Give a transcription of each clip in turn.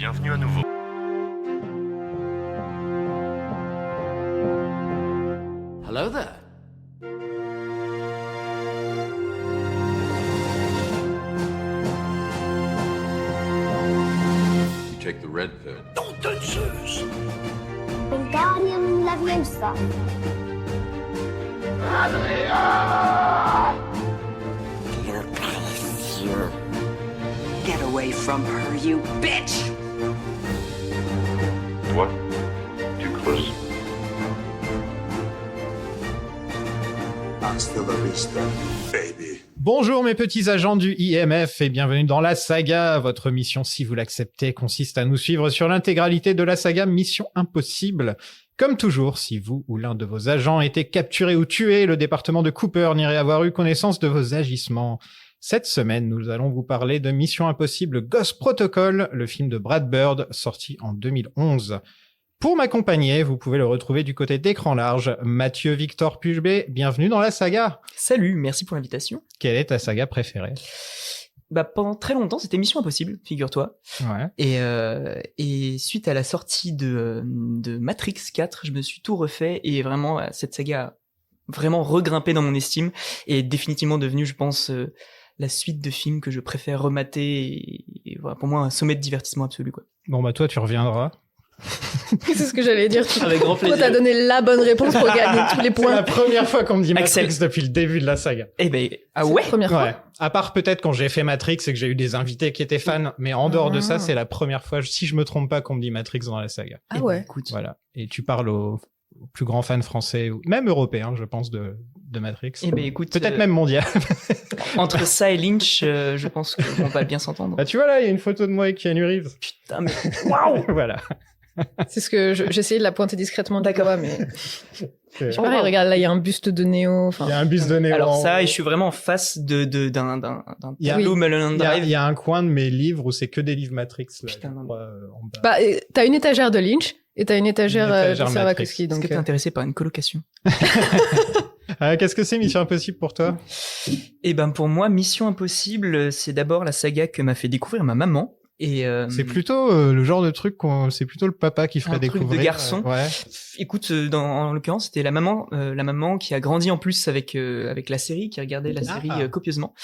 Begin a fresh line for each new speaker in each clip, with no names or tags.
Bienvenue à nouveau.
Hello there.
You take the red pill.
Don't touch us.
Wingardium Leviosa.
Get away from her, you bitch!
Toi, tu creuses.
Hasta la vista, baby.
Bonjour mes petits agents du IMF et bienvenue dans la saga. Votre mission, si vous l'acceptez, consiste à nous suivre sur l'intégralité de la saga Mission Impossible. Comme toujours, si vous ou l'un de vos agents était capturé ou tué, le département de Cooper n'irait avoir eu connaissance de vos agissements. Cette semaine, nous allons vous parler de Mission Impossible Ghost Protocol, le film de Brad Bird, sorti en 2011. Pour m'accompagner, vous pouvez le retrouver du côté d'écran large, Mathieu Victor Pugebé, bienvenue dans la saga.
Salut, merci pour l'invitation.
Quelle est ta saga préférée ?
Pendant très longtemps, c'était Mission Impossible, figure-toi.
Ouais.
Et suite à la sortie de Matrix 4, je me suis tout refait et vraiment, cette saga a vraiment regrimpé dans mon estime et est définitivement devenue, je pense, la suite de films que je préfère remater et voilà, pour moi, un sommet de divertissement absolu, quoi.
Bon bah toi, tu reviendras.
C'est ce que j'allais dire.
Avec grand plaisir.
Toi, t'as donné la bonne réponse pour gagner tous les
C'est
points.
la première fois qu'on me dit Matrix
Axel.
depuis le début de la saga.
Eh ben, ah
C'est
ouais?
la première fois.
Ouais. À part peut-être quand j'ai fait Matrix et que j'ai eu des invités qui étaient fans, mais en dehors de ça, c'est la première fois, si je me trompe pas, qu'on me dit Matrix dans la saga.
Ah
Eh ben,
ouais.
écoute.
Voilà. Et tu parles aux plus grands fans français, ou même européens, je pense, de Matrix.
Eh ben, écoute.
Peut-être même mondial.
Entre ça et Lynch, je pense qu'on va bien s'entendre.
Bah tu vois là, il y a une photo de moi avec Keanu Reeves.
Putain, mais waouh!
Voilà.
C'est ce que j'essayais de la pointer discrètement du doigt, mais
Il
pareil, regarde, là, il y a un buste de Néo. Enfin,
y a un bus de Néo.
Alors ça, et je suis vraiment en face d'un
Il y a-
tableau Mulholland Drive.
Il y a un coin de mes livres où c'est que des livres Matrix. Là,
Putain,
je
non,
crois, en bas.
bah, t'as une étagère de Lynch et t'as une étagère,
Une étagère
de
Matrix.
Sarvakovsky,
Est-ce
donc
que t'es intéressé par une colocation?
Qu'est-ce que c'est Mission Impossible pour toi ?
Eh ben, pour moi, Mission Impossible, c'est d'abord la saga que m'a fait découvrir ma maman. Et
C'est plutôt le genre de truc c'est plutôt le papa qui ferait
Un truc de
découvrir.
garçon.
Ouais.
écoute, en l'occurrence, c'était la maman qui a grandi en plus avec la série, qui regardait la série copieusement,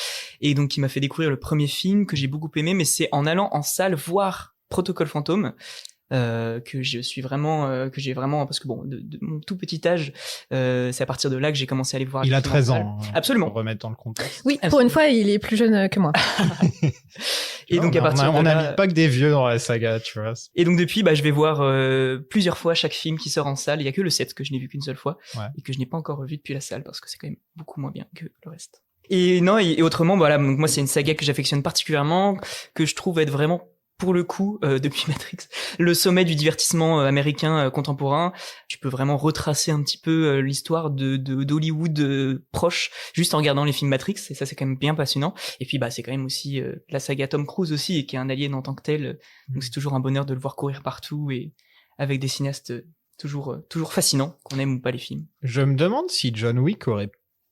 et donc qui m'a fait découvrir le premier film que j'ai beaucoup aimé. Mais c'est en allant en salle voir Protocole Fantôme que j'ai vraiment, parce que bon, de mon tout petit âge, c'est à partir de là que j'ai commencé à aller voir.
Il
les
a
films en
13
salle.
ans.
Absolument.
Pour remettre dans le contexte.
oui, pour une fois, il est plus jeune que moi.
Et donc à partir
on
de là,
n'invite pas que des vieux dans la saga, tu vois.
et donc depuis, je vais voir plusieurs fois chaque film qui sort en salle. Il y a que le 7 que je n'ai vu qu'une seule fois,
Ouais.
et que je n'ai pas encore revu depuis la salle parce que c'est quand même beaucoup moins bien que le reste. Et non, et autrement, voilà, donc moi c'est une saga que j'affectionne particulièrement, que je trouve être vraiment, pour le coup, depuis Matrix, le sommet du divertissement américain contemporain. Tu peux vraiment retracer un petit peu l'histoire d'Hollywood proche, juste en regardant les films Matrix, et ça c'est quand même bien passionnant. Et puis c'est quand même aussi la saga Tom Cruise aussi, et qui est un alien en tant que tel, donc c'est toujours un bonheur de le voir courir partout, et avec des cinéastes toujours fascinants, qu'on aime ou pas les films.
Je me demande si John Wick aurait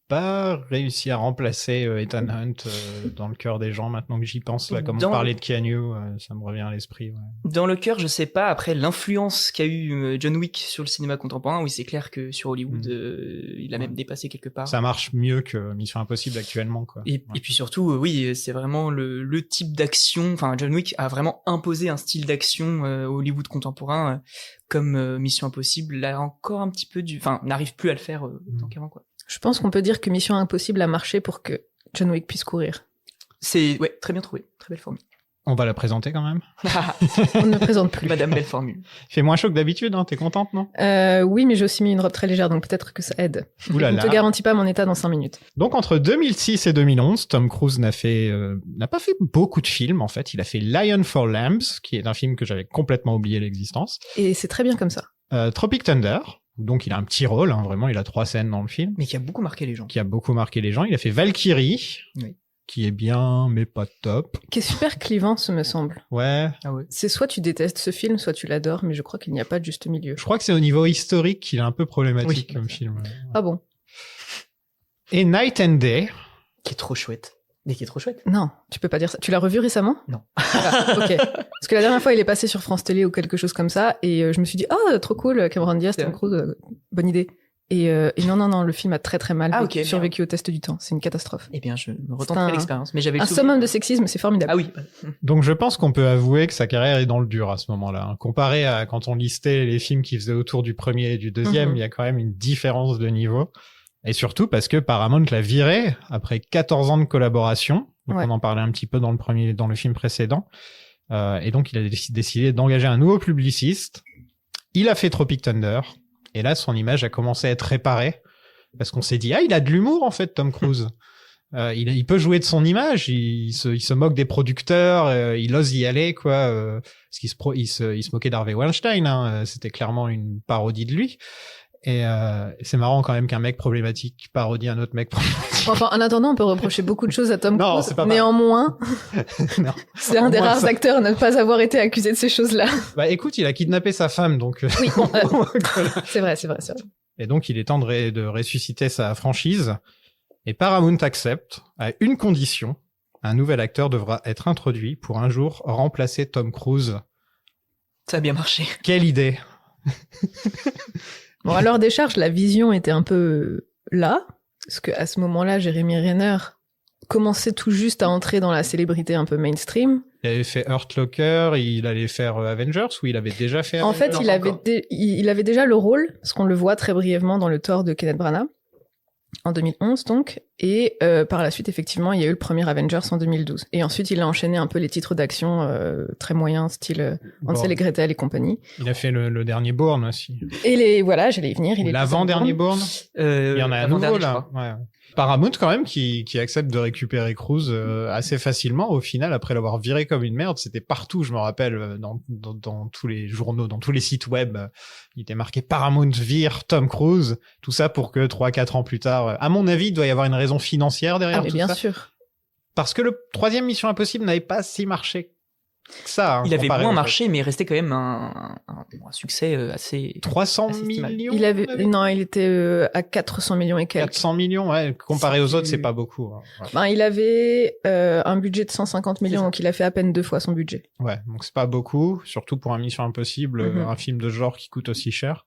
pas réussi à remplacer Ethan Hunt dans le cœur des gens maintenant que j'y pense là, comme on parlait de Keanu, ça me revient à l'esprit. Ouais.
Dans le cœur, je sais pas. Après, l'influence qu'a eu John Wick sur le cinéma contemporain, oui, c'est clair que sur Hollywood, il a même dépassé quelque part.
Ça marche mieux que Mission Impossible actuellement, quoi.
Et puis surtout, oui, c'est vraiment le type d'action. Enfin, John Wick a vraiment imposé un style d'action au Hollywood contemporain, comme Mission Impossible l'a encore un petit peu n'arrive plus à le faire autant qu'avant, quoi.
Je pense qu'on peut dire que Mission Impossible a marché pour que John Wick puisse courir.
C'est, ouais, très bien trouvé. Très belle formule.
On va la présenter quand même.
On ne présente plus.
Madame belle formule.
Il fait moins chaud que d'habitude, hein. T'es contente, non ?
Oui, mais j'ai aussi mis une robe très légère, donc peut-être que ça aide.
Ouh là
Je ne
là.
te garantis pas mon état dans 5 minutes.
Donc entre 2006 et 2011, Tom Cruise n'a pas fait beaucoup de films en fait. Il a fait Lion for Lambs, qui est un film que j'avais complètement oublié l'existence.
Et c'est très bien comme ça.
Tropic Thunder, donc il a un petit rôle, hein, vraiment, il a 3 scènes dans le film,
Mais qui a beaucoup marqué les gens.
qui a beaucoup marqué les gens. Il a fait Valkyrie,
Oui.
qui est bien, mais pas top.
Qui est super clivant, ce me semble.
Ouais,
Ah ouais.
C'est soit tu détestes ce film, soit tu l'adores, mais je crois qu'il n'y a pas de juste milieu.
je crois que c'est au niveau historique qu'il est un peu problématique
Oui.
comme film.
Ah bon?
Et Night and Day,
Qui est trop chouette. Mais qui est trop chouette.
Non, tu peux pas dire ça. Tu l'as revu récemment?
Non.
Ah, ok. Parce que la dernière fois, il est passé sur France Télé ou quelque chose comme ça, et je me suis dit, trop cool, Cameron Diaz, Tom Cruise, bonne idée. Et non, le film a très très mal survécu au test du temps. C'est une catastrophe.
Eh bien, je me retenterai l'expérience. Mais j'avais
un summum de sexisme, c'est formidable.
Ah oui.
Donc je pense qu'on peut avouer que sa carrière est dans le dur à ce moment-là. Hein. Comparé à quand on listait les films qu'il faisait autour du premier et du deuxième, il y a quand même une différence de niveau. Et surtout parce que Paramount l'a viré après 14 ans de collaboration. Donc on en parlait un petit peu dans le film précédent. Et donc il a décidé d'engager un nouveau publiciste. Il a fait Tropic Thunder. Et là, son image a commencé à être réparée. Parce qu'on s'est dit, il a de l'humour, en fait, Tom Cruise. Il peut jouer de son image. Il se moque des producteurs. Il ose y aller, quoi. Parce qu'il se moquait d'Harvey Weinstein. Hein. C'était clairement une parodie de lui. Et c'est marrant quand même qu'un mec problématique parodie un autre mec problématique.
Enfin, en attendant, on peut reprocher beaucoup de choses à Tom Cruise.
C'est pas
Néanmoins,
non.
C'est un des rares acteurs à ne pas avoir été accusé de ces choses-là.
Bah écoute, il a kidnappé sa femme, donc...
Oui, bon, c'est vrai.
Et donc, il est temps de ressusciter sa franchise. Et Paramount accepte, à une condition. Un nouvel acteur devra être introduit pour un jour remplacer Tom Cruise.
Ça a bien marché.
Quelle idée.
Bon, à leur décharge, la vision était un peu là, parce qu'à ce moment-là, Jeremy Renner commençait tout juste à entrer dans la célébrité un peu mainstream.
Il avait fait Hurt Locker, il allait faire Avengers, ou il avait déjà fait
En
Avengers?
fait, il avait déjà le rôle, parce qu'on le voit très brièvement dans le Thor de Kenneth Branagh, en 2011 donc, et par la suite, effectivement, il y a eu le premier Avengers en 2012. Et ensuite, il a enchaîné un peu les titres d'action très moyens, style Hansel et Gretel et compagnie.
Il a fait le dernier Bourne aussi.
Et j'allais y venir.
L'avant-dernier Bourne. Il y en a un nouveau, là.
Ouais.
Paramount, quand même, qui accepte de récupérer Cruise assez facilement. Au final, après l'avoir viré comme une merde, c'était partout, je me rappelle, dans tous les journaux, dans tous les sites web, il était marqué Paramount vire Tom Cruise. Tout ça pour que 3-4 ans plus tard, à mon avis, il doit y avoir une raison financière derrière tout ça.
Bien sûr.
Parce que le troisième Mission Impossible n'avait pas si marché que ça. Hein,
il avait moins marché, mais il restait quand même un succès assez...
300
assez
millions
il était à 400 millions et quelques.
400 millions, ouais. Comparé aux autres, c'est pas beaucoup. Hein. Ouais.
Ben, il avait un budget de 150 millions, donc il a fait à peine 2 fois son budget.
Ouais, donc c'est pas beaucoup, surtout pour un Mission Impossible, un film de genre qui coûte aussi cher.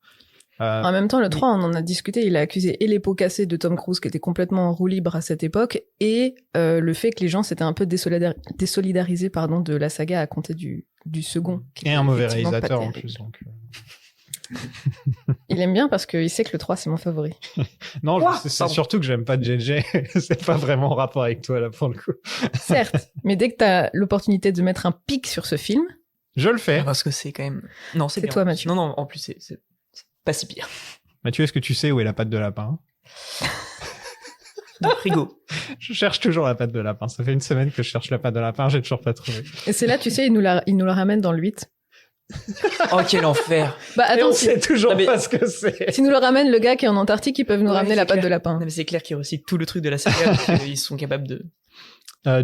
En même temps, le 3, on en a discuté, il a accusé et les pots cassés de Tom Cruise, qui était complètement en roue libre à cette époque, et le fait que les gens s'étaient un peu désolidarisés de la saga à compter du second.
Et un mauvais réalisateur en plus. Donc...
Il aime bien parce qu'il sait que le 3, c'est mon favori.
Non, c'est surtout que j'aime pas JJ. C'est pas vraiment en rapport avec toi, là, pour le coup.
Certes, mais dès que t'as l'opportunité de mettre un pic sur ce film...
Je le fais.
Parce que c'est quand même... Non, c'est bien.
toi, Mathieu.
Non, en plus, c'est pas si pire.
Mathieu, est-ce que tu sais où est la patte de lapin?
Dans le frigo.
Je cherche toujours la patte de lapin. Ça fait une semaine que je cherche la patte de lapin, j'ai toujours pas trouvé.
Et c'est là, tu sais, il nous la ramène dans le 8.
Oh, quel enfer.
Bah attends,
on sait toujours pas ce que c'est.
Si nous le ramène le gars qui est en Antarctique, ils peuvent nous ramener la patte de lapin.
Non, mais c'est clair qu'ils recyclent tout le truc de la saga, ils sont capables de...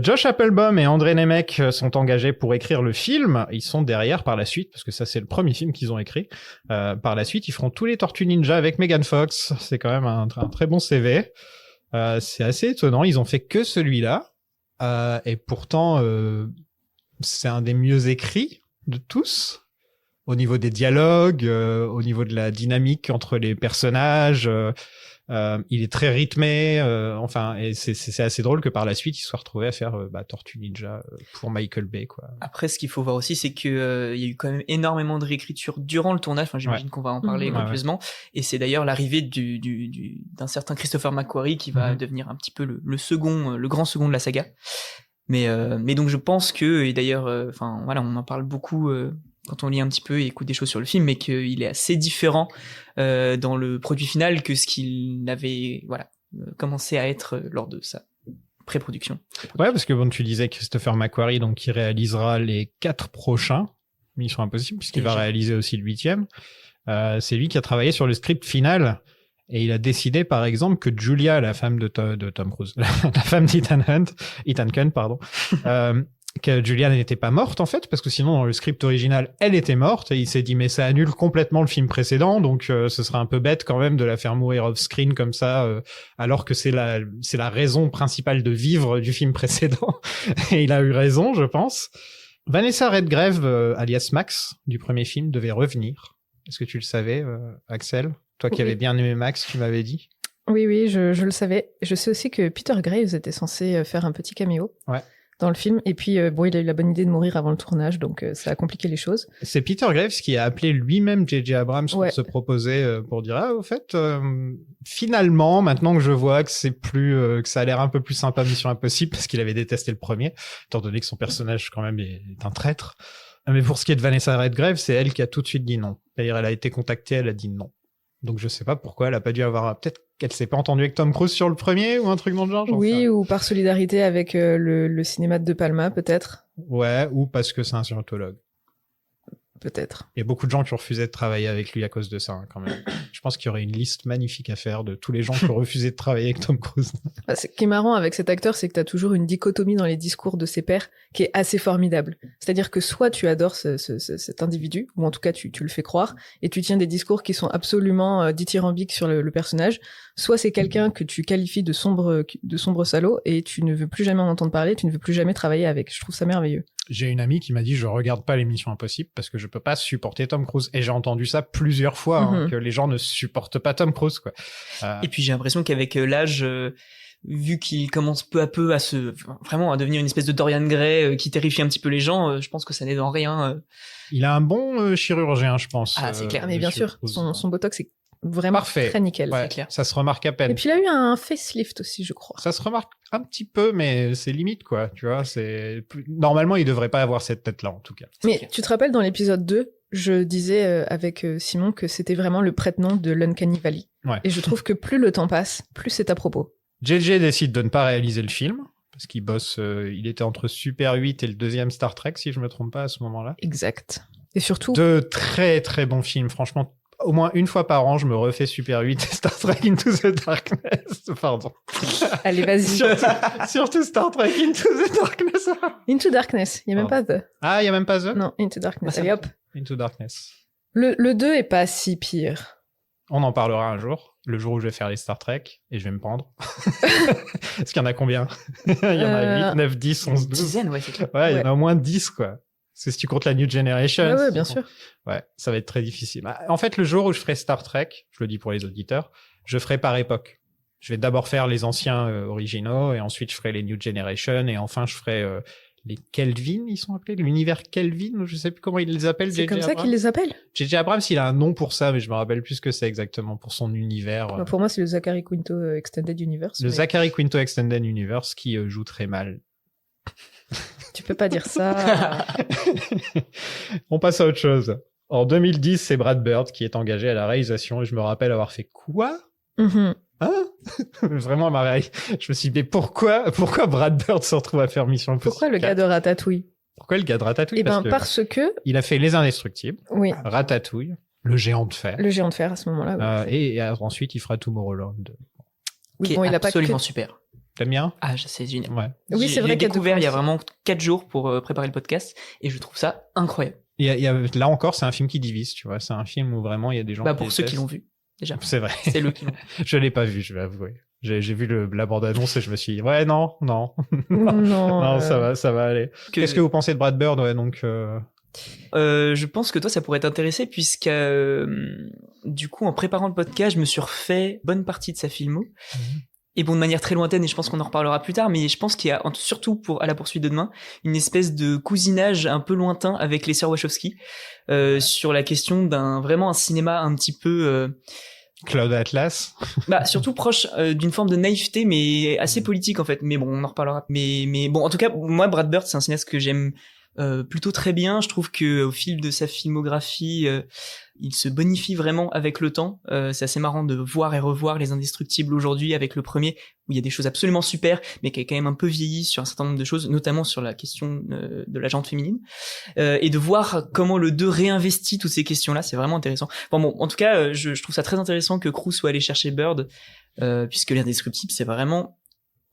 Josh Applebaum et André Nemec sont engagés pour écrire le film. Ils sont derrière par la suite, parce que ça c'est le premier film qu'ils ont écrit. Par la suite, ils feront tous les Tortues Ninja avec Megan Fox. C'est quand même un très bon CV. C'est assez étonnant. Ils ont fait que celui-là. Et pourtant, c'est un des mieux écrits de tous. Au niveau des dialogues, au niveau de la dynamique entre les personnages... il est très rythmé, et c'est assez drôle que par la suite il soit retrouvé à faire Tortue Ninja pour Michael Bay, quoi.
Après, ce qu'il faut voir aussi, c'est que il y a eu quand même énormément de réécriture durant le tournage. Enfin, j'imagine qu'on va en parler copieusement. Et c'est d'ailleurs l'arrivée d'un certain Christopher McQuarrie qui va devenir un petit peu le grand second de la saga. Mais donc je pense que, et d'ailleurs, on en parle beaucoup. Quand on lit un petit peu et écoute des choses sur le film, mais qu'il est assez différent dans le produit final que ce qu'il avait commencé à être lors de sa pré-production.
Ouais, parce que tu disais Christopher McQuarrie, donc qui réalisera les 4 prochains Mission Impossible, puisqu'il va réaliser aussi le 8e. C'est lui qui a travaillé sur le script final, et il a décidé, par exemple, que Julia, la femme de Tom Cruise, la femme d'Ethan Hunt, que Julianne n'était pas morte en fait, parce que sinon dans le script original elle était morte, et il s'est dit mais ça annule complètement le film précédent, donc ce serait un peu bête quand même de la faire mourir off screen comme ça, alors que c'est la raison principale de vivre du film précédent. Et il a eu raison, je pense. Vanessa Redgrave, alias Max du premier film, devait revenir. Est-ce que tu le savais, Axel? Toi qui
Oui.
avais bien aimé Max, tu m'avais dit.
Oui, je le savais. Je sais aussi que Peter Graves était censé faire un petit caméo dans le film. Et puis, bon, il a eu la bonne idée de mourir avant le tournage, donc ça a compliqué les choses.
C'est Peter Graves qui a appelé lui-même J.J. Abrams pour
Ouais.
se proposer, pour dire au fait, finalement, maintenant que je vois que c'est plus, que ça a l'air un peu plus sympa Mission Impossible, parce qu'il avait détesté le premier, étant donné que son personnage quand même est un traître. Mais pour ce qui est de Vanessa Redgrave, c'est elle qui a tout de suite dit non. C'est-à-dire, elle a été contactée, elle a dit non. Donc je sais pas pourquoi elle a pas dû avoir, peut-être qu'elle s'est pas entendue avec Tom Cruise sur le premier ou un truc dans le genre. j'en sais
Oui,
rien.
ou par solidarité avec le cinéma de De Palma, peut-être.
Ouais, ou parce que c'est un scientologue.
Peut-être.
Il y a beaucoup de gens qui ont refusé de travailler avec lui à cause de ça, hein, quand même. Je pense qu'il y aurait une liste magnifique à faire de tous les gens qui ont refusé de travailler avec Tom Cruise.
Bah, ce qui est marrant avec cet acteur, c'est que tu as toujours une dichotomie dans les discours de ses pairs qui est assez formidable. C'est-à-dire que soit tu adores cet individu, ou en tout cas tu le fais croire, et tu tiens des discours qui sont absolument dithyrambiques sur le personnage, soit c'est quelqu'un que tu qualifies de sombre salaud, et tu ne veux plus jamais en entendre parler, tu ne veux plus jamais travailler avec. Je trouve ça merveilleux.
J'ai une amie qui m'a dit je regarde pas les Missions Impossibles parce que je peux pas supporter Tom Cruise. Et j'ai entendu ça plusieurs fois, hein, que les gens ne supportent pas Tom Cruise, quoi.
Et puis j'ai l'impression qu'avec l'âge, vu qu'il commence peu à peu à vraiment à devenir une espèce de Dorian Gray qui terrifie un petit peu les gens, je pense que ça n'aide en rien.
Il a un bon chirurgien, je pense.
Ah, c'est clair.
Mais bien
Monsieur
sûr,
Cruise.
son botox est vraiment
Parfait.
très nickel.
Ouais,
c'est clair.
ça se remarque à peine.
Et puis il a eu un facelift aussi, je crois.
Ça se remarque un petit peu, mais c'est limite, quoi. Tu vois, normalement, il devrait pas avoir cette tête-là, en tout cas.
Mais
clair.
tu te rappelles, dans l'épisode 2, je disais avec Simon que c'était vraiment le prête-nom de l'Uncanny Valley.
Ouais.
Et je trouve que plus le temps passe, plus c'est à propos.
JJ décide de ne pas réaliser le film, parce qu'il bosse, il était entre Super 8 et le deuxième Star Trek, si je me trompe pas, à ce moment-là.
Exact. Et surtout,
Deux très très bons films, franchement. Au moins une fois par an, je me refais Super 8 et Star Trek Into the Darkness. Pardon.
allez, vas-y.
Surtout Star Trek Into the Darkness.
Into Darkness. Il n'y a même pas The.
Ah, il y a même pas The?
Non, Into Darkness.
ça
Allez,
va.
hop.
Into Darkness.
Le 2 est pas si pire.
On en parlera un jour, le jour où je vais faire les Star Trek, et je vais me pendre. Parce qu'il y en a combien? Il y en a 8, 9, 10, 11, 12.
Dizaine, ouais, c'est clair.
Ouais, il y en
Ouais.
a au moins 10, quoi. C'est si tu comptes la New Generation.
Ouais,
si
bien
tu
sûr.
comptes- Ouais, ça va être très difficile. Bah, en fait, le jour où je ferai Star Trek, je le dis pour les auditeurs, je ferai par époque. Je vais d'abord faire les anciens originaux, et ensuite je ferai les New Generation, et enfin je ferai les Kelvin, ils sont appelés, l'univers Kelvin, je sais plus comment ils les appellent.
C'est
J.J.
comme ça
Abrams.
qu'ils les appellent.
J.J. Abrams, il a un nom pour ça, mais je me rappelle plus ce que c'est exactement pour son univers.
Bah, pour moi, c'est le Zachary Quinto Extended Universe.
Le
mais
Zachary Quinto Extended Universe qui joue très mal.
Tu peux pas dire ça.
On passe à autre chose. En 2010, c'est Brad Bird qui est engagé à la réalisation, et je me rappelle avoir fait quoi?
Mhm.
Hein? Vraiment, Marie. Je me suis dit, mais pourquoi Brad Bird se retrouve à faire Mission Impossible?
Pourquoi le gars de Ratatouille?
Pourquoi le gars de Ratatouille?
Eh ben, parce que,
il a fait Les Indestructibles,
oui,
Ratatouille, Le Géant de Fer,
le géant de fer à ce moment-là. ouais.
et ensuite il fera Tomorrowland.
Oui,
Qui
bon,
est
il a pas que...
absolument super.
T'aimes bien?
Ah, c'est génial.
Ouais.
Oui, c'est vrai
J'ai
qu'il y a
découvert il y a
deux
vraiment 4 jours pour préparer le podcast et je trouve ça incroyable.
Là encore, c'est un film qui divise, tu vois. C'est un film où vraiment il y a des gens
Bah,
qui
pour ceux qui
détestent.
l'ont vu, déjà.
C'est vrai.
C'est le qui l'ont.
Je l'ai pas vu, je vais avouer. J'ai vu la bande-annonce et je me suis dit, ouais, non,
Non,
non, ça va aller.
Que-
Qu'est-ce que vous pensez de Brad Bird? Ouais, donc,
Je pense que toi, ça pourrait t'intéresser puisque, du coup, en préparant le podcast, je me suis refait bonne partie de sa filmo. Et bon, de manière très lointaine, et je pense qu'on en reparlera plus tard, mais je pense qu'il y a, surtout à la poursuite de demain, une espèce de cousinage un peu lointain avec les sœurs Wachowski, sur la question vraiment un cinéma un petit peu,
Cloud Atlas.
surtout proche d'une forme de naïveté, mais assez politique en fait. Mais bon, on en reparlera. Mais bon, en tout cas, moi, Brad Bird, c'est un cinéaste que j'aime plutôt très bien. Je trouve que au fil de sa filmographie, il se bonifie vraiment avec le temps. C'est assez marrant de voir et revoir Les Indestructibles aujourd'hui avec le premier, où il y a des choses absolument super, mais qui a quand même un peu vieilli sur un certain nombre de choses, notamment sur la question de la gente féminine, et de voir comment le 2 réinvestit toutes ces questions-là, c'est vraiment intéressant. Bon, en tout cas, je trouve ça très intéressant que Crew soit allé chercher Bird, puisque L'Indestructible, c'est vraiment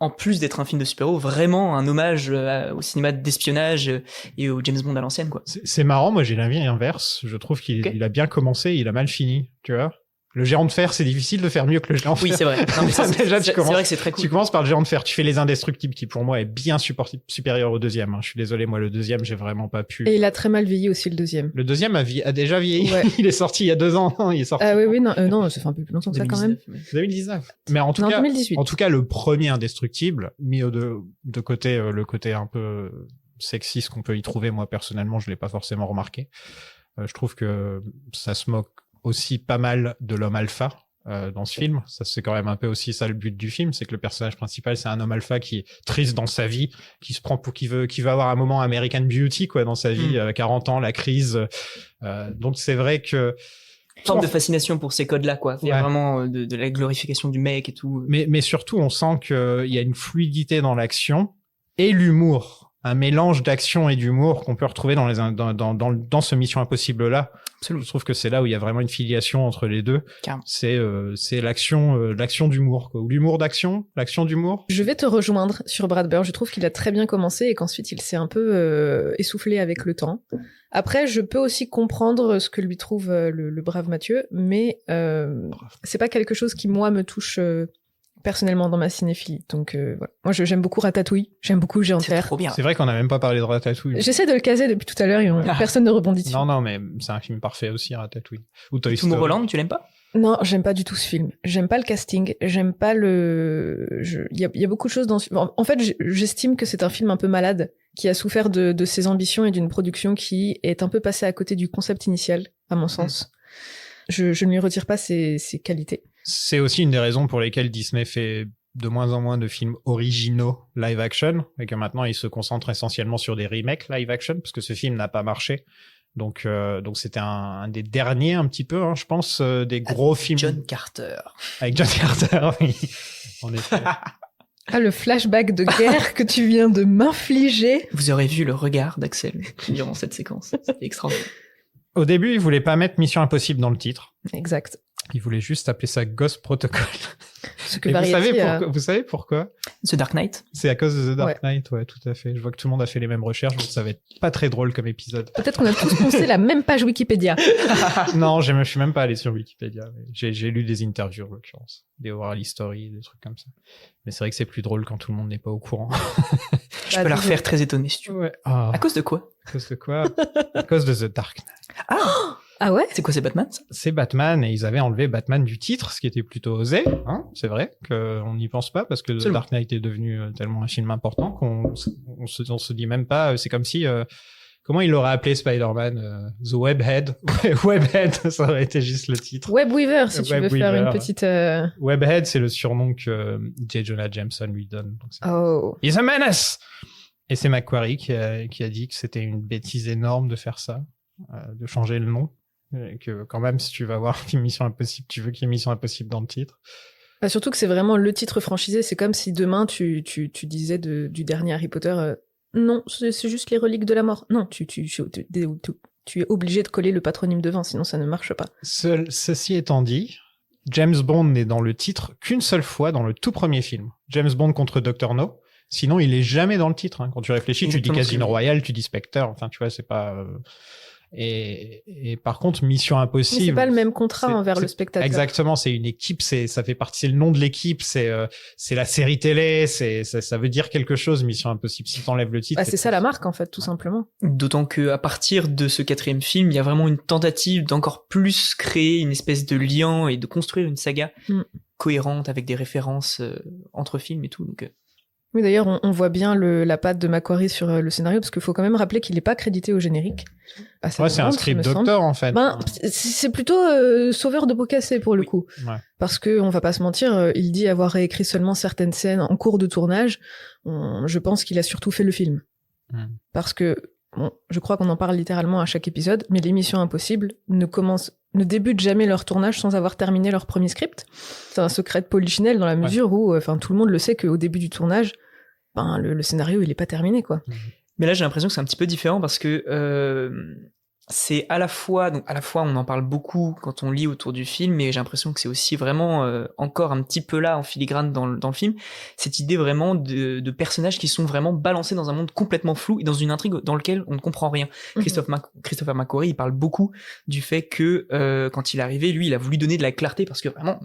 en plus d'être un film de super-héros, vraiment un hommage au cinéma d'espionnage et au James Bond à l'ancienne, quoi.
C'est marrant, moi j'ai l'avis inverse. Je trouve qu'il
Ok.
il a bien commencé, il a mal fini, tu vois. Le géant de fer, c'est difficile de faire mieux que le géant de
Oui,
fer.
c'est vrai. Non, mais ça,
Déjà, tu
c'est
commences-
vrai que c'est très cool.
Tu commences par le géant de fer, tu fais les indestructibles qui pour moi est bien supérieur au deuxième. Hein. Je suis désolé, moi le deuxième, j'ai vraiment pas pu.
Et il a très mal vieilli aussi, le deuxième.
Le deuxième a déjà vieilli.
Ouais.
Il est sorti il y a 2 ans. Il est sorti
Ah oui, non, ça fait un peu plus longtemps que ça quand même.
2019,
2019. Mais en tout
Non,
cas,
2018.
en tout cas, le premier indestructible, mis de côté le côté un peu sexiste qu'on peut y trouver, moi personnellement, je l'ai pas forcément remarqué. Je trouve que ça se moque aussi pas mal de l'homme alpha dans ce film. Ça, c'est quand même un peu aussi ça le but du film, c'est que le personnage principal, c'est un homme alpha qui est triste dans sa vie, qui se prend pour qui veut avoir un moment American Beauty quoi dans sa vie, 40 ans, la crise. Donc c'est vrai que
forme de fascination pour ces codes-là, quoi. Il y a
Ouais.
vraiment de la glorification du mec et tout.
mais surtout, on sent qu'il y a une fluidité dans l'action et l'humour. Un mélange d'action et d'humour qu'on peut retrouver dans ce Mission Impossible là.
Absolument.
Je trouve que c'est là où il y a vraiment une filiation entre les deux.
Carrément.
C'est l'action d'humour quoi. Ou l'humour d'action, l'action d'humour.
Je vais te rejoindre sur Brad Bird. Je trouve qu'il a très bien commencé et qu'ensuite il s'est un peu essoufflé avec le temps. Après, je peux aussi comprendre ce que lui trouve le brave Mathieu, mais c'est pas quelque chose qui moi me touche personnellement dans ma cinéphilie. Donc voilà. Moi, j'aime beaucoup Ratatouille. J'aime beaucoup Géant de
C'est
fer.
trop bien.
C'est vrai qu'on n'a même pas parlé de Ratatouille.
J'essaie de le caser depuis tout à l'heure et personne ne rebondit dessus.
Non, mais c'est un film parfait aussi, Ratatouille. Ou Toy Story.
Tomorrowland, tu l'aimes pas?
Non, j'aime pas du tout ce film. J'aime pas le casting. J'aime pas il y a beaucoup de choses dans en fait, j'estime que c'est un film un peu malade qui a souffert de ses ambitions et d'une production qui est un peu passée à côté du concept initial, à mon sens. Je ne lui retire pas ses qualités.
C'est aussi une des raisons pour lesquelles Disney fait de moins en moins de films originaux live action et que maintenant ils se concentrent essentiellement sur des remakes live action parce que ce film n'a pas marché. Donc c'était un des derniers un petit peu, hein, je pense, des gros films
John Carter.
avec John Carter. Oui. En effet.
Ah, le flashback de guerre que tu viens de m'infliger.
Vous aurez vu le regard d'Axel durant cette séquence. C'était extraordinaire.
Au début, ils voulaient pas mettre Mission Impossible dans le titre.
Exact.
Ils voulaient juste appeler ça Ghost Protocol.
Ce que
Et
Variety,
vous savez pourquoi?
The Dark Knight.
C'est à cause de The Dark Knight, ouais, tout à fait. Je vois que tout le monde a fait les mêmes recherches, donc ça va être pas très drôle comme épisode.
peut-être qu'on a tous poncé la même page Wikipédia.
Non, je suis même pas allé sur Wikipédia. Mais j'ai lu des interviews, en l'occurrence. Des oral history, des trucs comme ça. Mais c'est vrai que c'est plus drôle quand tout le monde n'est pas au courant.
Je peux la refaire très étonnée si tu veux.
Ouais. Ah,
À cause de quoi?
à cause de quoi? À cause de The Dark Knight.
Ah ouais?
C'est quoi, c'est Batman, ça?
C'est Batman, et ils avaient enlevé Batman du titre, ce qui était plutôt osé, hein. C'est vrai qu'on n'y pense pas, parce que The
Absolument.
Dark Knight est devenu tellement un film important qu'on se dit même pas, c'est comme si, comment il aurait appelé Spider-Man? The Webhead. Webhead, ça aurait été juste le titre.
Web Weaver, si tu
Web
veux faire
Weaver.
une petite...
Webhead, c'est le surnom que J. Jonah Jameson lui donne. Donc c'est
Oh.
He's a menace! Et c'est Macquarie qui a dit que c'était une bêtise énorme de faire ça, de changer le nom. Et que quand même, si tu vas voir Mission Impossible, tu veux qu'il y ait Mission Impossible dans le titre.
Bah, surtout que c'est vraiment le titre franchisé. C'est comme si demain tu disais du dernier Harry Potter, non, c'est juste les reliques de la mort. Non, tu es obligé de coller le patronyme devant, sinon ça ne marche pas.
Ceci étant dit, James Bond n'est dans le titre qu'une seule fois dans le tout premier film. James Bond contre Dr. No. Sinon, il est jamais dans le titre. Hein. Quand tu réfléchis,
Exactement,
tu dis Casino
c'est-
Royale, tu dis Spectre. Enfin, tu vois, c'est pas... Et par contre, Mission
Mais
Impossible...
c'est pas le même contrat
c'est-
envers
c'est-
le spectateur.
Exactement, c'est une équipe, ça fait partie, c'est le nom de l'équipe, c'est la série télé, ça veut dire quelque chose, Mission Impossible. Si t'enlèves le titre,
Bah, c'est ça la marque en fait, tout simplement.
D'autant que à partir de ce 4e film, il y a vraiment une tentative d'encore plus créer une espèce de lien et de construire une saga cohérente avec des références entre films et tout. Donc,
Oui, d'ailleurs, on voit bien la patte de Macquarie sur le scénario, parce qu'il faut quand même rappeler qu'il n'est pas crédité au générique. À sa
Ouais, c'est un
demande, il
script
me semble.
doctor, en fait.
Ben, c'est plutôt sauveur de pots cassés pour le
Oui.
coup.
Ouais.
Parce que, on va pas se mentir, il dit avoir réécrit seulement certaines scènes en cours de tournage. Je pense qu'il a surtout fait le film. Parce que, bon, je crois qu'on en parle littéralement à chaque épisode, mais les Missions Impossibles ne débutent jamais leur tournage sans avoir terminé leur premier script. C'est un secret de polichinelle dans la mesure où, tout le monde le sait qu'au début du tournage, le scénario, il est pas terminé, quoi.
mais là, j'ai l'impression que c'est un petit peu différent parce que c'est à la fois on en parle beaucoup quand on lit autour du film, mais j'ai l'impression que c'est aussi vraiment encore un petit peu là en filigrane dans le film, cette idée vraiment de personnages qui sont vraiment balancés dans un monde complètement flou et dans une intrigue dans laquelle on ne comprend rien. Christopher McQuarrie, il parle beaucoup du fait que quand il est arrivé, lui, il a voulu donner de la clarté parce que vraiment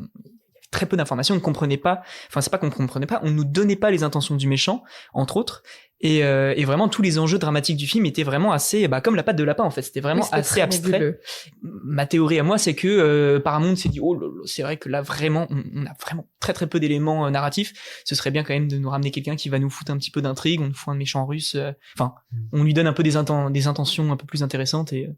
très peu d'informations, on ne comprenait pas, enfin c'est pas qu'on ne comprenait pas, on nous donnait pas les intentions du méchant, entre autres, et vraiment tous les enjeux dramatiques du film étaient vraiment assez, comme la patte de lapin en fait, c'était vraiment assez abstrait. Nébuleux. Ma théorie à moi c'est que Paramount s'est dit c'est vrai que là vraiment on a vraiment très très peu d'éléments narratifs, ce serait bien quand même de nous ramener quelqu'un qui va nous foutre un petit peu d'intrigue, on nous fout un méchant russe, on lui donne un peu des intentions un peu plus intéressantes et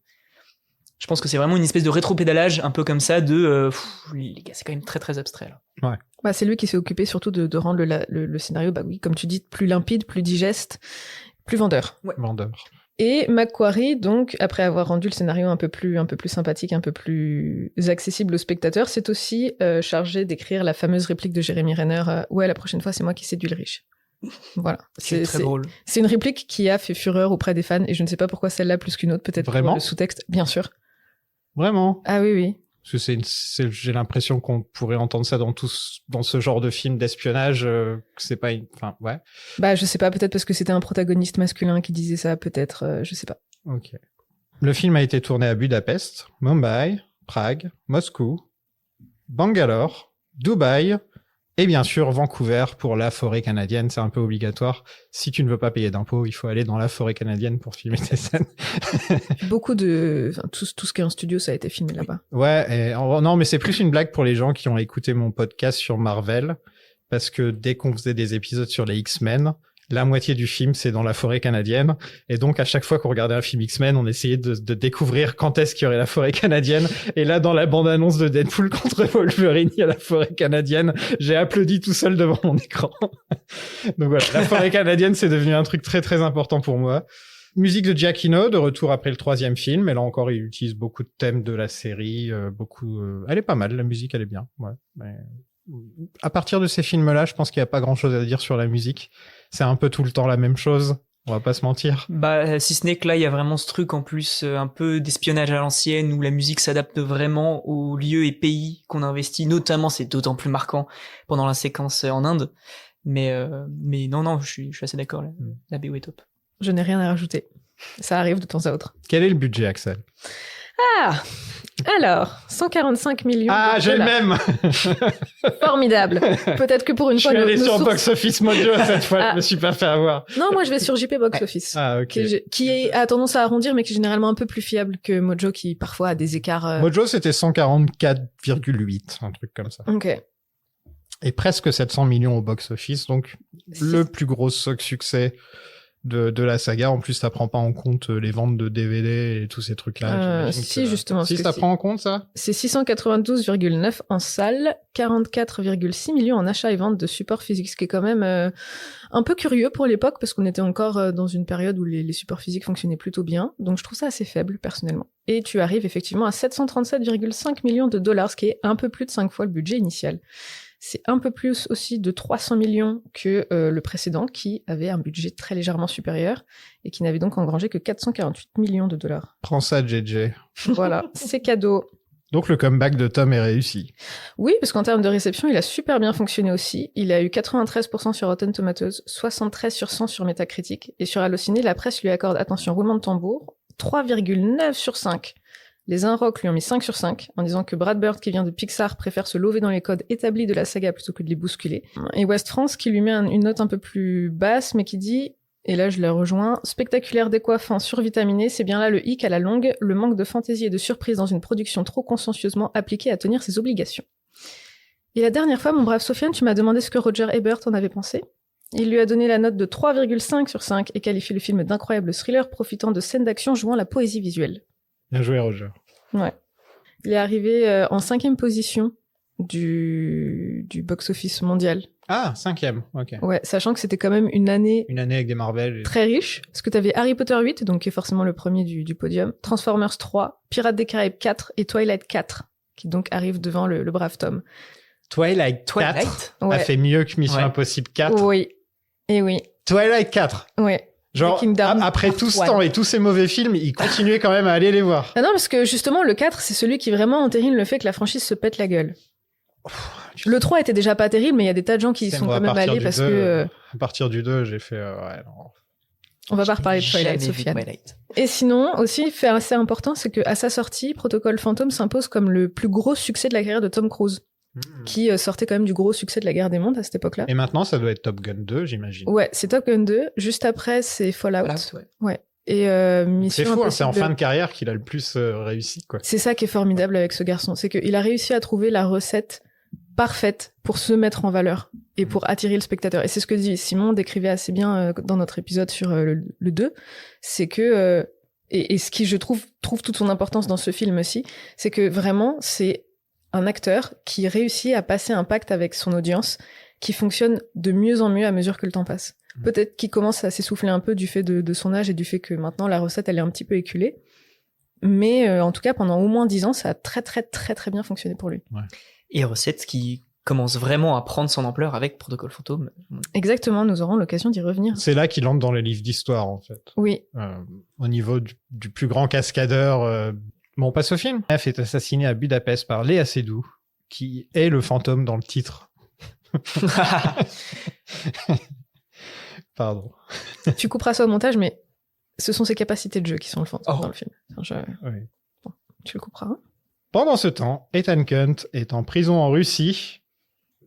je pense que c'est vraiment une espèce de rétropédalage un peu comme ça de les gars, c'est quand même très très abstrait là.
Ouais.
C'est lui qui s'est occupé surtout de rendre le scénario, comme tu dis, plus limpide, plus digeste, plus vendeur.
Ouais. Vendeur.
Et McQuarrie, donc, après avoir rendu le scénario un peu plus sympathique, un peu plus accessible aux spectateurs, s'est aussi chargé d'écrire la fameuse réplique de Jeremy Renner, ouais, la prochaine fois, c'est moi qui séduis le riche. Voilà.
C'est très drôle.
C'est une réplique qui a fait fureur auprès des fans, et je ne sais pas pourquoi celle-là plus qu'une autre, peut-être
vraiment
pour le sous-texte, bien sûr.
Vraiment?
Ah oui.
Parce que j'ai l'impression qu'on pourrait entendre ça dans ce genre de film d'espionnage, que c'est pas ouais.
Je sais pas, peut-être parce que c'était un protagoniste masculin qui disait ça, peut-être, je sais pas.
Ok. Le film a été tourné à Budapest, Mumbai, Prague, Moscou, Bangalore, Dubaï, et bien sûr Vancouver pour la forêt canadienne, c'est un peu obligatoire. Si tu ne veux pas payer d'impôts, il faut aller dans la forêt canadienne pour filmer tes scènes.
Beaucoup de... tout ce qui est en studio, ça a été filmé là-bas.
Ouais, non, mais c'est plus une blague pour les gens qui ont écouté mon podcast sur Marvel, parce que dès qu'on faisait des épisodes sur les X-Men, la moitié du film, c'est dans la forêt canadienne. Et donc, à chaque fois qu'on regardait un film X-Men, on essayait de découvrir quand est-ce qu'il y aurait la forêt canadienne. Et là, dans la bande-annonce de Deadpool contre Wolverine, il y a la forêt canadienne. J'ai applaudi tout seul devant mon écran. Donc voilà, la forêt canadienne, c'est devenu un truc très, très important pour moi. Musique de Giacchino, de retour après le 3e film. Et là encore, il utilise beaucoup de thèmes de la série. Elle est pas mal, la musique, elle est bien. Ouais. Mais... à partir de ces films-là, je pense qu'il n'y a pas grand-chose à dire sur la musique. C'est un peu tout le temps la même chose, on va pas se mentir.
Si ce n'est que là, il y a vraiment ce truc en plus un peu d'espionnage à l'ancienne où la musique s'adapte vraiment aux lieux et pays qu'on investit. Notamment, c'est d'autant plus marquant pendant la séquence en Inde. Mais non, je suis assez d'accord. La BO est top.
Je n'ai rien à rajouter. Ça arrive de temps à autre.
Quel est le budget, Axel?
Ah, alors, 145 millions.
Ah, j'ai le même.
Formidable. Peut-être que pour une fois...
Je suis allé sur Box Office Mojo cette fois, je me suis pas fait avoir.
Non, moi je vais sur JP Box Office.
Ah, ok.
Qui a tendance à arrondir, mais qui est généralement un peu plus fiable que Mojo, qui parfois a des écarts...
Mojo, c'était 144,8, un truc comme ça.
Ok.
Et presque 700 millions au Box Office, donc le plus gros succès de la saga. En plus, ça prend pas en compte les ventes de DVD et tous ces trucs-là.
Si, justement.
Si, ça prend en compte, ça?
C'est 692,9 en salle, 44,6 millions en achats et ventes de supports physiques, ce qui est quand même un peu curieux pour l'époque, parce qu'on était encore dans une période où les supports physiques fonctionnaient plutôt bien. Donc, je trouve ça assez faible, personnellement. Et tu arrives effectivement à 737,5 millions de dollars, ce qui est un peu plus de 5 fois le budget initial. C'est un peu plus aussi de 300 millions que le précédent, qui avait un budget très légèrement supérieur et qui n'avait donc engrangé que 448 millions de dollars.
Prends ça, JJ.
Voilà, c'est cadeau.
Donc le comeback de Tom est réussi.
Oui, parce qu'en termes de réception, il a super bien fonctionné aussi. Il a eu 93% sur Rotten Tomatoes, 73 sur 100 sur Metacritic, et sur Allociné, la presse lui accorde, attention, roulement de tambour, 3,9 sur 5. Les Inrocks lui ont mis 5 sur 5, en disant que Brad Bird, qui vient de Pixar, préfère se lever dans les codes établis de la saga plutôt que de les bousculer. Et West France, qui lui met une note un peu plus basse, mais qui dit, et là je la rejoins, spectaculaire, décoiffant, survitaminé, c'est bien là le hic à la longue, le manque de fantaisie et de surprise dans une production trop consciencieusement appliquée à tenir ses obligations. Et la dernière fois, mon brave Sofiane, tu m'as demandé ce que Roger Ebert en avait pensé. Il lui a donné la note de 3,5 sur 5 et qualifié le film d'incroyable thriller profitant de scènes d'action jouant la poésie visuelle.
Bien joué, Roger.
Ouais. Il est arrivé en 5e position du box-office mondial.
Ah, 5e, ok.
Ouais, sachant que c'était quand même une année
avec des Marvel.
Très riche, parce que t'avais Harry Potter 8, donc qui est forcément le premier du podium, Transformers 3, Pirates des Caraïbes 4 et Twilight 4, qui donc arrive devant le brave Tom.
Twilight 4
ouais.
a fait mieux que Mission Impossible 4.
Oui, et oui.
Twilight 4.
Ouais.
Genre,
Kingdom
après
Part
tout ce
One.
temps et tous ces mauvais films, il continuait quand même à aller les voir.
Ah non, parce que justement, le 4, c'est celui qui vraiment entérine le fait que la franchise se pète la gueule. Le 3 était déjà pas terrible, mais il y a des tas de gens qui y sont
Moi,
quand même allés parce que...
À partir du 2, j'ai fait... ouais, non.
On va pas reparler de
Jamais
Twilight,
vu
Sofiane.
Twilight.
Et sinon, aussi, fait assez important, c'est qu'à sa sortie, Protocol Phantom s'impose comme le plus gros succès de la carrière de Tom Cruise, qui sortait quand même du gros succès de la Guerre des Mondes à cette époque-là.
Et maintenant, ça doit être Top Gun 2, j'imagine.
Ouais, c'est Top Gun 2. Juste après, c'est Fallout.
Fallout, ouais.
Ouais. Et Mission
C'est fou, hein, c'est en
Impossible.
fin de carrière qu'il a le plus réussi, quoi.
C'est ça qui est formidable avec ce garçon, c'est qu'il a réussi à trouver la recette parfaite pour se mettre en valeur et pour attirer le spectateur. Et c'est ce que dit Simon décrivait assez bien dans notre épisode sur le 2, c'est que et ce qui je trouve toute son importance dans ce film aussi, c'est que vraiment c'est un acteur qui réussit à passer un pacte avec son audience qui fonctionne de mieux en mieux à mesure que le temps passe. Peut-être qu'il commence à s'essouffler un peu du fait de son âge et du fait que maintenant la recette elle est un petit peu éculée. Mais en tout cas, pendant au moins 10 ans, ça a très très très très bien fonctionné pour lui.
Et recette qui commence vraiment à prendre son ampleur avec Protocol Phantom.
Exactement, nous aurons l'occasion d'y revenir.
C'est là qu'il entre dans les livres d'histoire, en fait.
Oui,
Au niveau du plus grand cascadeur. Bon, on passe au film. F est assassiné à Budapest par Léa Seydoux, qui est le fantôme dans le titre. Pardon.
tu couperas ça au montage, mais ce sont ses capacités de jeu qui sont le fantôme
Oh.
dans le film. Enfin,
Oui.
tu le couperas. Hein.
Pendant ce temps, Ethan Hunt est en prison en Russie.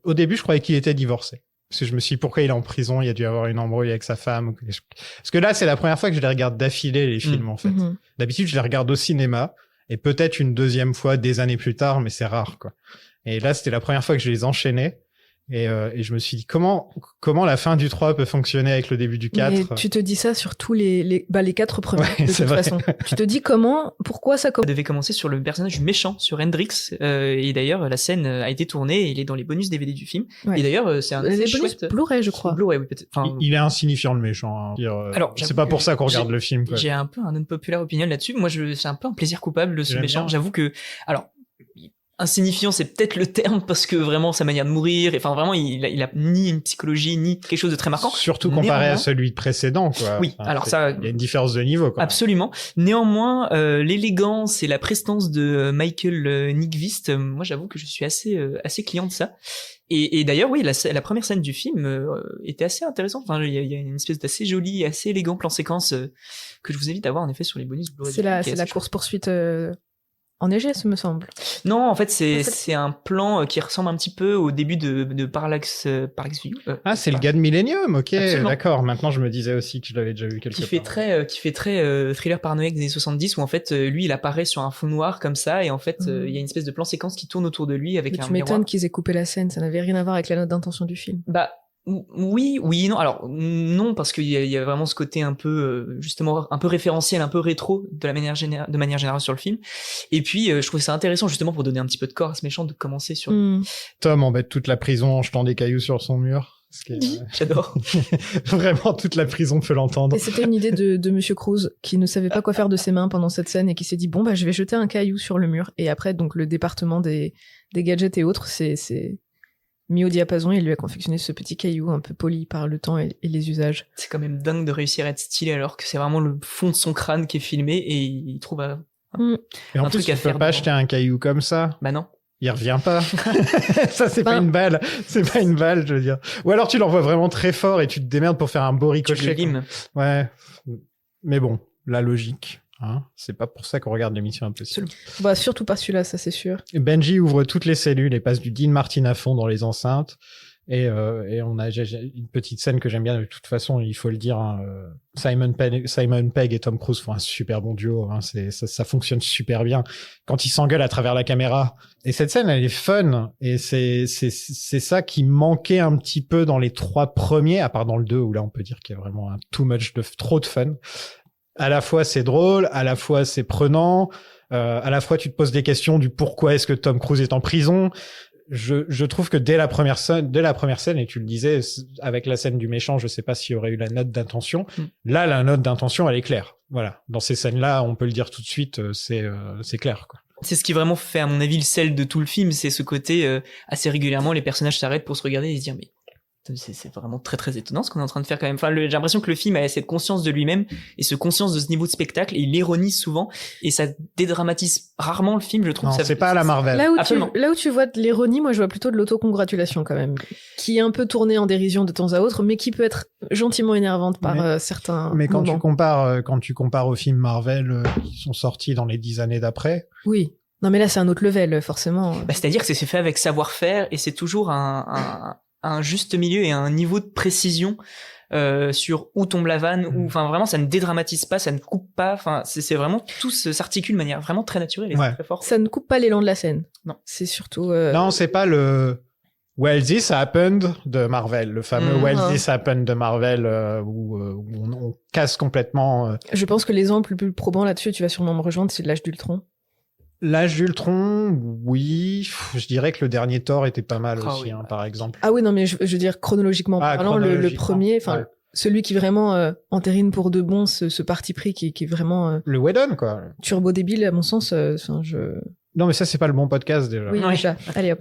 Au début, je croyais qu'il était divorcé. Parce que je me suis dit, pourquoi il est en prison? Il y a dû avoir une embrouille avec sa femme. Parce que là, c'est la première fois que je les regarde d'affilée, les films, en fait.
Mhm.
D'habitude, je les regarde au cinéma. Et peut-être une deuxième fois des années plus tard, mais c'est rare, quoi. Et là, c'était la première fois que je les enchaînais. Et je me suis dit, comment la fin du 3 peut fonctionner avec le début du 4?
Mais tu te dis ça sur tous les 4 premiers,
Ouais,
de
c'est
toute
vrai.
façon. Tu te dis pourquoi ça
Ça devait commencer sur le personnage du méchant, sur Hendrix. Et d'ailleurs, la scène a été tournée et il est dans les bonus DVD du film.
Ouais.
Et d'ailleurs, c'est un
Les
assez
bonus
chouette...
Blu-ray, je crois.
Blu-ray, oui, peut-être. Enfin,
Il est insignifiant, le méchant. Hein.
Alors,
c'est
j'avoue
pas
que
pour ça qu'on regarde
j'ai-
le film, quoi.
j'ai un peu un unpopular opinion là-dessus. Moi, c'est un peu un plaisir coupable de ce
J'aime
méchant.
bien.
J'avoue que... Alors... Insignifiant, c'est peut-être le terme parce que vraiment sa manière de mourir, enfin vraiment il a ni une psychologie ni quelque chose de très marquant.
Surtout comparé à
Néanmoins-
celui de précédent, quoi.
Oui, alors ça-
Il y a une différence de niveau, quoi.
Absolument. Néanmoins, l'élégance et la prestance de Michael Nyqvist, moi j'avoue que je suis assez client de ça. Et d'ailleurs, oui, la première scène du film était assez intéressante. Enfin, il y a une espèce d'assez joli, assez élégant plan séquence que je vous invite à voir en effet sur les bonus Blu-ray.
C'est la course-poursuite enneigée, ce me semble.
Non, en fait,
En fait-
c'est un plan qui ressemble un petit peu au début de Parallax View.
Ah, c'est le gars de Millennium, ok,
Absolument.
d'accord. Maintenant, je me disais aussi que je l'avais déjà vu quelque
qui
part.
fait très thriller paranoïaque des années 70 où en fait lui il apparaît sur un fond noir comme ça et en fait il y a une espèce de plan séquence qui tourne autour de lui avec
Mais
un
tu
miroir.
m'étonnes qu'ils aient coupé la scène, ça n'avait rien à voir avec la note d'intention du film.
Bah oui, non. Alors non parce qu'il y a vraiment ce côté un peu justement un peu référentiel, un peu rétro de manière générale sur le film. Et puis je trouvais ça intéressant justement pour donner un petit peu de corps à ce méchant de commencer sur.
Tom embête toute la prison en jetant des cailloux sur son mur. Ce qui est,
J'adore.
Vraiment, toute la prison peut l'entendre.
Et c'était une idée de Monsieur Cruz qui ne savait pas quoi faire de ses mains pendant cette scène et qui s'est dit bon bah je vais jeter un caillou sur le mur et après donc le département des gadgets et autres c'est mis au diapason et il lui a confectionné ce petit caillou un peu poli par le temps et les usages.
C'est quand même dingue de réussir à être stylé alors que c'est vraiment le fond de son crâne qui est filmé et il trouve
Et en
un
plus,
truc
tu
à
peux
faire
pas
dedans.
acheter un caillou comme ça.
bah non.
Il revient pas. Ça, c'est pas
Ben-
une balle. C'est pas une balle, je veux dire. Ou alors tu l'envoies vraiment très fort et tu te démerdes pour faire un beau
Tu
ricochet.
le limes.
quoi. Ouais. Mais bon, la logique. Hein, c'est pas pour ça qu'on regarde l'émission Impossible.
Bah surtout pas celui-là, ça c'est sûr.
Benji ouvre toutes les cellules et passe du Dean Martin à fond dans les enceintes. Et on a j'ai une petite scène que j'aime bien. De toute façon, il faut le dire. Hein, Simon Pegg et Tom Cruise font un super bon duo. Hein, ça fonctionne super bien quand ils s'engueulent à travers la caméra. Et cette scène, elle est fun. Et c'est ça qui manquait un petit peu dans les 3 premiers, à part dans le 2 où là on peut dire qu'il y a vraiment un trop de fun. À la fois c'est drôle, à la fois c'est prenant, à la fois tu te poses des questions du pourquoi est-ce que Tom Cruise est en prison. Je trouve que dès la première scène, et tu le disais, avec la scène du méchant, je sais pas s'il y aurait eu la note d'intention. Là, la note d'intention, elle est claire. Voilà. Dans ces scènes-là, on peut le dire tout de suite, c'est clair, quoi.
C'est ce qui vraiment fait, à mon avis, le sel de tout le film, c'est ce côté assez régulièrement, les personnages s'arrêtent pour se regarder et se dire mais C'est vraiment très très étonnant ce qu'on est en train de faire quand même. Enfin, j'ai l'impression que le film a cette conscience de lui-même et ce conscience de ce niveau de spectacle et il l'ironise souvent et ça dédramatise rarement le film, je trouve.
Non,
Ça,
c'est pas à la Marvel.
Absolument.
Là où tu vois de l'ironie, moi je vois plutôt de l'autocongratulation quand même, qui est un peu tournée en dérision de temps à autre, mais qui peut être gentiment énervante par certains
Mais quand
moments.
tu compares aux films Marvel qui sont sortis dans les 10 années d'après,
Oui. Non mais là c'est un autre level, forcément.
Bah, c'est-à-dire que c'est fait avec savoir-faire et c'est toujours un juste milieu et un niveau de précision sur où tombe la vanne, ou enfin vraiment ça ne dédramatise pas, ça ne coupe pas, enfin c'est vraiment tout s'articule de manière vraiment très naturelle et très forte.
Ça ne coupe pas l'élan de la scène.
Non.
C'est surtout...
non, c'est pas le Well This Happened de Marvel, le fameux Well This Happened de Marvel où on casse complètement.
Je pense que l'exemple le plus probant là-dessus, tu vas sûrement me rejoindre, c'est l'âge d'Ultron.
L'âge d'Ultron, oui, je dirais que le dernier Thor était pas mal aussi,
oui,
par exemple.
Ah oui, non, mais je veux dire chronologiquement parlant, le premier, enfin, celui qui vraiment entérine pour de bon ce parti pris qui est vraiment
le Whedon, quoi.
Turbo débile, à mon sens.
Non, mais ça, c'est pas le bon podcast, déjà.
Oui, déjà. Allez hop.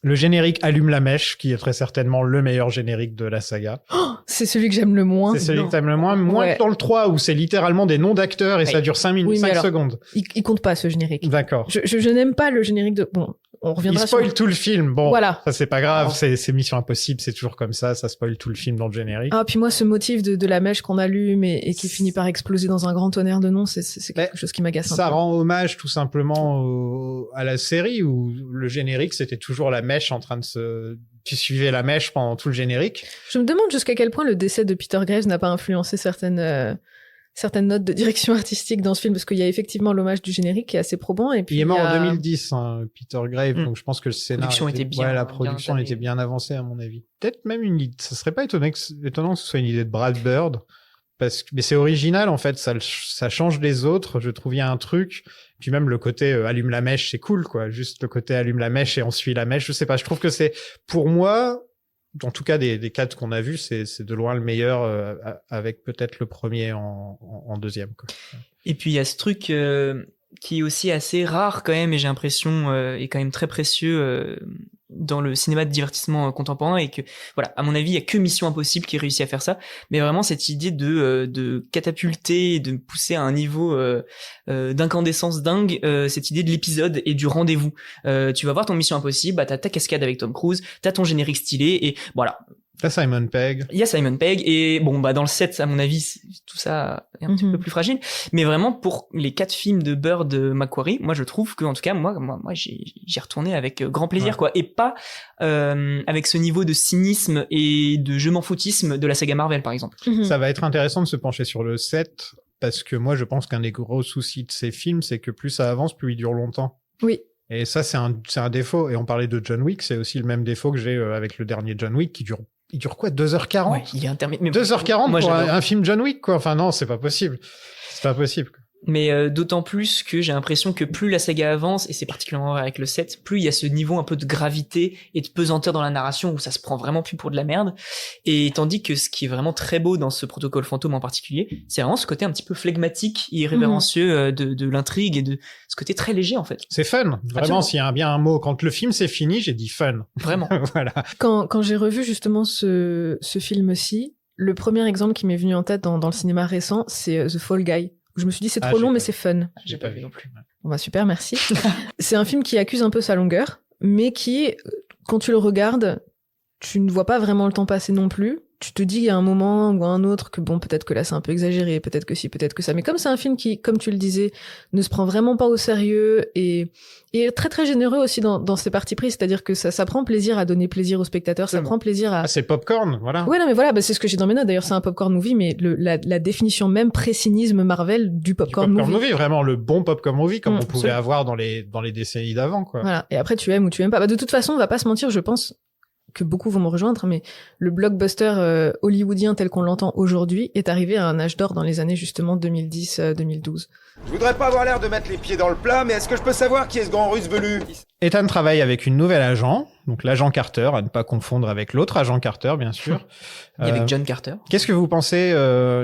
Le générique Allume la mèche, qui est très certainement le meilleur générique de la saga.
Oh, c'est celui que j'aime le moins.
C'est celui que t'aimes le moins que dans le 3, où c'est littéralement des noms d'acteurs et ça dure 5 minutes, 5 secondes.
Il compte pas, ce générique.
D'accord.
Je n'aime pas le générique de... Bon, on reviendra
il spoil tout le film. Bon,
voilà.
Ça, c'est pas grave. C'est Mission Impossible, c'est toujours comme ça spoil tout le film dans le générique.
Ah, puis moi, ce motif de la mèche qu'on allume et qui finit par exploser dans un grand tonnerre de noms, c'est quelque chose qui m'agace un peu.
Ça rend hommage tout simplement à la série où le générique, c'était toujours la mèche en train de tu suivais la mèche pendant tout le générique.
Je me demande jusqu'à quel point le décès de Peter Graves n'a pas influencé certaines notes de direction artistique dans ce film, parce qu'il y a effectivement l'hommage du générique qui est assez probant. Et puis
il est mort en 2010, Peter Graves, donc je pense que le scénario la production était bien avancée, à mon avis. Peut-être même ça serait pas étonnant que ce soit une idée de Brad Bird, mais c'est original, en fait, ça change les autres, je trouve, il y a un truc. Puis même le côté allume la mèche, c'est cool, quoi. Juste le côté allume la mèche et on suit la mèche, je sais pas, je trouve que c'est, pour moi, en tout cas des 4 qu'on a vus, c'est de loin le meilleur, avec peut-être le premier en deuxième, quoi.
Et puis il y a ce truc qui est aussi assez rare quand même, et j'ai l'impression est quand même très précieux dans le cinéma de divertissement contemporain, et que voilà, à mon avis, il y a que Mission Impossible qui réussit à faire ça, mais vraiment cette idée de catapulter et de pousser à un niveau d'incandescence dingue, cette idée de l'épisode et du rendez-vous. Tu vas voir ton Mission Impossible, bah t'as ta cascade avec Tom Cruise, t'as ton générique stylé, et voilà.
T'as Simon Pegg.
Il y a Simon Pegg, et bon, bah dans le 7, à mon avis, tout ça est un petit peu plus fragile, mais vraiment pour les 4 films de Bird, Macquarie, moi je trouve que, en tout cas, moi j'y retourné avec grand plaisir, quoi, et pas avec ce niveau de cynisme et de je m'en foutisme de la saga Marvel, par exemple.
Ça va être intéressant de se pencher sur le 7, parce que moi je pense qu'un des gros soucis de ces films, c'est que plus ça avance, plus ils durent longtemps.
Oui.
Et ça, c'est un défaut. Et on parlait de John Wick, c'est aussi le même défaut que j'ai avec le dernier John Wick, il dure quoi, 2h40?
Ouais, il est intermittent.
2h40
moi,
pour un film John Wick, quoi. Enfin, non, c'est pas possible. C'est pas possible.
Mais d'autant plus que j'ai l'impression que plus la saga avance, et c'est particulièrement vrai avec le 7, plus il y a ce niveau un peu de gravité et de pesanteur dans la narration où ça se prend vraiment plus pour de la merde. Et tandis que ce qui est vraiment très beau dans ce protocole fantôme en particulier, c'est vraiment ce côté un petit peu flegmatique et irrévérencieux de l'intrigue, et de ce côté très léger, en fait.
C'est fun. Vraiment,
absolument.
s'il y a bien un mot. Quand le film s'est fini, j'ai dit fun.
Vraiment.
Voilà.
Quand j'ai revu justement ce film-ci, le premier exemple qui m'est venu en tête dans le cinéma récent, c'est The Fall Guy. Je me suis dit, c'est trop long, mais c'est fun.
J'ai pas vu non plus.
Bon bah super, merci. C'est un film qui accuse un peu sa longueur, mais qui, quand tu le regardes, tu ne vois pas vraiment le temps passer non plus. Tu te dis à un moment ou à un autre que bon, peut-être que là c'est un peu exagéré, peut-être que si, peut-être que ça. Mais comme c'est un film qui, comme tu le disais, ne se prend vraiment pas au sérieux et est très très généreux aussi dans ses parties prises, c'est-à-dire que ça prend plaisir à donner plaisir aux spectateurs, ça prend plaisir à...
Ah, c'est popcorn, voilà.
Ouais, non mais voilà, c'est ce que j'ai dans mes notes. D'ailleurs, c'est un popcorn movie, mais la définition même pré-cynisme Marvel du popcorn movie.
Vraiment le bon popcorn movie comme on pouvait avoir dans les décennies d'avant, quoi.
Voilà. Et après, tu aimes ou tu aimes pas. Bah, de toute façon, on va pas se mentir, je pense que beaucoup vont me rejoindre, mais le blockbuster hollywoodien tel qu'on l'entend aujourd'hui est arrivé à un âge d'or dans les années justement 2010-2012.
Je voudrais pas avoir l'air de mettre les pieds dans le plat, mais est-ce que je peux savoir qui est ce grand russe velu?
Ethan travaille avec une nouvelle agent, donc l'agent Carter, à ne pas confondre avec l'autre agent Carter, bien sûr.
Et avec John Carter.
Qu'est-ce que vous pensez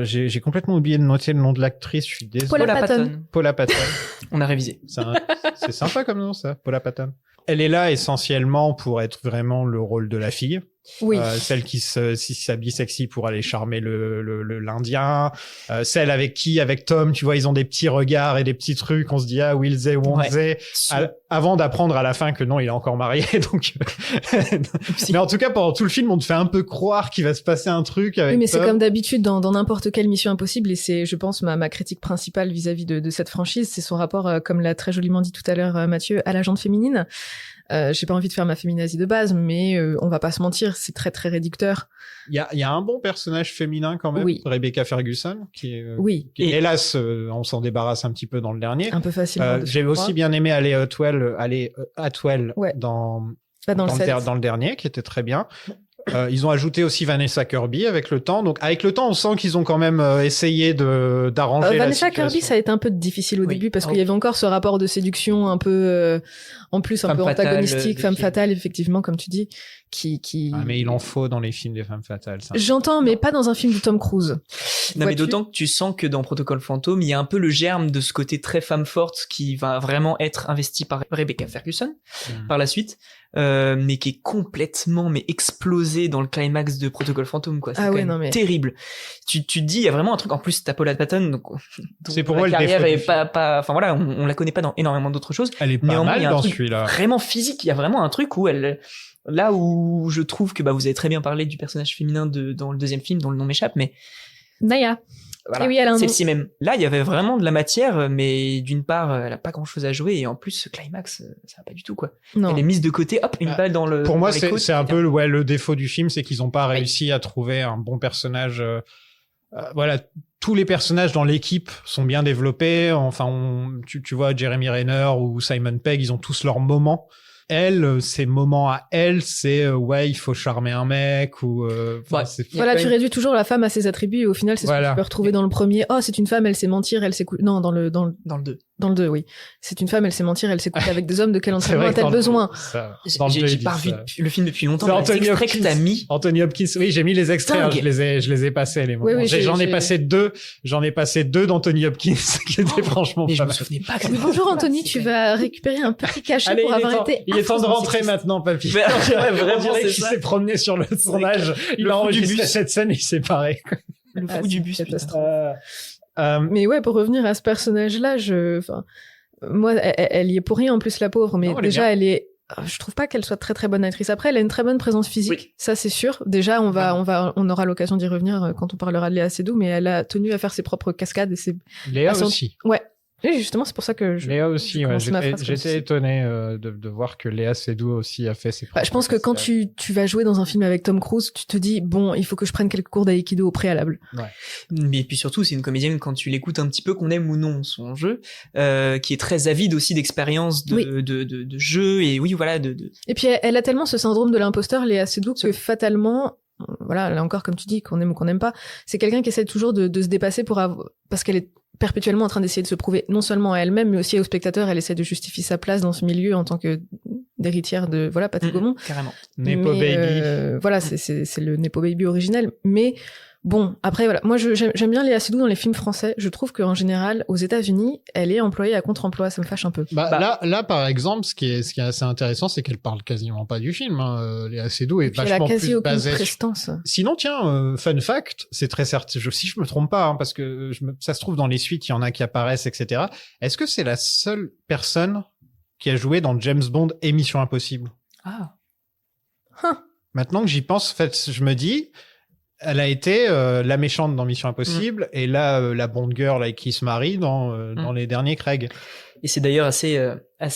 j'ai complètement oublié de noter le nom de l'actrice, je suis désolé. Paula Patton.
On a révisé.
C'est sympa comme nom, ça, Paula Patton. Elle est là essentiellement pour être vraiment le rôle de la fille.
Oui.
Celle qui s'habille sexy pour aller charmer l'Indien, celle avec Tom, tu vois, ils ont des petits regards et des petits trucs, on se dit will they, won't they, avant d'apprendre à la fin que non, il est encore marié, donc mais en tout cas pendant tout le film on te fait un peu croire qu'il va se passer un truc avec
Oui, mais
Tom.
c'est comme d'habitude dans n'importe quelle Mission Impossible, et c'est, je pense, ma critique principale vis-à-vis de cette franchise, c'est son rapport, comme l'a très joliment dit tout à l'heure Mathieu, à la jante féminine. J'ai pas envie de faire ma féminazie de base, mais on va pas se mentir, c'est très très réducteur.
Il y a un bon personnage féminin quand même,
Oui.
Rebecca Ferguson, qui est,
Oui.
qui, hélas, on s'en débarrasse un petit peu dans le dernier.
Un peu facilement.
J'ai aussi bien aimé Alley Atwell
Ouais.
dans
dans le
dans le dernier, qui était très bien. Ils ont ajouté aussi Vanessa Kirby avec le temps. Donc, avec le temps, on sent qu'ils ont quand même essayé d'arranger la
Vanessa
situation.
Kirby, ça a été un peu difficile au
Oui.
début parce qu'il y avait encore ce rapport de séduction un peu, en plus un
Femme
peu
fatale,
antagonistique, femme
qui-
fatale, effectivement, comme tu dis, qui.
Ah, mais il en faut dans les films des femmes fatales, ça.
J'entends, mais pas dans un film de Tom Cruise.
Non, mais
Vois-tu
d'autant que tu sens que dans Protocole Fantôme, il y a un peu le germe de ce côté très femme forte qui va vraiment être investi par Rebecca Ferguson par la suite, mais qui est complètement explosé dans le climax de Protocole Fantôme, quoi. C'est
Ah
quand
ouais,
même
non, mais-
terrible. Tu te dis, il y a vraiment un truc. En plus, t'as Paula Patton, donc
C'est pour
la
moi le
carrière
défaut
est
du
pas, enfin voilà, on la connaît pas dans énormément d'autres choses.
Elle est pas
Néanmoins,
mal
il y a un
dans
truc
celui-là.
vraiment physique. Il y a vraiment un truc où là où je trouve que vous avez très bien parlé du personnage féminin dans le deuxième film, dont le nom m'échappe, mais
Naya.
voilà,
Eh oui, elle a un nom.
celle-ci même. Là, il y avait vraiment de la matière, mais d'une part, elle a pas grand-chose à jouer, et en plus, ce climax, ça va pas du tout, quoi.
Non.
Elle est mise de côté, hop, une
Ah,
balle dans le.
Pour moi,
dans les côtes,
c'est un peu le défaut du film, c'est qu'ils ont pas
Oui.
réussi à trouver un bon personnage. Voilà, tous les personnages dans l'équipe sont bien développés. Enfin, tu vois, Jeremy Renner ou Simon Pegg, ils ont tous leurs moments. Elle, ses moments à elle, c'est il faut charmer un mec ou.
Ouais.
C'est-
Voilà, tu réduis toujours la femme à ses attributs et au final, c'est ce
Voilà.
que tu peux retrouver dans le premier. Oh, c'est une femme, elle sait mentir, elle sait non, dans le
dans le 2.
dans le 2, oui. C'est une femme, elle sait mentir, elle sait coucher avec des hommes, de quel
C'est
entraînement
vrai que
a-t-elle
dans le-
besoin?
ça- dans le
J'ai
deux, ils
pas
disent
revu
ça.
le film depuis longtemps,
C'est
mais
Anthony
les extraits que
Hopkins.
t'as mis.
Anthony Hopkins, oui, j'ai mis les extraits, hein,
Dingue.
je les ai passés les moments.
Oui,
J'en ai
j'ai-
passé deux d'Anthony Hopkins qui étaient franchement
Mais je
pas
me
mal.
souvenais pas.
Oui, bonjour Anthony, tu vas récupérer un petit cachet
Allez,
pour avoir été.
il est temps de
affreusement
rentrer
sexiste.
maintenant, papy.
Ouais, vraiment,
On dirait
c'est
qu'il
ça.
s'est promené sur le tournage. Il
Le
a
fou du
enregistré
bus.
cette scène, il s'est barré.
Le
Ah,
fou du
c'est
bus.
une
putain.
catastrophe.
Euh,
Mais ouais, pour revenir à ce personnage-là, moi, elle y est pour rien en plus, la pauvre, mais
Non, elle est
déjà,
bien.
elle est. Je trouve pas qu'elle soit très très bonne actrice. Après, elle a une très bonne présence physique,
Oui.
ça c'est sûr. Déjà, on aura l'occasion d'y revenir quand on parlera de Léa Seydoux, mais elle a tenu à faire ses propres cascades et ses.
Léa
Ah, son-
aussi.
Ouais. Et justement, c'est pour ça que
Léa aussi,
je
ouais.
commence ma phrase comme
J'étais
ceci.
étonné de voir que Léa Seydoux aussi a fait ses
Bah, je pense que quand tu vas jouer dans un film avec Tom Cruise, tu te dis bon, il faut que je prenne quelques cours d'aïkido au préalable.
Mais puis surtout, c'est une comédienne, quand tu l'écoutes un petit peu, qu'on aime ou non son jeu, qui est très avide aussi d'expérience
Oui.
de jeu, et oui, voilà, de...
Et puis elle a tellement ce syndrome de l'imposteur, Léa Seydoux, que fatalement, voilà, là encore comme tu dis, qu'on aime ou qu'on n'aime pas, c'est quelqu'un qui essaie toujours de se dépasser parce qu'elle est perpétuellement en train d'essayer de se prouver non seulement à elle-même, mais aussi aux spectateurs. Elle essaie de justifier sa place dans ce milieu en tant que d'héritière de Patrick Gaumont.
carrément.
Nepo
Mais,
Baby.
voilà, c'est le Nepo Baby originel. Mais bon, après, voilà. Moi, j'aime bien Léa Seydoux dans les films français. Je trouve qu'en général, aux États-Unis, elle est employée à contre-emploi. Ça me fâche un peu.
Là, par exemple, ce qui est assez intéressant, c'est qu'elle parle quasiment pas du film. Hein. Léa Seydoux est
Puis elle a
vachement
quasi
plus
aucune
basée.
prestance.
Sinon, tiens, fun fact, c'est très certain. Si je me trompe pas, hein, parce que ça se trouve dans les suites, il y en a qui apparaissent, etc. Est-ce que c'est la seule personne qui a joué dans James Bond et Mission Impossible?
Ah.
Maintenant que j'y pense, en fait, je me dis, elle a été la méchante dans Mission Impossible et là, la Bond girl avec qui se marie dans les derniers Craig.
Et c'est d'ailleurs assez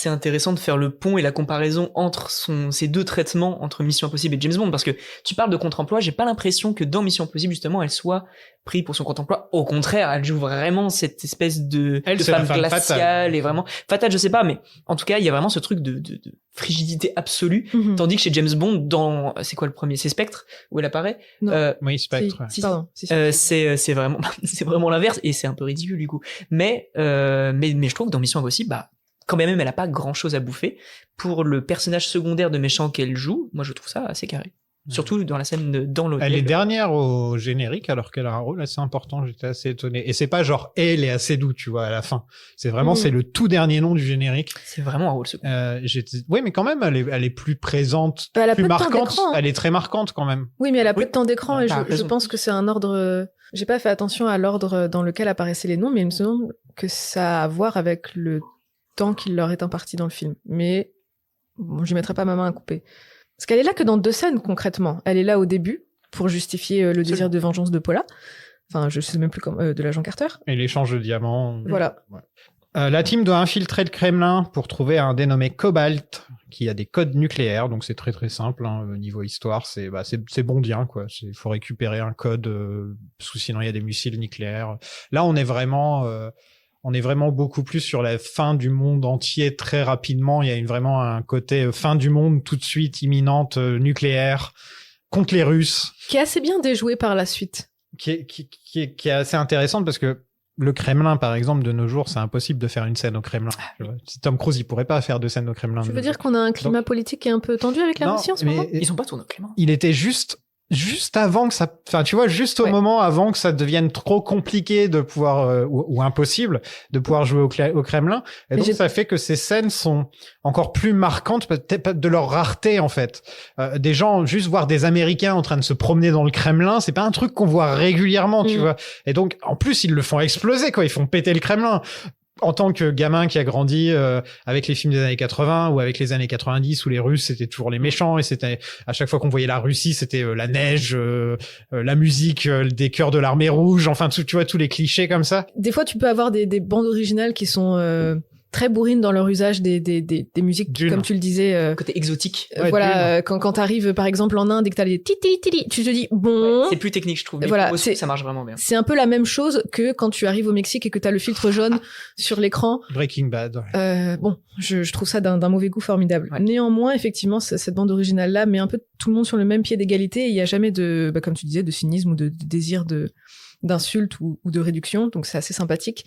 intéressant de faire le pont et la comparaison entre ces deux traitements entre Mission Impossible et James Bond, parce que tu parles de contre-emploi, j'ai pas l'impression que dans Mission Impossible, justement, elle soit prise pour son contre-emploi. Au contraire, elle joue vraiment cette espèce de
C'est la
femme
femme
glaciale
fatale.
et vraiment fatale, je sais pas, mais en tout cas, il y a vraiment ce truc de frigidité absolue,
Mhm.
tandis que chez James Bond, c'est quoi le premier? C'est Spectre, où elle apparaît?
Non.
Oui, Spectre.
Si,
ouais.
pardon. Si.
C'est vraiment c'est vraiment l'inverse, et c'est un peu ridicule du coup, mais je trouve que dans Mission Impossible, quand même elle a pas grand chose à bouffer pour le personnage secondaire de méchant qu'elle joue. Moi je trouve ça assez carré. Surtout dans la scène dans l'hôtel.
Elle est dernière au générique alors qu'elle a un rôle assez important. J'étais assez étonné. Et c'est pas genre elle est assez doux, tu vois, à la fin. C'est vraiment c'est le tout dernier nom du générique.
C'est vraiment un rôle second.
Oui, mais quand même, elle est plus présente,
Elle a
plus
peu de temps
marquante.
d'écran, hein.
Elle est très marquante quand même.
Oui, mais elle a peu de temps d'écran et
T'as
je
raison.
pense que c'est un ordre. J'ai pas fait attention à l'ordre dans lequel apparaissaient les noms, mais il me semble que ça a à voir avec le temps qu'il leur est imparti dans le film. Mais bon, j'y mettrai pas ma main à couper. Parce qu'elle est là que dans 2 scènes concrètement. Elle est là au début pour justifier le désir de vengeance de Paula. Enfin, je sais même plus comment de l'agent Carter.
Et l'échange de diamants.
Voilà.
Ouais. La team doit infiltrer le Kremlin pour trouver un dénommé Cobalt qui a des codes nucléaires, donc c'est très très simple. Niveau histoire, c'est bondien quoi. Il faut récupérer un code, sinon il y a des missiles nucléaires. Là, on est vraiment beaucoup plus sur la fin du monde entier très rapidement. Il y a vraiment un côté fin du monde tout de suite, imminente, nucléaire, contre les Russes.
Qui est assez bien déjoué par la suite.
Qui est assez intéressante parce que le Kremlin, par exemple, de nos jours, c'est impossible de faire une scène au Kremlin. Tu vois. Si Tom Cruise, il pourrait pas faire de scène au Kremlin.
Tu veux dire qu'on a un climat politique qui est un peu tendu avec la Russie en ce moment ?
Ils sont pas tournés au Clément.
Il était juste avant que ça, enfin, tu vois, juste au moment avant que ça devienne trop compliqué de pouvoir, ou impossible de pouvoir jouer au Kremlin. Et donc, ça fait que ces scènes sont encore plus marquantes, peut-être de leur rareté, en fait. Des gens, juste voir des Américains en train de se promener dans le Kremlin, c'est pas un truc qu'on voit régulièrement, tu vois. Et donc, en plus, ils le font exploser, quoi. Ils font péter le Kremlin. En tant que gamin qui a grandi avec les films des années 80 ou avec les années 90 où les Russes c'était toujours les méchants et c'était à chaque fois qu'on voyait la Russie c'était la neige, la musique, des chœurs de l'armée rouge, enfin tu vois tous les clichés comme ça.
Des fois tu peux avoir des bandes originales qui sont très bourrines dans leur usage des musiques, comme tu le disais.
Côté exotique.
Voilà, quand t'arrives par exemple en Inde et que t'as les titi, tu te dis bon.
Ouais, c'est plus technique, je trouve. Mais
voilà,
ça marche vraiment bien.
C'est un peu la même chose que quand tu arrives au Mexique et que t'as le filtre jaune sur l'écran.
Breaking Bad.
Bon, je trouve ça d'un mauvais goût formidable. Ouais. Néanmoins, effectivement, cette bande originale là met un peu tout le monde sur le même pied d'égalité. Il y a jamais de, comme tu disais, de cynisme ou de désir d'insulte ou de réduction. Donc c'est assez sympathique.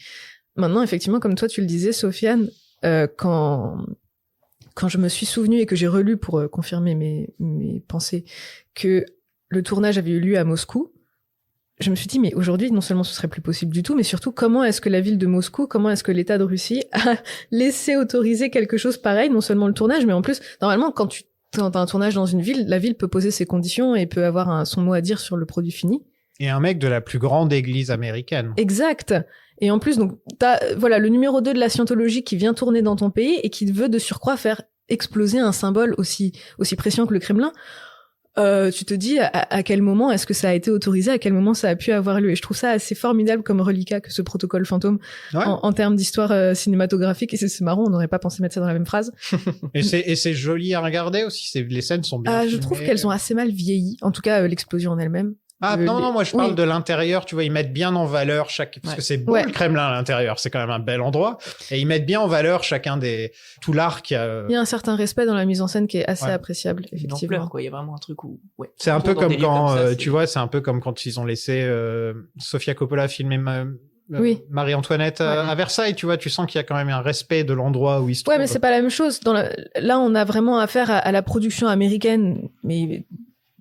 Maintenant, effectivement, comme toi tu le disais, Sofiane, quand je me suis souvenue et que j'ai relu pour confirmer mes pensées que le tournage avait eu lieu à Moscou, je me suis dit, mais aujourd'hui, non seulement ce serait plus possible du tout, mais surtout, comment est-ce que la ville de Moscou, comment est-ce que l'État de Russie a laissé autoriser quelque chose pareil, non seulement le tournage, mais en plus, normalement, quand t'as un tournage dans une ville, la ville peut poser ses conditions et peut avoir son mot à dire sur le produit fini.
Et un mec de la plus grande église américaine.
Exact. Et en plus, donc, t'as, le numéro 2 de la scientologie qui vient tourner dans ton pays et qui veut de surcroît faire exploser un symbole aussi précieux que le Kremlin. Tu te dis à quel moment est-ce que ça a été autorisé, à quel moment ça a pu avoir lieu. Et je trouve ça assez formidable comme reliquat que ce protocole fantôme en termes d'histoire cinématographique. Et c'est marrant, on n'aurait pas pensé mettre ça dans la même phrase.
et c'est joli à regarder aussi. Les scènes sont bien filmées.
Je trouve qu'elles ont assez mal vieilli. En tout cas, l'explosion en elle-même.
Non, moi je parle de l'intérieur, tu vois, ils mettent bien en valeur parce que c'est beau le Kremlin à l'intérieur, c'est quand même un bel endroit, et ils mettent bien en valeur chacun tout l'arc.
Il y a un certain respect dans la mise en scène qui est assez appréciable, effectivement.
Il y a vraiment un truc où,
c'est un peu comme quand, tu vois, c'est un peu comme quand ils ont laissé Sofia Coppola filmer Marie-Antoinette à Versailles, tu vois, tu sens qu'il y a quand même un respect de l'endroit où ils se trouvent.
Ouais, mais c'est pas la même chose. Là, on a vraiment affaire à la production américaine, mais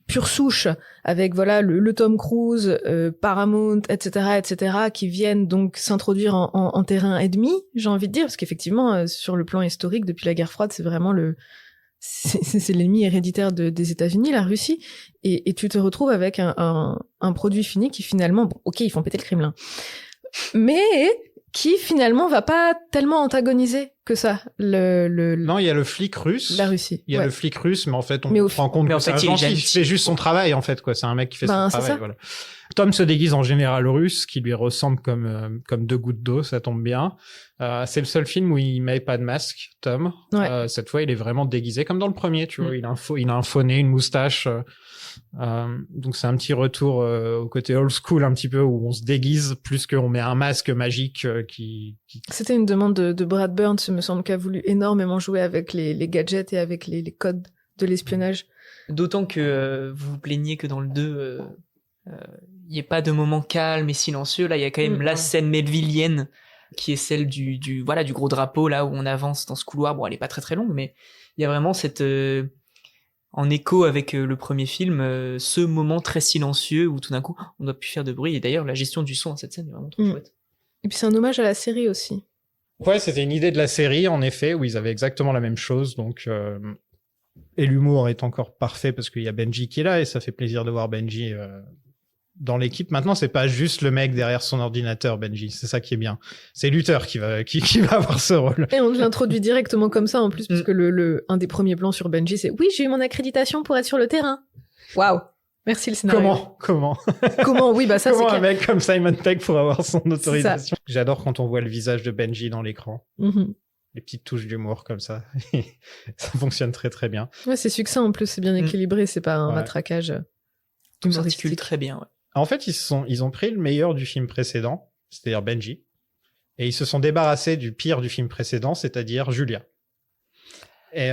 pure souche, avec le Tom Cruise, Paramount, etc., qui viennent donc s'introduire en terrain ennemi, j'ai envie de dire, parce qu'effectivement, sur le plan historique, depuis la guerre froide, c'est vraiment c'est l'ennemi héréditaire des États-Unis, la Russie, et tu te retrouves avec un produit fini qui finalement, ils font péter le Kremlin, mais qui finalement va pas tellement antagoniser que ça.
Non, il y a le flic russe.
La Russie.
Il y a le flic russe, mais en fait, on se rend compte que c'est un gentil qui fait juste son travail, en fait, quoi. C'est un mec qui fait son travail, voilà. Tom se déguise en général russe, qui lui ressemble comme 2 gouttes d'eau, ça tombe bien. C'est le seul film où il met pas de masque, Tom. Ouais. Cette fois, il est vraiment déguisé comme dans le premier, tu vois. Il a un faux nez, une moustache. Donc c'est un petit retour au côté old school un petit peu où on se déguise plus qu'on met un masque magique qui...
C'était une demande de Brad Burns, il me semble, qui a voulu énormément jouer avec les gadgets et avec les codes de l'espionnage.
D'autant que vous vous plaignez que dans le 2 il n'y ait pas de moment calme et silencieux. Là il y a quand même la scène melvillienne qui est celle du gros drapeau là où on avance dans ce couloir. Bon, elle est pas très très longue, mais il y a vraiment cette en écho avec le premier film, ce moment très silencieux où tout d'un coup on doit plus faire de bruit. Et d'ailleurs, la gestion du son dans cette scène est vraiment trop chouette.
Et puis c'est un hommage à la série aussi.
Ouais, c'était une idée de la série, en effet, où ils avaient exactement la même chose. Donc, et l'humour est encore parfait parce qu'il y a Benji qui est là et ça fait plaisir de voir Benji dans l'équipe. Maintenant, c'est pas juste le mec derrière son ordinateur, Benji. C'est ça qui est bien. C'est Luther qui va avoir ce rôle.
Et on l'introduit directement comme ça en plus, parce que un des premiers plans sur Benji, c'est oui, j'ai eu mon accréditation pour être sur le terrain. Waouh. Merci le scénario.
Comment
Oui, bah ça
comment
c'est
un mec comme Simon Pegg pour avoir son autorisation. J'adore quand on voit le visage de Benji dans l'écran. Les petites touches d'humour comme ça. Ça fonctionne très très bien.
Ouais, c'est succinct en plus, c'est bien équilibré, c'est pas un matraquage
Tout s'articule très bien. Ouais.
En fait, ils ont pris le meilleur du film précédent, c'est-à-dire Benji, et ils se sont débarrassés du pire du film précédent, c'est-à-dire Julia. Et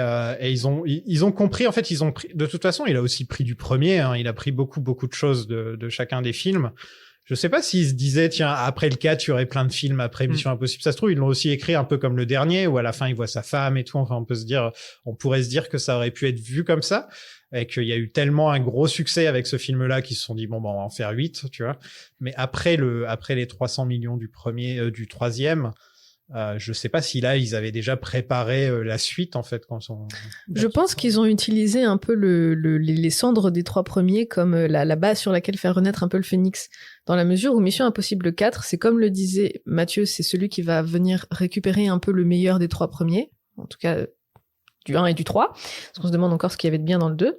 ils ont compris, en fait, de toute façon, il a aussi pris du premier, hein, il a pris beaucoup de choses de chacun des films. Je sais pas s'ils se disaient, tiens, après le 4, il y aurait plein de films après Mission Impossible. Ça se trouve, ils l'ont aussi écrit un peu comme le dernier, où à la fin, il voit sa femme et tout. Enfin, on pourrait se dire que ça aurait pu être vu comme ça. Et qu'il y a eu tellement un gros succès avec ce film-là qu'ils se sont dit, bon, on va en faire 8, tu vois. Mais après les 300 millions du troisième, je sais pas si là, ils avaient déjà préparé la suite, en fait,
Je pense qu'ils ont utilisé un peu les cendres des 3 premiers comme la base sur laquelle faire renaître un peu le phénix. Dans la mesure où Mission Impossible 4, c'est comme le disait Mathieu, c'est celui qui va venir récupérer un peu le meilleur des 3 premiers. En tout cas, du 1 et du 3, parce qu'on se demande encore ce qu'il y avait de bien dans le 2.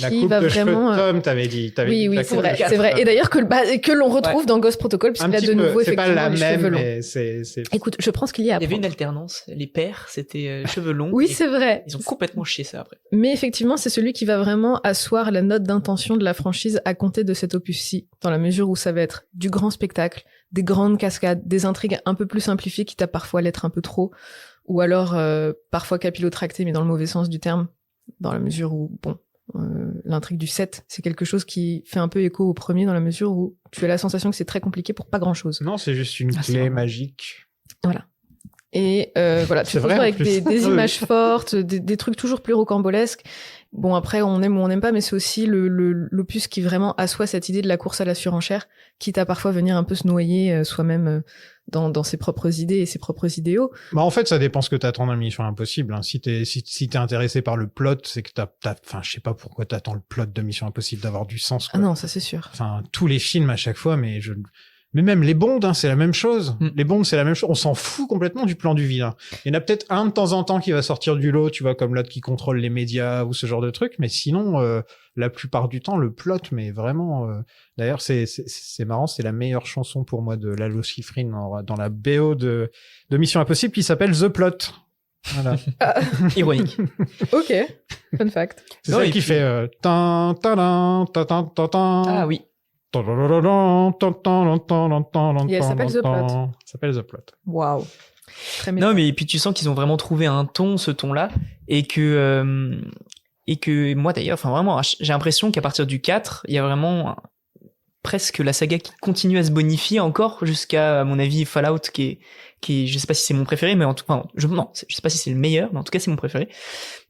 La coupe de cheveux de Tom, t'avais dit.
Oui, c'est vrai. Et d'ailleurs que l'on retrouve dans Ghost Protocol, puisqu'il a de nouveau
c'est
effectivement
pas la
les
même,
cheveux longs.
mais c'est...
Écoute, je pense qu'il y a.
Il y avait une alternance. Les pères, c'était cheveux longs.
Oui, c'est vrai.
Ils ont complètement chié ça après.
Mais effectivement, c'est celui qui va vraiment asseoir la note d'intention de la franchise à compter de cet opus-ci, dans la mesure où ça va être du grand spectacle, des grandes cascades, des intrigues un peu plus simplifiées, quitte à parfois l'être un peu trop, ou alors parfois capillotractées, mais dans le mauvais sens du terme, dans la mesure où, l'intrigue du 7, c'est quelque chose qui fait un peu écho au premier, dans la mesure où tu as la sensation que c'est très compliqué pour pas grand-chose.
Non, c'est juste une clé magique.
Voilà. Et voilà, tu te retrouves avec des images fortes, des trucs toujours plus rocambolesques. Bon, après, on aime ou on n'aime pas, mais c'est aussi l'opus qui vraiment assoit cette idée de la course à la surenchère, quitte à parfois venir un peu se noyer soi-même dans ses propres idées et ses propres idéaux.
Bah, en fait, ça dépend ce que t'attends d'un Mission Impossible, hein. Si t'es intéressé par le plot, c'est que enfin, je sais pas pourquoi t'attends le plot de Mission Impossible d'avoir du sens, quoi.
Ah non, ça c'est sûr.
Enfin, tous les films à chaque fois, mais même les Bonds, hein, c'est la même chose. Les Bonds, c'est la même chose. On s'en fout complètement du plan du vilain. Il y en a peut-être un de temps en temps qui va sortir du lot, tu vois, comme l'autre qui contrôle les médias ou ce genre de truc. Mais sinon, la plupart du temps, le plot, mais vraiment... D'ailleurs, c'est marrant, c'est la meilleure chanson pour moi de Lalo Schifrin dans la BO de Mission Impossible qui s'appelle The Plot. Voilà.
Ironique.
Ok, fun fact.
C'est ça qui fait... tan, tan, tan, tan, tan, tan.
Ah oui.
Et
elle s'appelle The Plot.
Ça s'appelle The Plot.
Waouh.
Non, mais puis tu sens qu'ils ont vraiment trouvé un ton, ce ton-là, et que moi d'ailleurs, enfin vraiment, j'ai l'impression qu'à partir du 4, il y a vraiment presque la saga qui continue à se bonifier encore jusqu'à, à mon avis, Fallout qui est, je sais pas si c'est mon préféré, mais en tout cas, je sais pas si c'est le meilleur, mais en tout cas c'est mon préféré,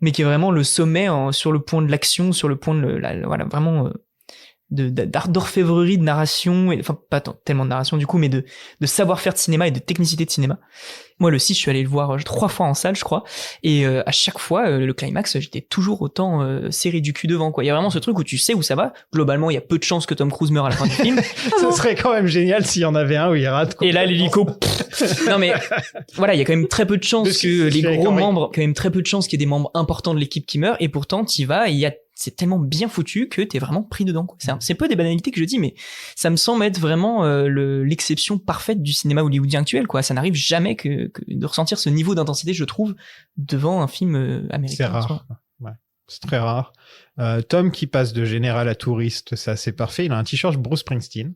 mais qui est vraiment le sommet sur le point de l'action, sur le point de voilà, vraiment d'orfèvrerie de narration, enfin pas tellement de narration du coup, mais de savoir-faire de cinéma et de technicité de cinéma. Moi le 6, je suis allé le voir 3 fois en salle, je crois, et à chaque fois le climax, j'étais toujours autant serré du cul devant, quoi. Il y a vraiment ce truc où tu sais où ça va. Globalement, il y a peu de chances que Tom Cruise meure à la fin du film.
Ça serait quand même génial s'il y en avait un où il rate.
Et là l'hélico non mais voilà, il y a quand même très peu de chances que les gros membres, quand même très peu de chances qu'il y ait des membres importants de l'équipe qui meurent, et pourtant t'y vas, et c'est tellement bien foutu que t'es vraiment pris dedans, quoi. C'est peu des banalités que je dis, mais ça me semble être vraiment l'exception parfaite du cinéma hollywoodien actuel, quoi. Ça n'arrive jamais que de ressentir ce niveau d'intensité, je trouve, devant un film américain.
C'est rare. Ouais, c'est très rare. Tom qui passe de général à touriste, c'est assez parfait. Il a un t-shirt Bruce Springsteen.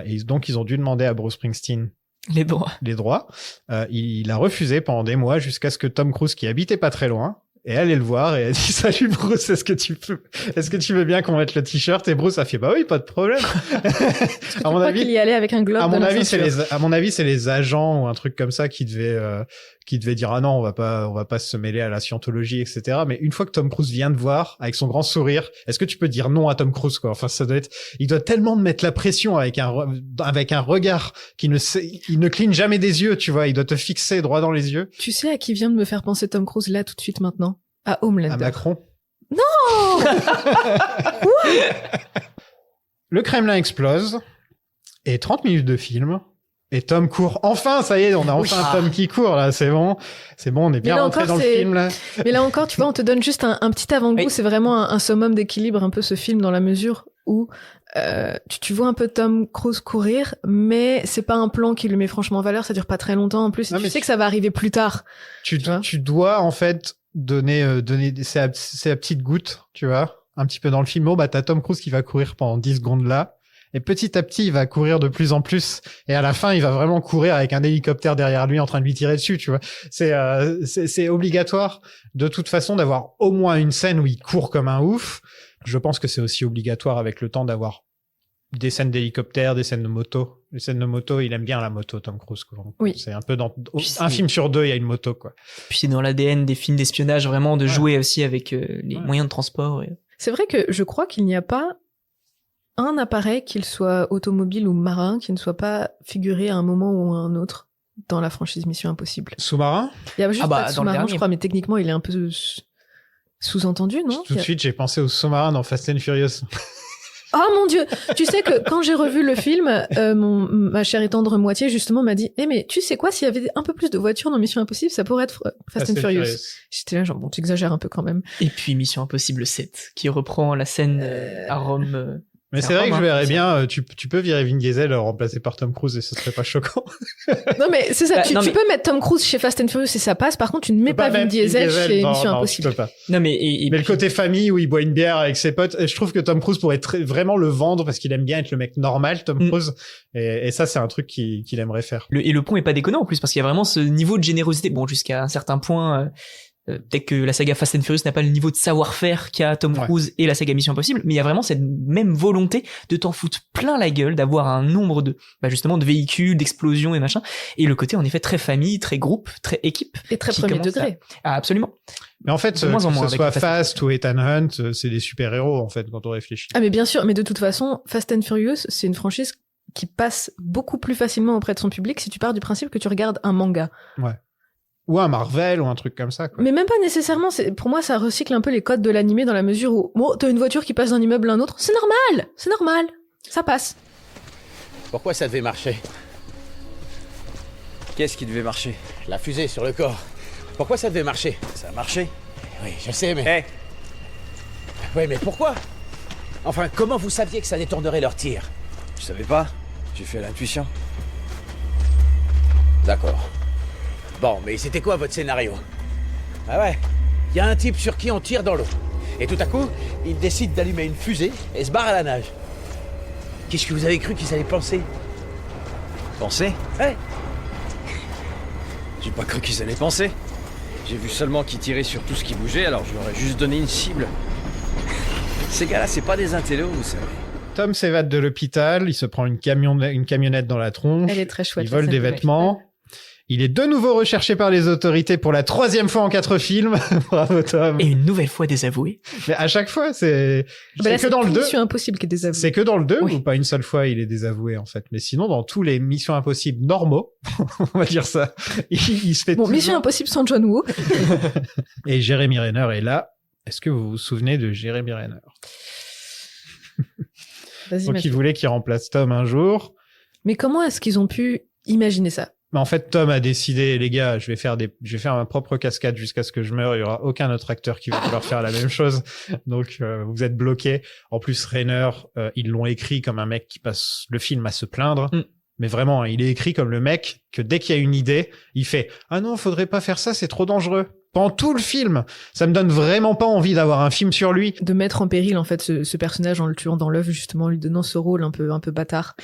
Et donc, ils ont dû demander à Bruce Springsteen
les droits.
Il a refusé pendant des mois jusqu'à ce que Tom Cruise, qui habitait pas très loin, Et elle est le voir et elle dit salut Bruce, est-ce que tu veux bien qu'on mette le t-shirt? Et Bruce a fait bah oui, pas de problème.
Tu crois qu'il y allait avec un globe
à
dans
mon
la
avis,
ceinture.
à mon avis, c'est les agents ou un truc comme ça qui devaient dire ah non, on va pas se mêler à la scientologie, etc. Mais une fois que Tom Cruise vient te voir avec son grand sourire, est-ce que tu peux dire non à Tom Cruise, quoi? Enfin, ça doit être, il doit tellement te mettre la pression avec un regard il ne cligne jamais des yeux, tu vois, il doit te fixer droit dans les yeux.
Tu sais à qui vient de me faire penser Tom Cruise là tout de suite maintenant? À Homelander.
À Macron.
Non.
Le Kremlin explose et 30 minutes de film. Et Tom court. Enfin, ça y est, on a enfin un Tom qui court, là. C'est bon, on est bien rentré dans le film, là.
Mais là encore, tu vois, on te donne juste un petit avant-goût.
Oui.
C'est vraiment un summum d'équilibre, un peu ce film, dans la mesure où tu vois un peu Tom Cruise courir, mais c'est pas un plan qui lui met franchement en valeur. Ça dure pas très longtemps en plus. Et
Non,
tu
mais
sais que ça va arriver plus tard.
Tu dois, en fait, donner c'est la petite goutte, tu vois, un petit peu dans le film. Oh, bah, t'as Tom Cruise qui va courir pendant 10 secondes là. Et petit à petit, il va courir de plus en plus. Et à la fin, il va vraiment courir avec un hélicoptère derrière lui en train de lui tirer dessus, tu vois. C'est obligatoire, de toute façon, d'avoir au moins une scène où il court comme un ouf. Je pense que c'est aussi obligatoire avec le temps d'avoir des scènes d'hélicoptère, des scènes de moto. Les scènes de moto, il aime bien la moto, Tom Cruise, quoi.
Oui.
C'est un peu
Puis
un
c'est-
film sur 2, il y a une moto, quoi.
Puis c'est dans l'ADN des films d'espionnage, vraiment, de
Ouais.
jouer aussi avec les
Ouais.
moyens de transport. Et...
C'est vrai que je crois qu'il n'y a pas un appareil, qu'il soit automobile ou marin, qui ne soit pas figuré à un moment ou à un autre dans la franchise Mission Impossible.
Sous-marin?
Il y a juste
Ah bah,
pas de
dans le
sous-marin,
dernier.
je crois, mais techniquement, il est un peu sous-entendu, non?
Tout de suite, j'ai pensé au sous-marin dans Fast and Furious.
Oh mon Dieu! Tu sais que quand j'ai revu le film, ma chère et tendre moitié, justement, m'a dit, mais tu sais quoi, s'il y avait un peu plus de voitures dans Mission Impossible, ça pourrait être Fast and Furious. J'étais là, genre, bon, tu exagères un peu quand même.
Et puis Mission Impossible 7, qui reprend la scène à Rome.
Mais c'est vrai que je verrais bien, tu peux virer Vin Diesel remplacé par Tom Cruise et ce serait pas choquant.
Non, mais c'est ça,
Bah,
tu
non, mais-
peux mettre Tom Cruise chez Fast and Furious et ça passe, par contre, tu ne mets pas Vin
mettre
Diesel chez
non,
Mission
non,
Impossible.
tu peux pas.
Non, mais
Mais le côté famille où il boit une bière avec ses potes, et je trouve que Tom Cruise pourrait vraiment le vendre parce qu'il aime bien être le mec normal, Tom
Mm.
Cruise. Et ça, c'est un truc qu'il aimerait faire.
le pont est pas déconnant en plus, parce qu'il y a vraiment ce niveau de générosité. Bon, jusqu'à un certain point, peut-être que la saga Fast and Furious n'a pas le niveau de savoir-faire qu'a Tom
Ouais.
Cruise et la saga Mission Impossible, mais il y a vraiment cette même volonté de t'en foutre plein la gueule, d'avoir un nombre de, justement, de véhicules, d'explosions et machin. Et le côté, en effet, très famille, très groupe, très équipe.
Et très
Qui
premier
commence
degré.
Ah, absolument.
Mais en fait,
De moins en
que
moins
ce
avec
soit
Fast and
Fast ou Ethan Hunt, c'est des super-héros, en fait, quand on réfléchit.
Ah, mais bien sûr, mais de toute façon, Fast and Furious, c'est une franchise qui passe beaucoup plus facilement auprès de son public si tu pars du principe que tu regardes un manga.
Ou un Marvel ou un truc comme ça, quoi.
Mais même pas nécessairement, pour moi, ça recycle un peu les codes de l'animé dans la mesure où, bon, t'as une voiture qui passe d'un immeuble à un autre, c'est normal, ça passe.
Pourquoi ça devait marcher?
Qu'est-ce qui devait marcher?
La fusée sur le corps. Pourquoi ça devait marcher?
Ça a marché?
Oui, je sais, mais... Oui, mais pourquoi? Enfin, comment vous saviez que ça détournerait leur tir?
Je savais pas. J'ai fait à l'intuition.
D'accord. Bon, mais c'était quoi votre scénario? Ah ouais, il y a un type sur qui on tire dans l'eau. Et tout à coup, il décide d'allumer une fusée et se barre à la nage. Qu'est-ce que vous avez cru qu'ils allaient penser?
Penser?
Ouais.
J'ai pas cru qu'ils allaient penser. J'ai vu seulement qu'ils tiraient sur tout ce qui bougeait, alors je leur ai juste donné une cible. Ces gars-là, c'est pas des intellos, vous savez.
Tom s'évade de l'hôpital, il se prend une camionnette dans la tronche.
Elle est très chouette.
Il vole
la
des
scène.
vêtements. Il est de nouveau recherché par les autorités pour la 3e fois en 4 films. Bravo, Tom.
Et une nouvelle fois désavoué.
Mais à chaque fois, c'est
Bah là,
que dans le 2.
Mission Impossible qui est désavouée.
C'est que dans le 2
Oui.
ou pas une seule fois il est désavoué, en fait. Mais sinon, dans tous les Missions Impossibles normaux, on va dire ça, il se fait
Bon,
toujours-
Mission Impossible sans John Woo.
Et Jeremy Renner est là. Est-ce que vous vous souvenez de Jeremy Renner?
Vas-y,
Donc,
Mathieu.
il voulait qu'il remplace Tom un jour.
Mais comment est-ce qu'ils ont pu imaginer ça?
Mais en fait, Tom a décidé, les gars, je vais faire ma propre cascade jusqu'à ce que je meure. Il y aura aucun autre acteur qui va vouloir faire la même chose. Donc, vous êtes bloqués. En plus, Renner, ils l'ont écrit comme un mec qui passe le film à se plaindre.
Mm.
Mais vraiment, hein, il est écrit comme le mec que dès qu'il y a une idée, il fait « Ah non, faudrait pas faire ça, c'est trop dangereux. » Pendant tout le film, ça me donne vraiment pas envie d'avoir un film sur lui.
De mettre en péril, en fait, ce personnage en le tuant dans l'œuf, justement, en lui donnant ce rôle un peu bâtard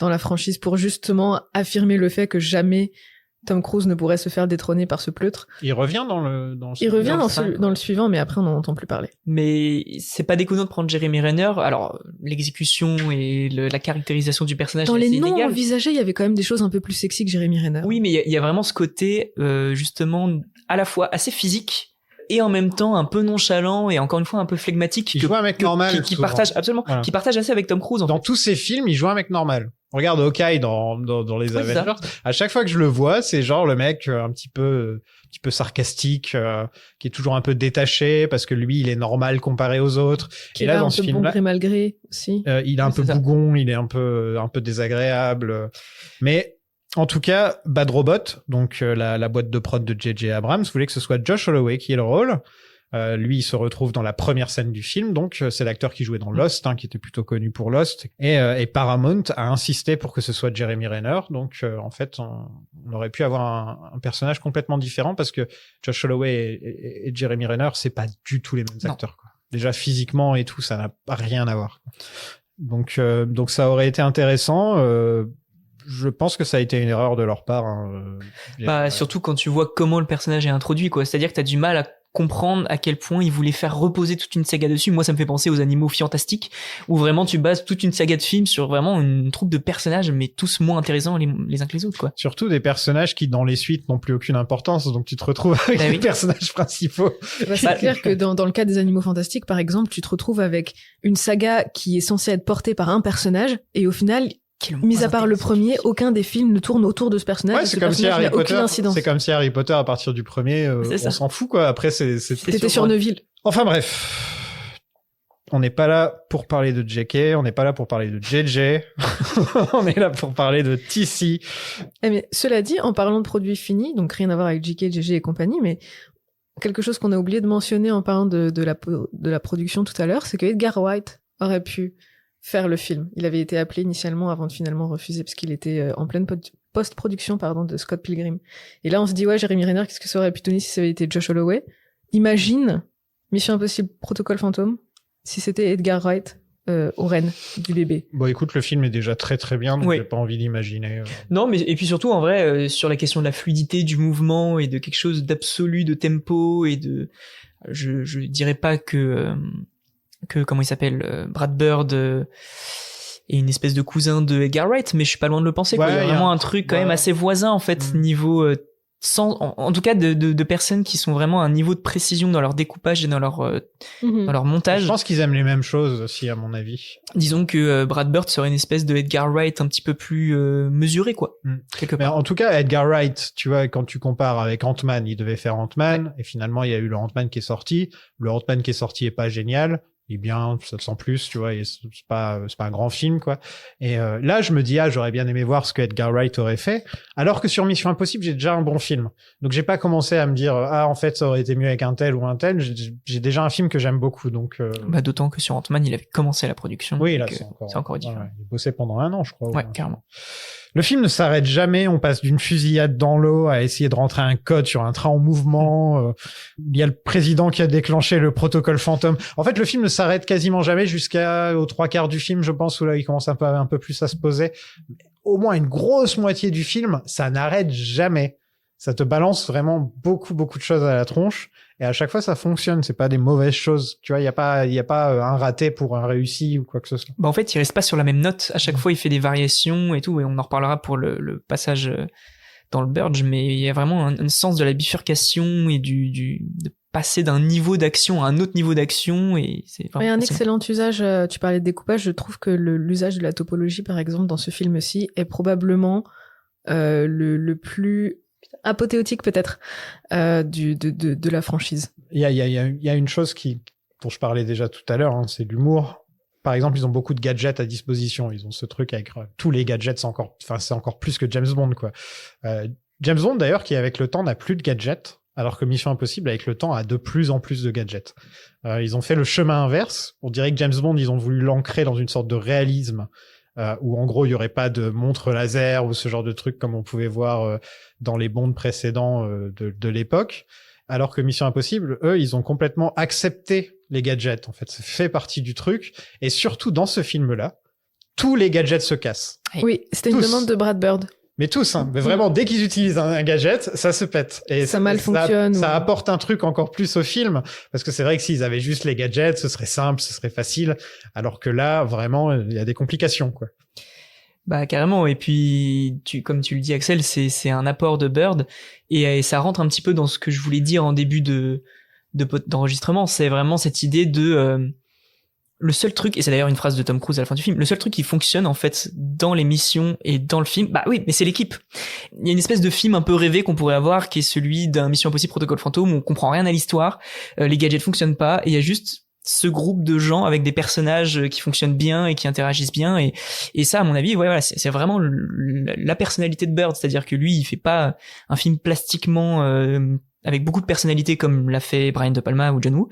dans la franchise pour justement affirmer le fait que jamais Tom Cruise ne pourrait se faire détrôner par ce pleutre.
Il revient dans le
Il revient
cinq,
dans le suivant, mais après on n'en entend plus parler.
Mais c'est pas déconnant de prendre Jeremy Renner. Alors, l'exécution et la caractérisation du personnage
Dans
est
les
assez
noms
inégale.
envisagés, il y avait quand même des choses un peu plus sexy que Jeremy Renner.
Oui, mais il y a vraiment ce côté, justement, à la fois assez physique et en même temps un peu nonchalant et encore une fois un peu flegmatique.
Il joue un mec normal,
qui
souvent.
partage, absolument,
Voilà.
qui partage assez avec Tom Cruise.
Dans tous ses films, il joue un mec normal. Regarde Hawkeye dans les
Oui, c'est ça.
Avengers. À chaque fois que je le vois, c'est genre le mec un petit peu sarcastique, qui est toujours un peu détaché parce que lui, il est normal comparé aux autres.
Qui
Et là,
va
dans
un
ce
peu bon
film-là,
gré mal gré aussi.
il est un
Oui,
peu
c'est ça.
bougon, il est un peu désagréable. Mais en tout cas, Bad Robot, donc la boîte de prod de J.J. Abrams, voulait que ce soit Josh Holloway qui ait le rôle. Lui, il se retrouve dans la première scène du film, donc c'est l'acteur qui jouait dans Lost, qui était plutôt connu pour Lost. Et Paramount a insisté pour que ce soit Jeremy Renner. Donc en fait, on aurait pu avoir un personnage complètement différent parce que Josh Holloway et Jeremy Renner, c'est pas du tout les mêmes
Non.
acteurs, quoi. Déjà physiquement et tout, ça n'a rien à voir. Donc ça aurait été intéressant. Je pense que ça a été une erreur de leur part.
Surtout quand tu vois comment le personnage est introduit, quoi. C'est-à-dire que t'as du mal à comprendre à quel point ils voulaient faire reposer toute une saga dessus. Moi, ça me fait penser aux Animaux Fantastiques, où vraiment tu bases toute une saga de films sur vraiment une troupe de personnages, mais tous moins intéressants les uns que les autres, quoi.
Surtout des personnages qui, dans les suites, n'ont plus aucune importance, donc tu te retrouves avec
Bah
les
oui.
personnages principaux.
C'est clair que dans le cas des Animaux Fantastiques, par exemple, tu te retrouves avec une saga qui est censée être portée par un personnage, et au final, mis à part le premier, aucun des films ne tourne autour de ce personnage.
Ouais,
et
c'est
ce
comme si
personnage
Harry
n'a aucune
Potter.
incidence.
C'est comme si Harry Potter, à partir du premier,
C'est ça.
on s'en fout, quoi. Après, c'est.
T'étais sur Neuville.
Enfin bref. On n'est pas là pour parler de JK, on n'est pas là pour parler de JJ, on est là pour parler de TC.
Eh mais cela dit, en parlant de produits finis, donc rien à voir avec JK, JG et compagnie, mais quelque chose qu'on a oublié de mentionner en parlant de la production tout à l'heure, c'est que Edgar Wright aurait pu faire le film. Il avait été appelé initialement avant de finalement refuser parce qu'il était en pleine post-production de Scott Pilgrim. Et là, on se dit, ouais, Jeremy Renner, qu'est-ce que ça aurait pu donner si ça avait été Josh Holloway? Imagine Mission Impossible Protocole Fantôme si c'était Edgar Wright au rêne du bébé.
Bon, écoute, le film est déjà très très bien, donc
Oui.
j'ai pas envie d'imaginer.
Non, mais et puis surtout en vrai sur la question de la fluidité du mouvement et de quelque chose d'absolu de tempo et de je dirais pas que comment il s'appelle Brad Bird est une espèce de cousin de Edgar Wright, mais je suis pas loin de le penser, quoi.
Ouais,
Il y a
il y a
vraiment
un
un truc quand
ouais.
même assez voisin en fait niveau en tout cas de personnes qui sont vraiment à un niveau de précision dans leur découpage et dans leur montage.
Je pense qu'ils aiment les mêmes choses aussi, à mon avis.
Disons que Brad Bird serait une espèce de Edgar Wright un petit peu plus mesuré, quoi. Quelque
Mais
part.
en tout cas, Edgar Wright, tu vois, quand tu compares avec Ant-Man, il devait faire Ant-Man, et finalement, il y a eu le Ant-Man qui est sorti. Le Ant-Man qui est sorti est pas génial. Il est bien, sans plus, tu vois, et c'est pas un grand film, quoi. Et là, je me dis, j'aurais bien aimé voir ce que Edgar Wright aurait fait, alors que sur Mission Impossible, j'ai déjà un bon film. Donc, j'ai pas commencé à me dire, en fait, ça aurait été mieux avec un tel ou un tel. J'ai déjà un film que j'aime beaucoup, donc.
D'autant que sur Ant-Man, il avait commencé la production.
Oui, là,
donc, c'est encore différent.
Ouais, il bossait pendant 1 an, je crois.
Ouais, carrément.
Le film ne s'arrête jamais, on passe d'une fusillade dans l'eau à essayer de rentrer un code sur un train en mouvement. Il y a le président qui a déclenché le protocole fantôme. En fait, le film ne s'arrête quasiment jamais jusqu'aux 3/4 du film, je pense, où là, il commence un peu plus à se poser. Au moins une grosse moitié du film, ça n'arrête jamais. Ça te balance vraiment beaucoup de choses à la tronche. Et à chaque fois, ça fonctionne. C'est pas des mauvaises choses. Tu vois, il y a pas un raté pour un réussi ou quoi que ce soit.
En fait, il reste pas sur la même note. À chaque fois, il fait des variations et tout. Et on en reparlera pour le passage dans le Burge. Mais il y a vraiment un sens de la bifurcation et de passer d'un niveau d'action à un autre niveau d'action. Et c'est
Il y a un
vraiment
excellent usage. Tu parlais de découpage. Je trouve que l'usage de la topologie, par exemple, dans ce film-ci, est probablement le plus apothéotique peut-être de la franchise.
Il y a une chose dont je parlais déjà tout à l'heure, c'est l'humour. Par exemple, ils ont beaucoup de gadgets à disposition. Ils ont ce truc avec tous les gadgets, c'est encore plus que James Bond, quoi. James Bond, d'ailleurs, qui avec le temps n'a plus de gadgets, alors que Mission Impossible, avec le temps, a de plus en plus de gadgets. Ils ont fait le chemin inverse. On dirait que James Bond, ils ont voulu l'ancrer dans une sorte de réalisme, où en gros il y aurait pas de montre laser ou ce genre de truc comme on pouvait voir dans les Bonds précédents de l'époque, alors que Mission Impossible, eux, ils ont complètement accepté les gadgets. En fait, ça fait partie du truc, et surtout dans ce film-là, tous les gadgets se cassent.
Oui, c'était une
Tous.
demande de Brad Bird.
Mais tous, hein. Mais vraiment, dès qu'ils utilisent un gadget, ça se pète. Et
Ça malfonctionne,
Ça
ou-
apporte un truc encore plus au film. Parce que c'est vrai que s'ils avaient juste les gadgets, ce serait simple, ce serait facile. Alors que là, vraiment, il y a des complications, quoi.
Bah carrément, et puis comme tu le dis Axel, c'est un apport de Bird et ça rentre un petit peu dans ce que je voulais dire en début d'enregistrement, c'est vraiment cette idée de le seul truc, et c'est d'ailleurs une phrase de Tom Cruise à la fin du film, le seul truc qui fonctionne en fait dans les missions et dans le film, bah oui, mais c'est l'équipe. Il y a une espèce de film un peu rêvé qu'on pourrait avoir qui est celui d'un Mission Impossible Protocole Fantôme où on comprend rien à l'histoire, les gadgets fonctionnent pas et il y a juste ce groupe de gens avec des personnages qui fonctionnent bien et qui interagissent bien et ça à mon avis ouais voilà c'est vraiment la personnalité de Bird, c'est-à-dire que lui il fait pas un film plastiquement avec beaucoup de personnalité comme l'a fait Brian De Palma ou John Woo,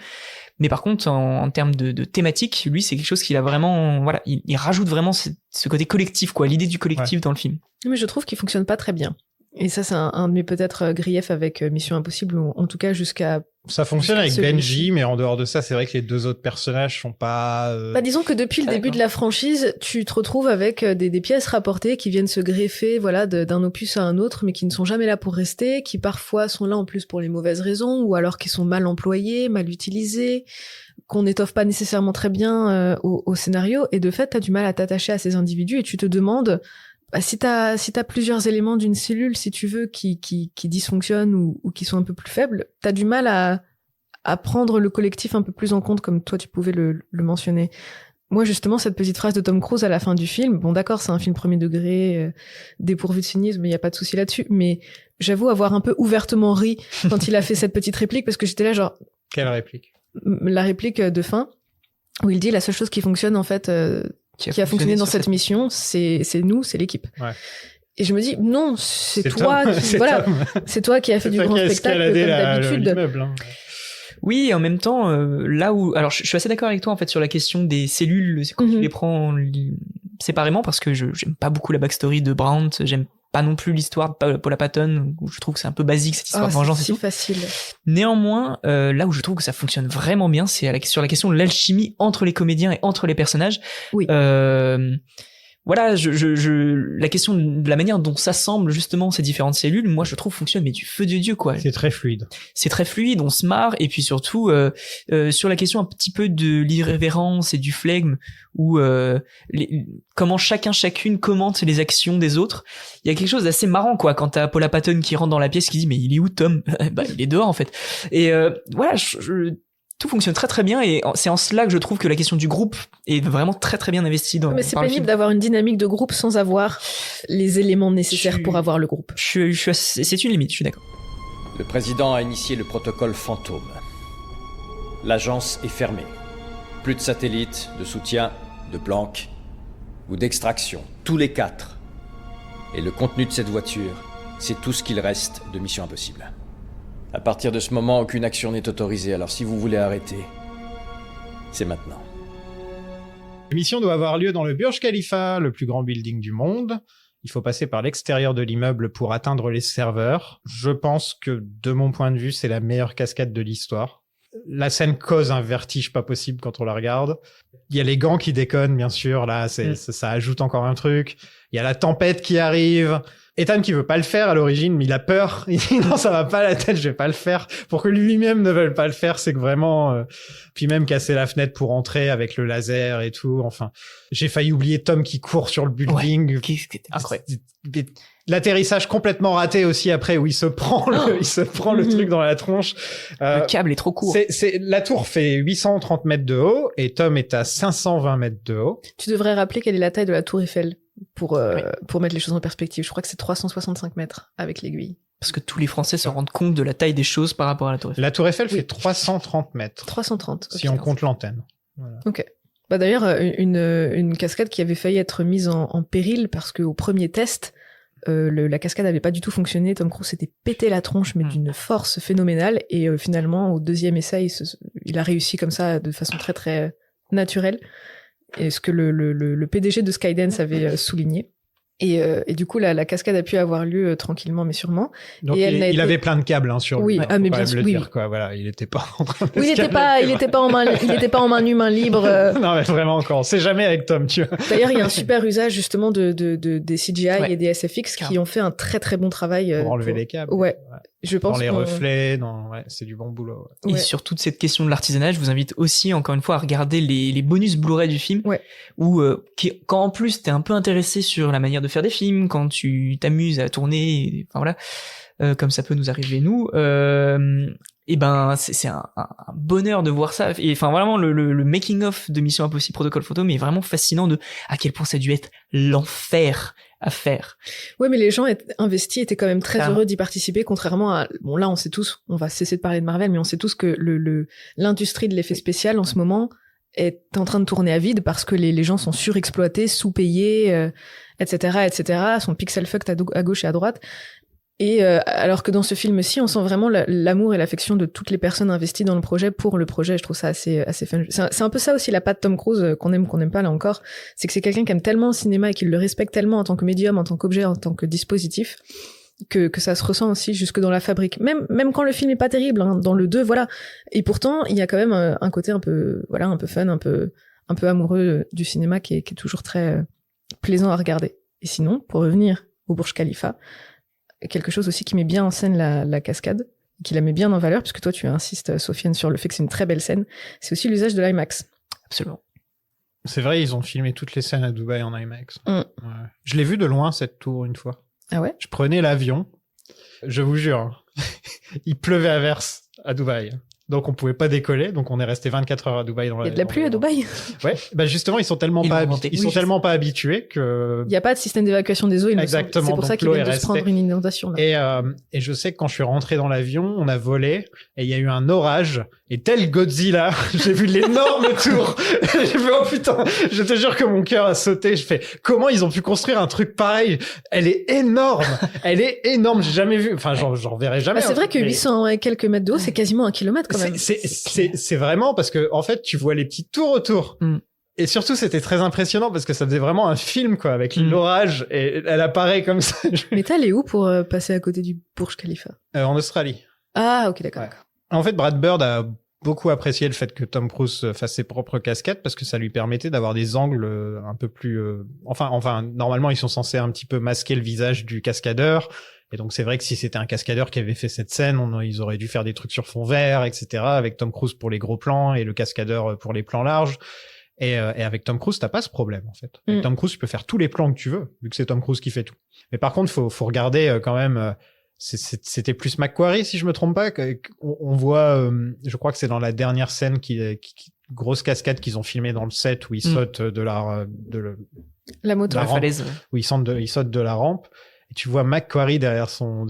mais par contre en termes de thématique, lui c'est quelque chose qu'il a vraiment voilà, il rajoute vraiment ce côté collectif quoi, l'idée du collectif dans le film.
Mais je trouve qu'il fonctionne pas très bien. Et ça, c'est un de mes peut-être griefs avec Mission Impossible, ou en tout cas jusqu'à...
Ça fonctionne avec
celui-ci.
Benji, mais en dehors de ça, c'est vrai que les deux autres personnages sont pas...
Bah, disons que depuis le début de la franchise, tu te retrouves avec des pièces rapportées qui viennent se greffer, voilà, d'un opus à un autre, mais qui ne sont jamais là pour rester, qui parfois sont là en plus pour les mauvaises raisons, ou alors qui sont mal employées, mal utilisées, qu'on n'étoffe pas nécessairement très bien au scénario, et de fait, t'as du mal à t'attacher à ces individus, et tu te demandes... Bah, si t'as plusieurs éléments d'une cellule, si tu veux, qui dysfonctionnent ou qui sont un peu plus faibles, t'as du mal à prendre le collectif un peu plus en compte, comme toi tu pouvais le mentionner. Moi, justement, cette petite phrase de Tom Cruise à la fin du film, bon d'accord, c'est un film premier degré, dépourvu de cynisme, il y a pas de souci là-dessus, mais j'avoue avoir un peu ouvertement ri quand il a fait cette petite réplique, parce que j'étais là genre...
Quelle réplique?
La réplique de fin, où il dit la seule chose qui fonctionne en fait... qui a fonctionné dans cette mission, c'est nous, c'est l'équipe.
Ouais.
Et je me dis, non, c'est toi
Tom.
qui, voilà, c'est toi qui a fait du grand spectacle, comme d'habitude.
Hein.
Oui, et en même temps, là où... Alors, je suis assez d'accord avec toi, en fait, sur la question des cellules, quand tu les prends séparément, parce que j'aime pas beaucoup la backstory de Brandt, j'aime pas non plus l'histoire de Paula Patton, où je trouve que c'est un peu basique, cette histoire de vengeance et
c'est
tout.
facile.
Néanmoins, là où je trouve que ça fonctionne vraiment bien, c'est sur la question de l'alchimie entre les comédiens et entre les personnages.
Oui.
Voilà, la question de la manière dont s'assemblent justement ces différentes cellules, moi je trouve fonctionne mais du feu de Dieu quoi.
C'est très fluide.
C'est très fluide, on se marre et puis surtout sur la question un petit peu de l'irrévérence et du flegme ou comment chacune commente les actions des autres. Il y a quelque chose d'assez marrant quoi quand t'as Paula Patton qui rentre dans la pièce qui dit mais il est où Tom? Bah il est dehors en fait. Et voilà, tout fonctionne très très bien et c'est en cela que je trouve que la question du groupe est vraiment très très bien investie dans.
Mais c'est pénible d'avoir une dynamique de groupe sans avoir les éléments nécessaires pour avoir le groupe.
C'est une limite, je suis d'accord.
Le président a initié le protocole Fantôme. L'agence est fermée. Plus de satellites, de soutien, de planques ou d'extraction. Tous les 4. Et le contenu de cette voiture, c'est tout ce qu'il reste de Mission Impossible. À partir de ce moment, aucune action n'est autorisée, alors si vous voulez arrêter, c'est maintenant.
L'émission doit avoir lieu dans le Burj Khalifa, le plus grand building du monde. Il faut passer par l'extérieur de l'immeuble pour atteindre les serveurs. Je pense que, de mon point de vue, c'est la meilleure cascade de l'histoire. La scène cause un vertige pas possible quand on la regarde. Il y a les gants qui déconnent, bien sûr. Là, ça ajoute encore un truc. Il y a la tempête qui arrive. Ethan qui veut pas le faire à l'origine, mais il a peur. Il dit non, ça va pas la tête, je vais pas le faire. Pour que lui-même ne veuille pas le faire, c'est que vraiment... Puis même casser la fenêtre pour entrer avec le laser et tout. Enfin, j'ai failli oublier Tom qui court sur le building.
Ouais, incroyable.
L'atterrissage complètement raté aussi après où il se prend le truc dans la tronche.
Le câble est trop court.
La tour fait 830 mètres de haut et Tom est à 520 mètres de haut.
Tu devrais rappeler quelle est la taille de la tour Eiffel pour mettre les choses en perspective. Je crois que c'est 365 mètres avec l'aiguille.
Parce que tous les Français se rendent compte de la taille des choses par rapport à la tour Eiffel.
La tour Eiffel fait 330 mètres.
330.
Si on compte l'antenne. Voilà.
Ok. Bah d'ailleurs, une cascade qui avait failli être mise en péril parce qu'au premier test, la cascade avait pas du tout fonctionné. Tom Cruise s'était pété la tronche, mais d'une force phénoménale. Et finalement, au deuxième essai, il a réussi comme ça de façon très très naturelle. Et ce que le PDG de Skydance avait souligné. Et du coup, la cascade a pu avoir lieu tranquillement, mais sûrement.
Donc
Et elle n'a
il
été-
avait plein de câbles sur lui.
Oui,
Faut
ah, mais
quand
bien
même
sûr,
le
oui,
dire,
oui.
quoi. Voilà, il était pas en train de
Oui, il
se
était pas en main nue, main libre.
Non, mais vraiment encore. On sait jamais avec Tom, tu vois.
D'ailleurs, il y a un super usage justement des CGI
Ouais.
et des SFX qui
Carrément.
ont fait un très très bon travail
Pour enlever les câbles.
Ouais, je pense
Dans les
qu'on-
reflets, c'est du bon boulot. Ouais.
Et
Ouais.
sur toute cette question de l'artisanat, je vous invite aussi, encore une fois, à regarder les bonus Blu-ray du film.
Ouais.
Où, quand en plus t'es un peu intéressé sur la manière de faire des films, quand tu t'amuses à tourner, enfin voilà, comme ça peut nous arriver nous, et ben c'est un bonheur de voir ça. Et enfin vraiment le making of de Mission Impossible Protocol Phantom est vraiment fascinant de à quel point ça a dû être l'enfer à faire.
Ouais, mais les gens investis étaient quand même très
Carrément.
heureux d'y participer, contrairement à... Bon, là, on sait tous, on va cesser de parler de Marvel, mais on sait tous que l'industrie de l'effet spécial, en ce moment, est en train de tourner à vide parce que les gens sont surexploités, sous-payés, etc., sont pixel fucked à gauche et à droite. Et alors que dans ce film-ci, on sent vraiment l'amour et l'affection de toutes les personnes investies dans le projet pour le projet. Je trouve ça assez fun. C'est un peu ça aussi la patte Tom Cruise qu'on aime pas là encore. C'est que c'est quelqu'un qui aime tellement le cinéma et qui le respecte tellement en tant que médium, en tant qu'objet, en tant que dispositif, que ça se ressent aussi jusque dans la fabrique. Même quand le film est pas terrible, hein, dans le 2, voilà. Et pourtant, il y a quand même un côté un peu fun, un peu amoureux du cinéma qui est toujours très plaisant à regarder. Et sinon, pour revenir au Burj Khalifa, quelque chose aussi qui met bien en scène la cascade, qui la met bien en valeur, puisque toi tu insistes, Sofiane, sur le fait que c'est une très belle scène, c'est aussi l'usage de l'IMAX.
Absolument.
C'est vrai, ils ont filmé toutes les scènes à Dubaï en IMAX.
Mm.
Ouais. Je l'ai vu de loin, cette tour, une fois.
Ah ouais?
Je prenais l'avion. Je vous jure, hein, il pleuvait à verse à Dubaï. Donc on pouvait pas décoller, donc on est resté 24 heures à Dubaï.
Il y a de la pluie à Dubaï?
Ouais, bah justement, ils sont tellement pas habitués que...
Il n'y a pas de système d'évacuation des eaux, il me semble.
Exactement,
C'est pour ça
donc
qu'ils
l'eau
viennent
est
de se prendre
restée.
une inondation. Là.
Et je sais que quand je suis rentré dans l'avion, on a volé et il y a eu un orage. Et tel Godzilla, j'ai vu l'énorme tour. J'ai fait, oh putain, je te jure que mon cœur a sauté. Je fais, comment ils ont pu construire un truc pareil? Elle est énorme. Elle est énorme. J'ai jamais vu. Enfin, j'en verrai jamais.
Bah, c'est vrai que
mais
800 et quelques mètres de haut, c'est quasiment 1 kilomètre quand même.
c'est vraiment parce que, en fait, tu vois les petites tours autour.
Mm.
Et surtout, c'était très impressionnant parce que ça faisait vraiment un film, quoi, avec l'orage et elle apparaît comme ça.
Mais t'es allé où pour passer à côté du Burj Khalifa?
En Australie.
Ah, ok, d'accord.
Ouais. En fait, Brad Bird a beaucoup apprécié le fait que Tom Cruise fasse ses propres cascades parce que ça lui permettait d'avoir des angles un peu plus... Enfin, normalement, ils sont censés un petit peu masquer le visage du cascadeur. Et donc, c'est vrai que si c'était un cascadeur qui avait fait cette scène, ils auraient dû faire des trucs sur fond vert, etc. avec Tom Cruise pour les gros plans et le cascadeur pour les plans larges. Et avec Tom Cruise, t'as pas ce problème, en fait. Avec Tom Cruise, tu peux faire tous les plans que tu veux, vu que c'est Tom Cruise qui fait tout. Mais par contre, faut regarder quand même... C'était plus Macquarie, si je me trompe pas. On voit, je crois que c'est dans la dernière scène grosse cascade qu'ils ont filmée dans le set où ils sautent
la moto,
la
la
rampe,
falaise.
où ils sautent de la rampe. Et tu vois Macquarie derrière son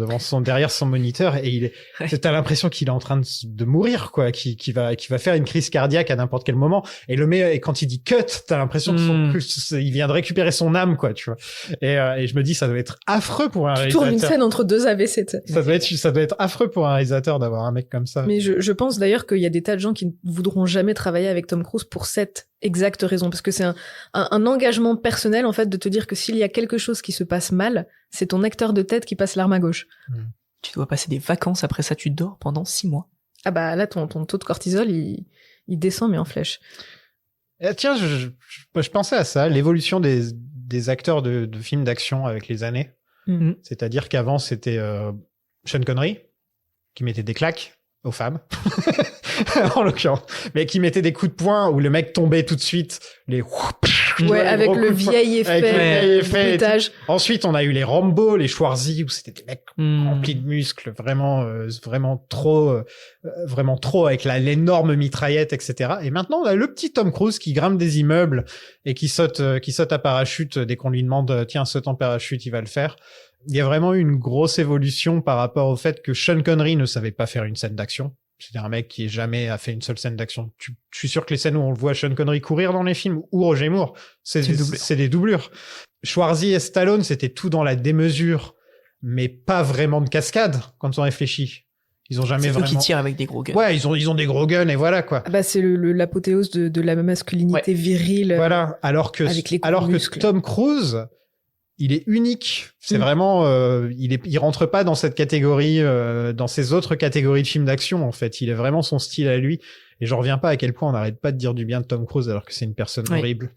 moniteur et t'as l'impression qu'il est en train de mourir, quoi, qui va faire une crise cardiaque à n'importe quel moment. Et et quand il dit cut, t'as l'impression que il vient de récupérer son âme, quoi, tu vois. Et je me dis, ça doit être affreux pour un
tu
réalisateur.
tournes une scène entre deux AVC.
Ça doit être affreux pour un réalisateur d'avoir un mec comme ça.
Mais je pense d'ailleurs qu'il y a des tas de gens qui ne voudront jamais travailler avec Tom Cruise pour cette exacte raison, parce que c'est un engagement personnel, en fait, de te dire que s'il y a quelque chose qui se passe mal, c'est ton acteur de tête qui passe l'arme à gauche.
Tu dois passer des vacances, après ça tu dors pendant 6 mois.
Ah bah là, ton taux de cortisol, il descend, mais en flèche.
Et tiens, je pensais à ça, l'évolution des acteurs de films d'action avec les années. C'est-à-dire qu'avant, c'était Sean Connery, qui mettait des claques aux femmes, en l'occurrence, mais qui mettait des coups de poing où le mec tombait tout de suite,
Ouais, avec le vieil effet, bruitage.
Ensuite, on a eu les Rambo, les Schwarzy, où c'était des mecs remplis de muscles, vraiment trop avec l'énorme mitraillette, etc. Et maintenant, on a le petit Tom Cruise qui grimpe des immeubles et qui saute à parachute dès qu'on lui demande, tiens, saute en parachute, il va le faire. Il y a vraiment eu une grosse évolution par rapport au fait que Sean Connery ne savait pas faire une scène d'action. C'était un mec qui jamais a fait une seule scène d'action. Je suis sûr que les scènes où on le voit Sean Connery courir dans les films ou Roger Moore, c'est des doublures. Schwarzy et Stallone, c'était tout dans la démesure, mais pas vraiment de cascade quand on réfléchit. Ils ont jamais vraiment...
C'est eux qui tirent avec des gros guns.
Ouais, ils ont des gros guns et voilà, quoi.
Ah bah, c'est l'apothéose de la masculinité virile.
Voilà. Alors que
muscles.
Tom Cruise, il est unique. C'est vraiment, il rentre pas dans cette catégorie, dans ces autres catégories de films d'action, en fait. Il est vraiment son style à lui. Et j'en reviens pas à quel point on n'arrête pas de dire du bien de Tom Cruise alors que c'est une personne horrible.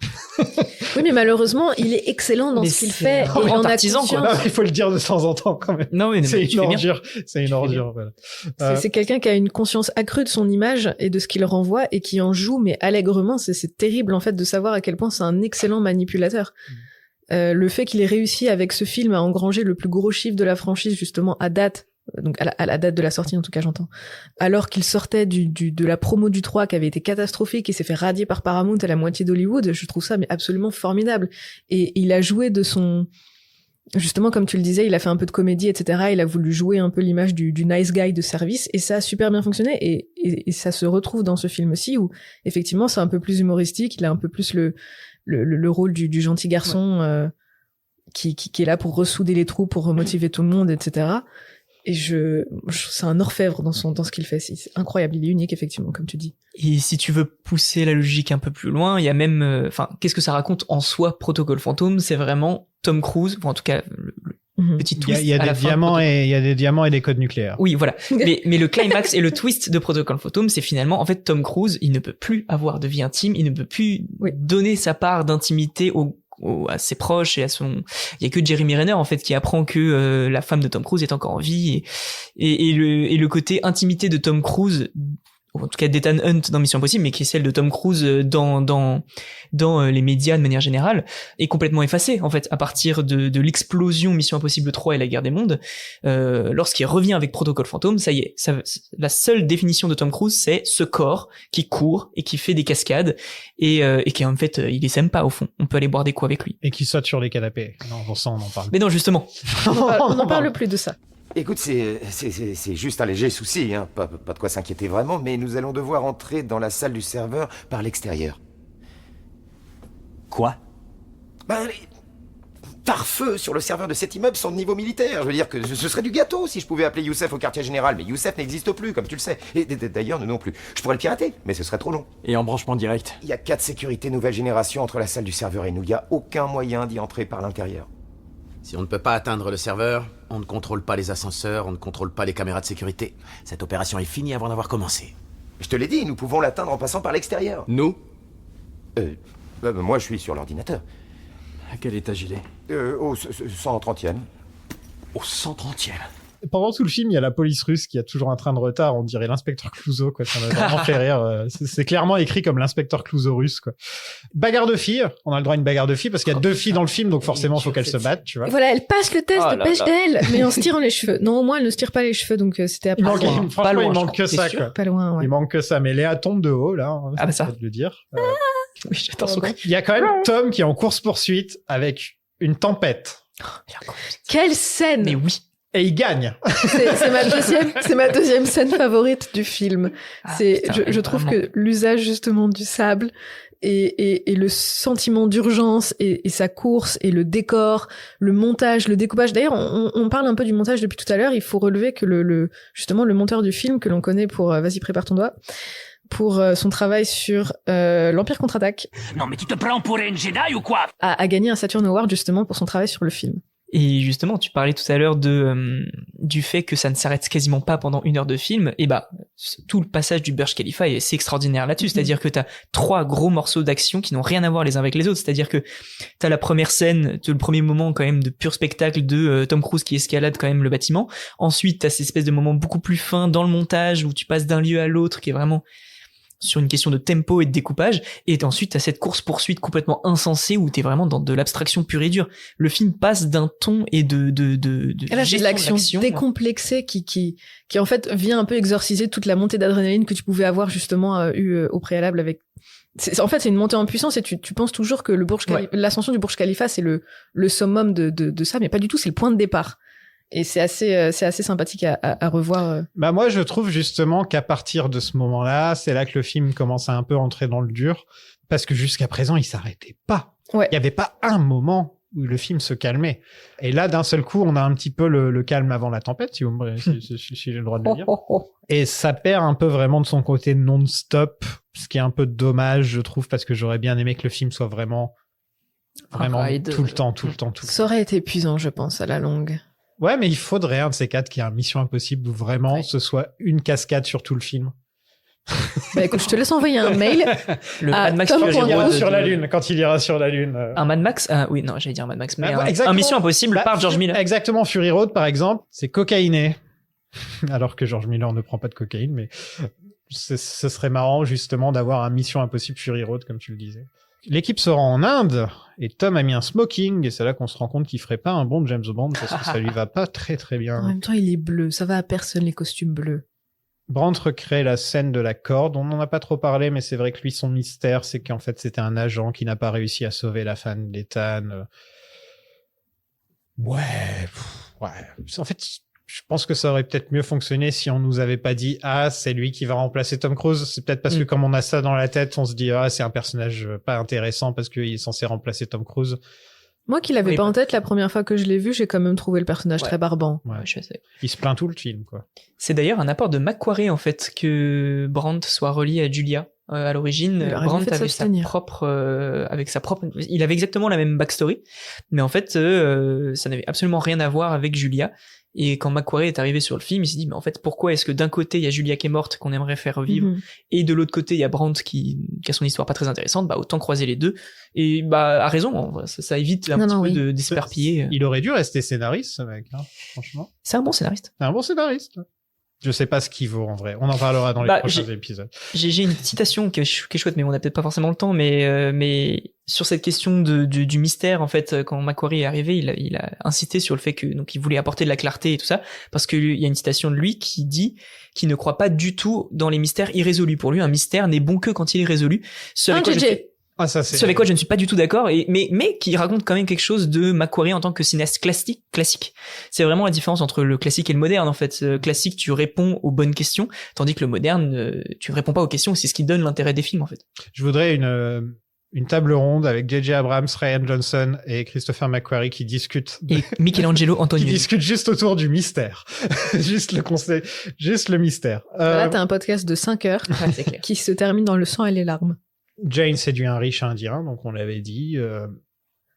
Oui, mais malheureusement, il est excellent dans ce qu'il fait. Et
un
on a
artisan, quoi.
conscience.
Non, il faut le dire de temps en temps quand même.
Non, mais
C'est
tu
une
fais bien.
ordure. C'est une ordure. Voilà.
C'est quelqu'un qui a une conscience accrue de son image et de ce qu'il renvoie et qui en joue, mais allègrement. C'est terrible, en fait, de savoir à quel point c'est un excellent manipulateur. Le fait qu'il ait réussi avec ce film à engranger le plus gros chiffre de la franchise, justement, à date, donc à la date de la sortie, en tout cas, j'entends, alors qu'il sortait de la promo du 3 qui avait été catastrophique et s'est fait radier par Paramount à la moitié d'Hollywood, je trouve ça mais absolument formidable. Et il a joué de son... Justement, comme tu le disais, il a fait un peu de comédie, etc. Il a voulu jouer un peu l'image du nice guy de service, et ça a super bien fonctionné. Et ça se retrouve dans ce film-ci, où effectivement c'est un peu plus humoristique, il a un peu plus le rôle du gentil garçon qui est là pour ressouder les trous, pour remotiver tout le monde, etc. Et c'est un orfèvre dans ce qu'il fait. C'est incroyable, il est unique, effectivement, comme tu dis.
Et si tu veux pousser la logique un peu plus loin, il y a même, qu'est-ce que ça raconte en soi, Protocole Fantôme? C'est vraiment Tom Cruise, ou en tout cas, le petit twist.
Il y a
à
des
la fin
diamants il y a des diamants et des codes nucléaires.
Oui, voilà. mais le climax et le twist de Protocol Fantôme, c'est finalement, en fait, Tom Cruise, il ne peut plus avoir de vie intime, il ne peut plus donner sa part d'intimité à ses proches et à son... Il y a que Jeremy Renner, en fait, qui apprend que la femme de Tom Cruise est encore en vie, et le côté intimité de Tom Cruise, ou en tout cas d'Ethan Hunt dans Mission Impossible, mais qui est celle de Tom Cruise dans les médias de manière générale, est complètement effacée, en fait, à partir de l'explosion Mission Impossible 3 et la guerre des mondes. Lorsqu'il revient avec Protocole Fantôme, ça y est, la seule définition de Tom Cruise, c'est ce corps qui court et qui fait des cascades, et qui, en fait, il les aime pas, au fond. On peut aller boire des coups avec lui.
Et qui saute sur les canapés. Non, ça, on en parle.
Mais non, justement.
On n'en parle plus de ça.
Écoute, c'est juste un léger souci, hein. Pas de quoi s'inquiéter vraiment, mais nous allons devoir entrer dans la salle du serveur par l'extérieur.
Quoi?
Ben, les pare-feux sur le serveur de cet immeuble sont de niveau militaire. Je veux dire que ce serait du gâteau si je pouvais appeler Youssef au quartier général, mais Youssef n'existe plus, comme tu le sais. Et d'ailleurs, nous non plus. Je pourrais le pirater, mais ce serait trop long.
Et en branchement direct?
Il y a 4 sécurités nouvelle génération entre la salle du serveur et nous. Il n'y a aucun moyen d'y entrer par l'intérieur.
Si on ne peut pas atteindre le serveur, on ne contrôle pas les ascenseurs, on ne contrôle pas les caméras de sécurité. Cette opération est finie avant d'avoir commencé.
Je te l'ai dit, nous pouvons l'atteindre en passant par l'extérieur.
Nous?
Moi, je suis sur l'ordinateur.
À quel étage il est?
Au 130e.
Au 130e.
Pendant tout le film, il y a la police russe qui a toujours un train de retard. On dirait l'inspecteur Clouseau, quoi. Ça m'a vraiment fait rire. C'est clairement écrit comme l'inspecteur Clouseau russe, quoi. Bagarre de filles. On a le droit à une bagarre de filles parce qu'il y a 2 filles dans le film, donc forcément, il faut qu'elles se battent, tu vois.
Voilà, elle passe le test
Oh
de
là
pêche
là.
d'elle, mais en se tirant les cheveux. Non, au moins, elle ne se tire pas les cheveux, donc c'était après.
Franchement,
loin,
il
je
manque
crois.
que
T'es
ça,
sûr
quoi.
Pas loin, ouais.
Il manque que ça. Mais Léa tombe de haut, là. Hein,
Ah bah ça.
faut le dire.
Oui, j'attends son coup.
Il y a quand même Tom qui est en course-poursuite avec une tempête.
Quelle scène!
Mais oui.
Et il gagne.
C'est ma deuxième scène favorite du film.
Ah,
C'est,
putain,
je trouve
vraiment.
que l'usage justement du sable et le sentiment d'urgence et sa course et le décor, le montage, le découpage. D'ailleurs, on parle un peu du montage depuis tout à l'heure. Il faut relever que justement le monteur du film que l'on connaît pour vas-y prépare ton doigt, pour son travail sur l'Empire contre-attaque,
Non mais tu te prends pour une Jedi ou quoi?
a gagné un Saturn Award justement pour son travail sur le film.
Et justement, tu parlais tout à l'heure du fait que ça ne s'arrête quasiment pas pendant 1 heure de film. Et bah, tout le passage du Burj Khalifa, c'est extraordinaire là-dessus. C'est-à-dire que t'as 3 gros morceaux d'action qui n'ont rien à voir les uns avec les autres. C'est-à-dire que t'as la première scène, le premier moment quand même de pur spectacle de Tom Cruise qui escalade quand même le bâtiment. Ensuite, t'as cette espèce de moment beaucoup plus fin dans le montage où tu passes d'un lieu à l'autre qui est vraiment sur une question de tempo et de découpage, et ensuite t'as cette course-poursuite complètement insensée où t'es vraiment dans de l'abstraction pure et dure. Le film passe d'un ton et de
Et là, c'est de l'action décomplexée qui en fait vient un peu exorciser toute la montée d'adrénaline que tu pouvais avoir justement eu au préalable avec. En fait, c'est une montée en puissance et tu penses toujours que l'ascension du Burj Khalifa c'est le summum de ça, mais pas du tout. C'est le point de départ. Et c'est assez sympathique à revoir.
Bah moi, je trouve justement qu'à partir de ce moment-là, c'est là que le film commence à un peu entrer dans le dur, parce que jusqu'à présent, il s'arrêtait pas.
Ouais.
Il y avait pas un moment où le film se calmait. Et là, d'un seul coup, on a un petit peu le calme avant la tempête, si j'ai le droit de le dire. Et ça perd un peu vraiment de son côté non-stop, ce qui est un peu dommage, je trouve, parce que j'aurais bien aimé que le film soit vraiment Vraiment,
ride.
tout le temps.
Ça aurait été épuisant, je pense, à la longue.
Ouais, mais il faudrait un de ces quatre qui a un Mission Impossible où vraiment ce soit une cascade sur tout le film.
Bah écoute, je te laisse envoyer un mail.
Le
Ah,
Mad Max
Tom
Fury
Cruise.
Road
Sur la Lune, quand il ira sur la Lune.
Un Mad Max oui, non, j'allais dire Mad Max, mais un
exactement.
Mission Impossible par George Miller.
Exactement, Fury Road, par exemple, c'est cocaïné. Alors que George Miller ne prend pas de cocaïne, mais ce serait marrant, justement, d'avoir un Mission Impossible Fury Road, comme tu le disais. L'équipe se rend en Inde, et Tom a mis un smoking, et c'est là qu'on se rend compte qu'il ferait pas un bon James Bond, parce que ça lui va pas très très bien.
En même temps, il est bleu. Ça va à personne, les costumes bleus.
Brandt recrée la scène de la corde. On n'en a pas trop parlé, mais c'est vrai que lui, son mystère, c'est qu'en fait, c'était un agent qui n'a pas réussi à sauver la femme d'Ethan. Ouais. En fait, je pense que ça aurait peut-être mieux fonctionné si on nous avait pas dit « Ah, c'est lui qui va remplacer Tom Cruise ». C'est peut-être parce que comme on a ça dans la tête, on se dit « Ah, c'est un personnage pas intéressant parce qu'il est censé remplacer Tom Cruise ».
Moi qui l'avais pas en tête la première fois que je l'ai vu, j'ai quand même trouvé le personnage très barbant.
Ouais.
Je sais.
Il se plaint tout le film, quoi.
C'est d'ailleurs un apport de Macquarie, en fait, que Brandt soit relié à Julia. À l'origine,
Il aurait
Brandt
mieux fait de
avait sa propre, il avait exactement la même backstory, mais en fait, ça n'avait absolument rien à voir avec Julia. Et quand Macquarie est arrivé sur le film, il s'est dit, mais en fait, pourquoi est-ce que d'un côté, il y a Julia qui est morte, qu'on aimerait faire revivre, et de l'autre côté, il y a Brandt qui a son histoire pas très intéressante, bah, autant croiser les deux. Et, bah, a raison, ça évite un petit peu d'esperpiller.
Il aurait dû rester scénariste, ce mec, hein, franchement.
C'est un bon scénariste.
C'est un bon scénariste. Je sais pas ce qu'il vaut, en vrai. On en parlera dans les prochains épisodes.
J'ai une citation qui est chouette, mais on a peut-être pas forcément le temps, mais sur cette question du mystère, en fait, quand Macquarie est arrivé, il a insisté sur le fait que, donc, il voulait apporter de la clarté et tout ça, parce que il y a une citation de lui qui dit qu'il ne croit pas du tout dans les mystères irrésolus. Pour lui, un mystère n'est bon que quand il est résolu. Ce avec quoi je ne suis pas du tout d'accord, mais qui raconte quand même quelque chose de Macquarie en tant que cinéaste classique. C'est vraiment la différence entre le classique et le moderne, en fait. Classique, tu réponds aux bonnes questions, tandis que le moderne, tu réponds pas aux questions, c'est ce qui donne l'intérêt des films, en fait.
Je voudrais une table ronde avec J.J. Abrams, Ryan Johnson et Christopher McQuarrie qui discutent.
Et Michelangelo Antonioni.
Qui discutent juste autour du mystère. Juste le mystère.
Là, t'as un podcast de 5 heures qui se termine dans le sang et les larmes.
Jane séduit un riche indien, donc on l'avait dit.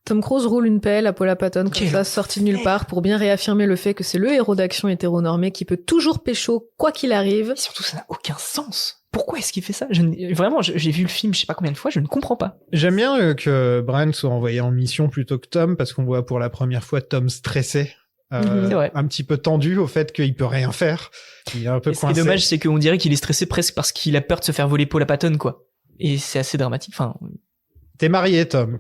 Tom Cruise roule une pelle à Paula Patton comme ça, sorti de nulle part, pour bien réaffirmer le fait que c'est le héros d'action hétéronormé qui peut toujours pécho, quoi qu'il arrive.
Et surtout, ça n'a aucun sens. Pourquoi est-ce qu'il fait ça? Vraiment, j'ai vu le film je sais pas combien de fois, je ne comprends pas.
J'aime bien que Brent soit envoyé en mission plutôt que Tom, parce qu'on voit pour la première fois Tom stressé. Un petit peu tendu au fait qu'il peut rien faire. Il est un peu coincé.
Ce qui est dommage, c'est qu'on dirait qu'il est stressé presque parce qu'il a peur de se faire voler Paula Patton, quoi. Et c'est assez dramatique. Enfin...
T'es marié, Tom.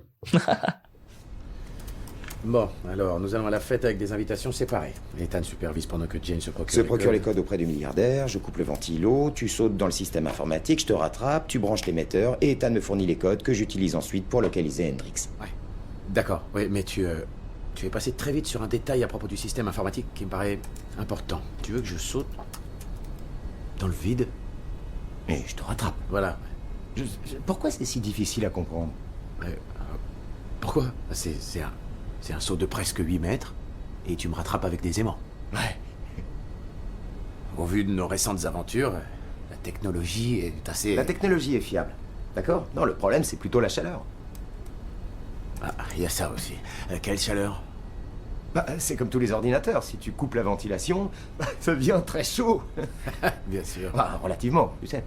Bon, alors, nous allons à la fête avec des invitations séparées. Ethan supervise pendant que Jane se procure
les codes auprès du milliardaire, je coupe le ventilo, tu sautes dans le système informatique, je te rattrape, tu branches l'émetteur, et Ethan me fournit les codes que j'utilise ensuite pour localiser Hendrix.
Ouais. D'accord, oui, mais tu es passé très vite sur un détail à propos du système informatique qui me paraît important. Tu veux que je saute dans le vide?
Mais je te rattrape.
Voilà.
Pourquoi c'est si difficile à comprendre?
Pourquoi? C'est un saut de presque 8 mètres, et tu me rattrapes avec des aimants.
Ouais.
Au vu de nos récentes aventures, la technologie est assez...
La technologie est fiable, d'accord? Non, le problème, c'est plutôt la chaleur.
Ah, il y a ça aussi. Quelle chaleur?
Bah, c'est comme tous les ordinateurs, si tu coupes la ventilation, ça devient très chaud.
Bien sûr.
Bah, relativement, tu sais.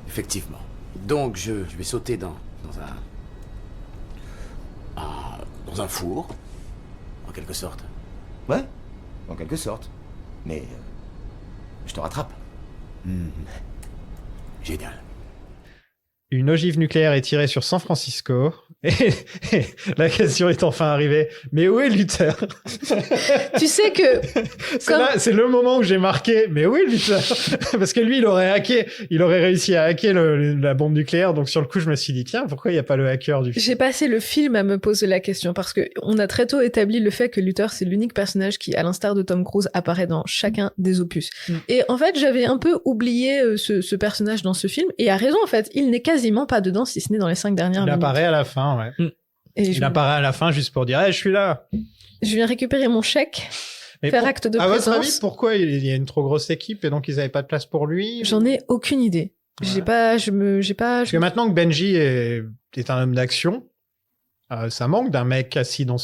Effectivement. Donc, je vais sauter dans un four, en quelque sorte.
Ouais, en quelque sorte. Mais je te rattrape.
Génial.
Une ogive nucléaire est tirée sur San Francisco. Et la question est enfin arrivée. Mais où est Luther?
Tu sais que...
C'est le moment où j'ai marqué. Mais où est Luther? Parce que lui, il aurait réussi à hacker la bombe nucléaire. Donc sur le coup, je me suis dit, tiens, pourquoi il n'y a pas le hacker du film?
J'ai passé le film à me poser la question parce que on a très tôt établi le fait que Luther, c'est l'unique personnage qui, à l'instar de Tom Cruise, apparaît dans chacun des opus. Et en fait, j'avais un peu oublié ce personnage dans ce film. Et à raison, en fait, il n'est quasiment pas dedans, si ce n'est dans les 5 dernières minutes.
Il apparaît à la fin, ouais. Il apparaît à la fin juste pour dire hey, je suis là.
Je viens récupérer mon chèque, faire acte de présence.
À votre avis, pourquoi il y a une trop grosse équipe et donc ils n'avaient pas de place pour lui?
J'en ai aucune idée. J'ai
Voilà.
pas.
Parce que maintenant que Benji est un homme d'action, ça manque d'un mec assis dans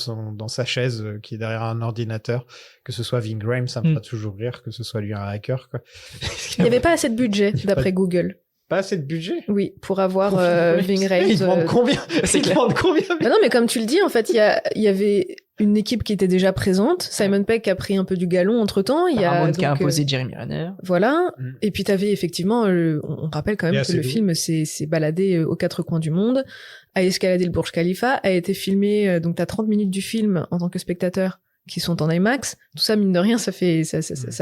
sa chaise qui est derrière un ordinateur, que ce soit Ving Rhames, ça me fera toujours rire, que ce soit lui un hacker, quoi.
Il n'y avait pas assez de budget,
Il y a
d'après Google.
Pas assez de budget.
Oui, pour avoir Ving Rhames.
Ils demandent combien? Ils demandent combien?
Bah non, mais comme tu le dis, en fait, il y avait une équipe qui était déjà présente. Simon Pegg a pris un peu du galon entre-temps. Il y a
Paramount qui a
donc,
imposé Jeremy Renner.
Voilà. Et puis t'avais effectivement, on rappelle quand
Il y
même
a
que le
assez
film s'est baladé aux quatre coins du monde, a escaladé le Burj Khalifa, a été filmé, donc t'as 30 minutes du film en tant que spectateur qui sont en IMAX. Tout ça, mine de rien, ça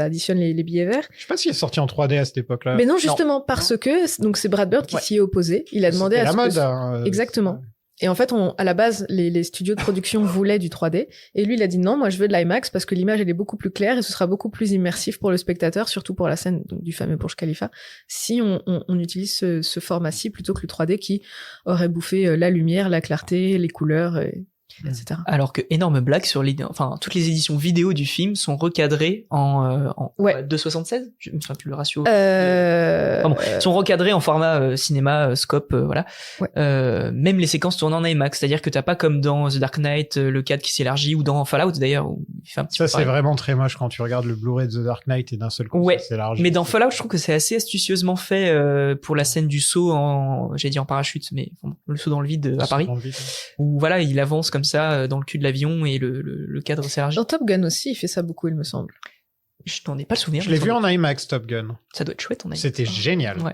additionne les billets verts.
Je sais pas s'il est sorti en 3D à cette époque-là.
Mais non, justement, parce que, donc c'est Brad Bird qui s'y est opposé. Il a demandé
C'était
à ce
la
que...
mode, hein,
Exactement. Et en fait, à la base, les studios de production voulaient du 3D. Et lui, il a dit non, moi, je veux de l'IMAX parce que l'image, elle est beaucoup plus claire et ce sera beaucoup plus immersif pour le spectateur, surtout pour la scène donc, du fameux Burj Khalifa, si on utilise ce format-ci plutôt que le 3D qui aurait bouffé la lumière, la clarté, les couleurs, etc.
Alors que énorme blague sur toutes les éditions vidéo du film sont recadrées en 2,76. Je me souviens plus le ratio. Sont recadrées en format cinéma scope, voilà.
Ouais.
Même les séquences tournent en IMAX, c'est-à-dire que t'as pas comme dans The Dark Knight le cadre qui s'élargit ou dans Fallout d'ailleurs où il fait un petit
Ça,
peu
c'est
pareil.
vraiment très moche quand tu regardes le Blu-ray de The Dark Knight et d'un seul coup,
Ouais,
ça s'élargit.
mais dans Fallout, je trouve que c'est assez astucieusement fait pour la scène du saut j'allais dire en parachute, mais bon, le saut dans le vide à Paris, où voilà, il avance comme ça dans le cul de l'avion et le cadre s'élargit.
Dans Top Gun aussi, il fait ça beaucoup, il me semble.
Je n'en ai pas le souvenir.
Je l'ai vu en IMAX, Top Gun.
Ça doit être chouette en IMAX.
C'était génial.
Ouais.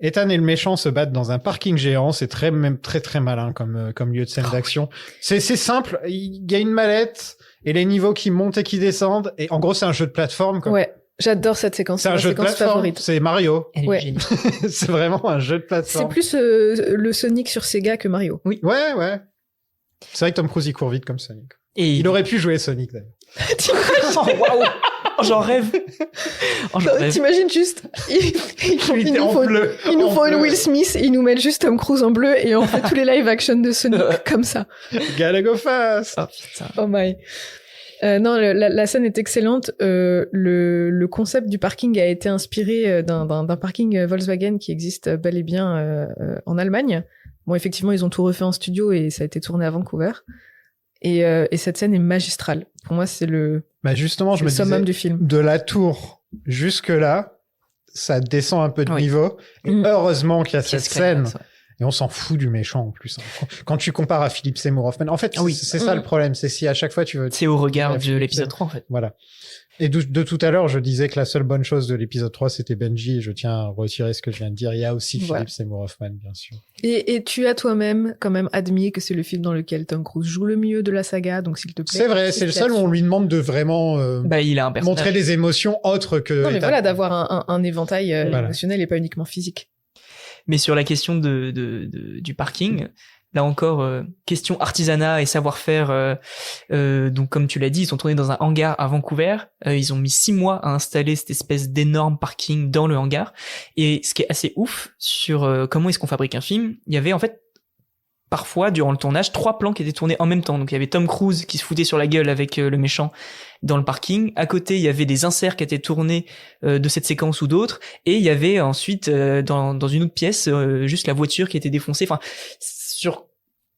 Ethan et le méchant se battent dans un parking géant. C'est même très malin comme lieu de scène d'action. C'est simple. Il y a une mallette et les niveaux qui montent et qui descendent. Et en gros, c'est un jeu de plateforme, quoi.
Ouais. J'adore cette séquence.
C'est un
ma
jeu de
séquence
plateforme.
favorite.
C'est Mario.
Ouais.
C'est vraiment un jeu de
C'est
plateforme.
plus le Sonic sur Sega que Mario.
Oui.
Ouais. C'est vrai que Tom Cruise il court vite comme Sonic.
Et
il aurait pu jouer Sonic d'ailleurs.
Waouh. J'en rêve.
T'imagines juste, il nous faut une Will Smith, ils nous mettent juste Tom Cruise en bleu et on fait tous les live action de Sonic comme ça.
Gotta go fast.
Oh putain.
Oh my. Non, la scène est excellente. Le concept du parking a été inspiré d'un parking Volkswagen qui existe bel et bien en Allemagne. Bon, effectivement, ils ont tout refait en studio et ça a été tourné à Vancouver. Et cette scène est magistrale. Pour moi, c'est
Justement, je me disais,
summum du film.
de la tour jusque là, ça descend un peu de niveau. Et heureusement qu'il y a cette scène. Et on s'en fout du méchant en plus. Hein. Quand tu compares à Philip Seymour Hoffman, en fait, c'est ça le problème. C'est si à chaque fois tu veux.
C'est au regard de l'épisode 3 en fait.
Voilà. Et de tout à l'heure, je disais que la seule bonne chose de l'épisode 3, c'était Benji, et je tiens à retirer ce que je viens de dire. Il y a aussi Philip Seymour Hoffman, bien sûr.
Et tu as toi-même quand même admis que c'est le film dans lequel Tom Cruise joue le mieux de la saga, donc s'il te plaît.
C'est vrai, c'est le seul où on lui demande de vraiment
il a un
montrer des émotions autres que...
Non, mais voilà, d'avoir un éventail émotionnel et pas uniquement physique.
Mais sur la question du parking, là encore, question artisanat et savoir-faire. Donc, comme tu l'as dit, ils sont tournés dans un hangar à Vancouver. Ils ont mis 6 mois à installer cette espèce d'énorme parking dans le hangar. Et ce qui est assez ouf sur comment est-ce qu'on fabrique un film, il y avait en fait parfois, durant le tournage, 3 plans qui étaient tournés en même temps. Donc, il y avait Tom Cruise qui se foutait sur la gueule avec le méchant dans le parking. À côté, il y avait des inserts qui étaient tournés de cette séquence ou d'autres. Et il y avait ensuite, dans une autre pièce, juste la voiture qui était défoncée. Enfin, sur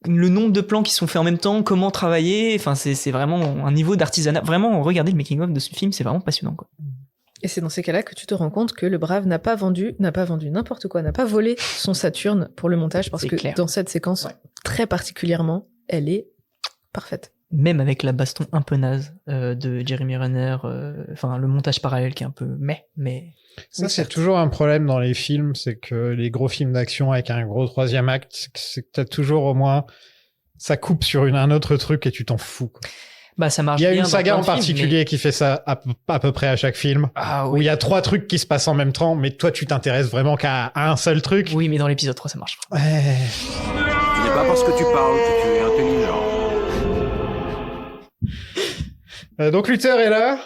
le nombre de plans qui sont faits en même temps, comment travailler. Enfin, c'est vraiment un niveau d'artisanat. Vraiment, regardez le making-of de ce film, c'est vraiment passionnant, quoi.
Et c'est dans ces cas-là que tu te rends compte que le brave n'a pas vendu n'importe quoi, n'a pas volé son Saturn pour le montage, parce que dans cette séquence, très particulièrement, elle est parfaite.
Même avec la baston un peu naze de Jeremy Renner, enfin le montage parallèle qui est un peu mais...
Ça, c'est toujours un problème dans les films, c'est que les gros films d'action avec un gros troisième acte, c'est que t'as toujours au moins... Ça coupe sur un autre truc et tu t'en fous, quoi.
Bah, ça marche
bien. Il y a
bien
une saga
dans
en
plein de
particulier
films, mais...
qui fait ça à peu près à chaque film.
Ah,
où il y a 3 trucs qui se passent en même temps, mais toi, tu t'intéresses vraiment qu'à un seul truc.
Oui, mais dans l'épisode 3, ça marche.
Ce n'est pas parce que tu parles que tu es intelligent.
Donc, Luther est là.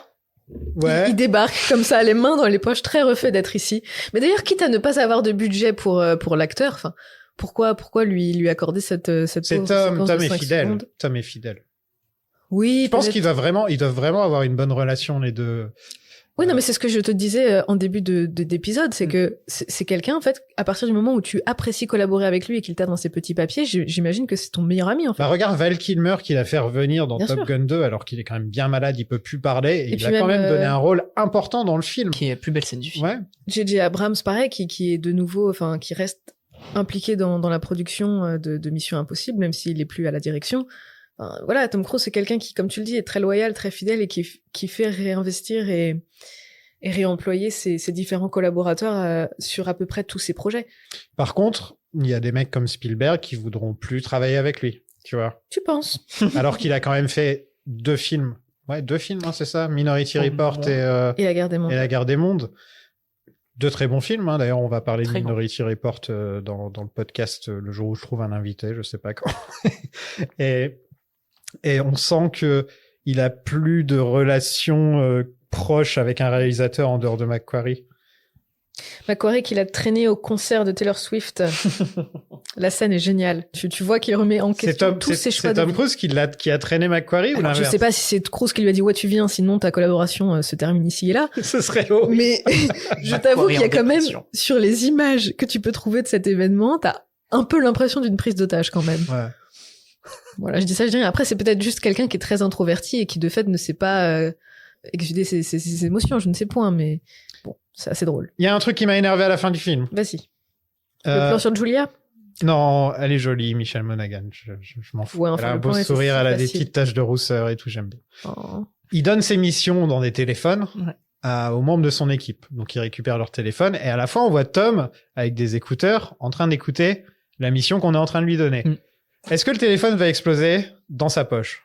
Ouais.
Il débarque comme ça, les mains dans les poches, très refait d'être ici. Mais d'ailleurs, quitte à ne pas avoir de budget pour l'acteur, enfin, pourquoi lui accorder cette
C'est Tom est fidèle. Tom est fidèle.
Oui,
je pense qu'ils doivent vraiment avoir une bonne relation, les deux.
Oui, non, mais c'est ce que je te disais en début d'épisode, c'est que c'est quelqu'un, en fait, à partir du moment où tu apprécies collaborer avec lui et qu'il t'a dans ses petits papiers, j'imagine que c'est ton meilleur ami, en fait.
Bah regarde Val Kilmer qu'il a fait revenir dans
Bien
Top
sûr.
Gun 2 alors qu'il est quand même bien malade, il peut plus parler et il
puis
a quand
même,
même donné un rôle important dans le film.
Qui est la plus belle scène du film.
Ouais.
J.J. Abrams, pareil, qui est de nouveau, enfin, qui reste impliqué dans la production de Mission Impossible, même s'il est plus à la direction. Enfin, voilà, Tom Cruise, c'est quelqu'un qui, comme tu le dis, est très loyal, très fidèle et qui fait réinvestir et réemployer ses différents collaborateurs sur à peu près tous ses projets.
Par contre, il y a des mecs comme Spielberg qui voudront plus travailler avec lui, tu vois.
Tu penses?
Alors qu'il a quand même fait 2 films. Ouais, 2 films, hein, c'est ça, Minority Report et
La Guerre des Mondes.
et La Guerre des Mondes. 2 très bons films, hein. D'ailleurs, on va parler de
Très
Minority Report dans le podcast le jour où je trouve un invité, je sais pas quand. et on sent que il a plus de relations proches avec un réalisateur en dehors de Macquarie.
Macquarie qu'il a traîné au concert de Taylor Swift. La scène est géniale. Tu vois qu'il remet en question tous ses choix
C'est
de
Tom
vie.
Cruise qui a traîné Macquarie ou
Alors, je
l'inverse?
sais pas si c'est Cruise qui lui a dit ouais tu viens sinon ta collaboration se termine ici et là.
Ce serait haut.
Mais je t'avoue qu'il y a quand même sur les images que tu peux trouver de cet événement, t'as un peu l'impression d'une prise d'otage quand même.
Ouais.
Voilà, je dis ça, je dis rien. Après c'est peut-être juste quelqu'un qui est très introverti et qui de fait ne sait pas exuder ses émotions, je ne sais point, mais bon, c'est assez drôle.
Il y a un truc qui m'a énervé à la fin du film.
Vas-y. Le plan sur Julia.
Non, elle est jolie, Michelle Monaghan. Je m'en fous.
Ouais, enfin,
elle a un
le
beau
plan était
sourire, elle a des
facile.
petites taches de rousseur et tout, j'aime bien.
Oh.
Il donne ses missions dans des téléphones
Ouais.
aux membres de son équipe. Donc, ils récupèrent leur téléphone et à la fin, on voit Tom avec des écouteurs en train d'écouter la mission qu'on est en train de lui donner.
Mm.
Est-ce que le téléphone va exploser dans sa poche?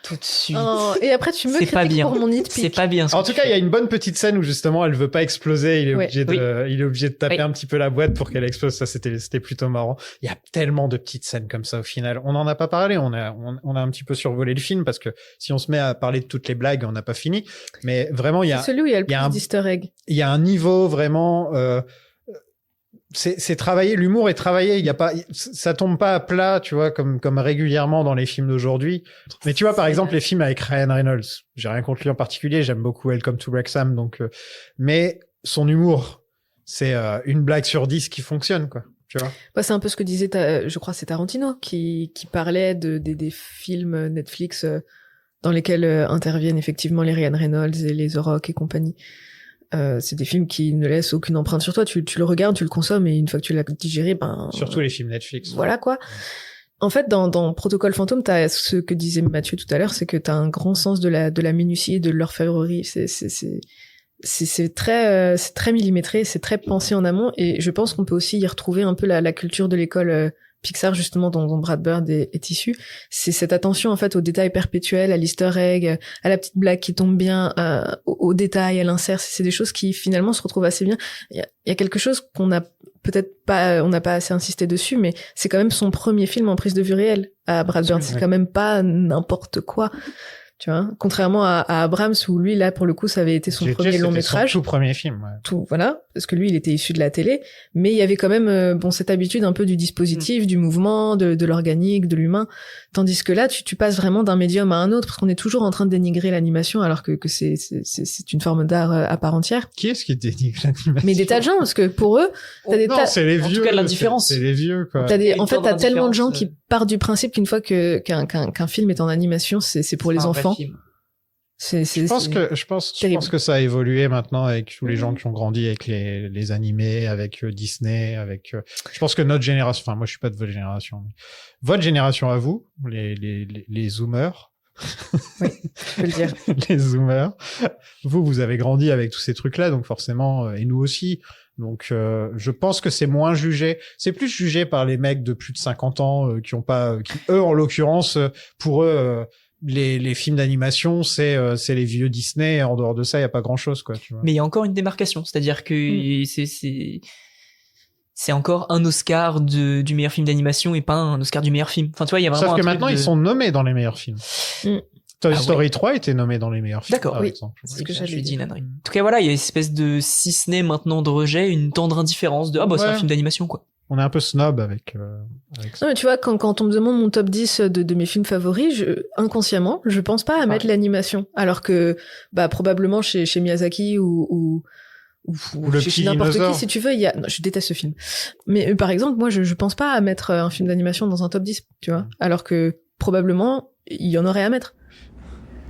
Tout de suite.
Oh, et après tu me
C'est pas
critiques
bien.
pour mon nitpick.
C'est pas bien. ce
En
que
tout
tu
cas, il y a
fais.
une bonne petite scène où justement elle veut pas exploser. Il est
Ouais.
obligé de taper
Oui.
un petit peu la boîte pour qu'elle explose. Ça, c'était plutôt marrant. Il y a tellement de petites scènes comme ça au final. On n'en a pas parlé. On a un petit peu survolé le film parce que si on se met à parler de toutes les blagues, on n'a pas fini. Mais vraiment, il y a
C'est celui où il y a le
il y a
plus
un-
d'easter egg.
il y a un niveau vraiment. C'est travaillé, l'humour est travaillé. Il y a pas, ça tombe pas à plat, tu vois, comme régulièrement dans les films d'aujourd'hui. Mais tu vois, par exemple, les films avec Ryan Reynolds, j'ai rien contre lui en particulier. J'aime beaucoup Welcome to Wrexham, donc. Mais son humour, c'est une blague sur 10 qui fonctionne, quoi. Tu vois.
Ouais, c'est un peu ce que disait, je crois, c'est Tarantino qui parlait des films Netflix dans lesquels interviennent effectivement les Ryan Reynolds et les The Rock et compagnie. C'est des films qui ne laissent aucune empreinte sur toi. Tu le regardes, tu le consommes et une fois que tu l'as digéré, ben.
Surtout les films Netflix.
Voilà quoi. En fait, dans Protocole Fantôme, t'as ce que disait Mathieu tout à l'heure, c'est que t'as un grand sens de la minutie et de l'orfèvrerie. C'est très millimétré, c'est très pensé en amont, et je pense qu'on peut aussi y retrouver un peu la culture de l'école Pixar, justement, dont Brad Bird est issu. C'est cette attention, en fait, aux détails perpétuels, à l'easter egg, à la petite blague qui tombe bien, aux détails, à l'insert. C'est des choses qui, finalement, se retrouvent assez bien. Il y a quelque chose qu'on a peut-être pas, on n'a pas assez insisté dessus, mais c'est quand même son premier film en prise de vue réelle à Brad Bird. C'est quand même pas n'importe quoi. Tu vois, contrairement à Abrams où lui là pour le coup ça avait été son premier long métrage,
son tout premier film, ouais.
Tout voilà, parce que lui il était issu de la télé, mais il y avait quand même cette habitude un peu du dispositif, du mouvement, de l'organique, de l'humain, tandis que là tu passes vraiment d'un médium à un autre parce qu'on est toujours en train de dénigrer l'animation alors que c'est une forme d'art à part entière.
Qui est-ce qui dénigre l'animation?
Mais des tas de gens, parce que pour eux t'as des
non,
tas...
c'est les vieux.
En tout cas, l'indifférence.
C'est les vieux, quoi.
En fait, t'as tellement de gens qui partent du principe qu'une fois qu'un film est en animation, c'est pour les enfants.
Je pense que ça a évolué maintenant avec tous les gens qui ont grandi avec les animés, avec Disney, avec. Je pense que notre génération, enfin moi je suis pas de votre génération, mais votre génération à vous, les zoomers.
Oui, je peux le dire.
Les zoomers. Vous avez grandi avec tous ces trucs-là, donc forcément, et nous aussi. Donc, je pense que c'est moins jugé. C'est plus jugé par les mecs de plus de 50 ans qui eux, en l'occurrence, pour eux, les films d'animation, c'est les vieux Disney. En dehors de ça, il y a pas grand-chose, quoi. Tu vois.
Mais il y a encore une démarcation, c'est-à-dire que c'est encore un Oscar du meilleur film d'animation et pas un Oscar du meilleur film. Enfin, tu vois, il y a vraiment.
Sauf que maintenant, ils sont nommés dans les meilleurs films. Toy Story 3 était nommé dans les meilleurs films.
D'accord,
par
oui.
exemple.
C'est ce que
je
j'allais
lui dis,
dire.
Nanry. En tout cas, voilà, il y a une espèce de, si ce n'est maintenant de rejet, une tendre indifférence de, c'est un film d'animation, quoi.
On est un peu snob avec ça.
Non, mais tu vois, quand on me demande mon top 10 de mes films favoris, inconsciemment, je pense pas à mettre l'animation. Alors que, probablement chez Miyazaki ou
le
chez n'importe
dinosaure.
qui, si tu veux, il y a... Non, je déteste ce film. Mais par exemple, moi, je pense pas à mettre un film d'animation dans un top 10, tu vois. Alors que, probablement, il y en aurait à mettre.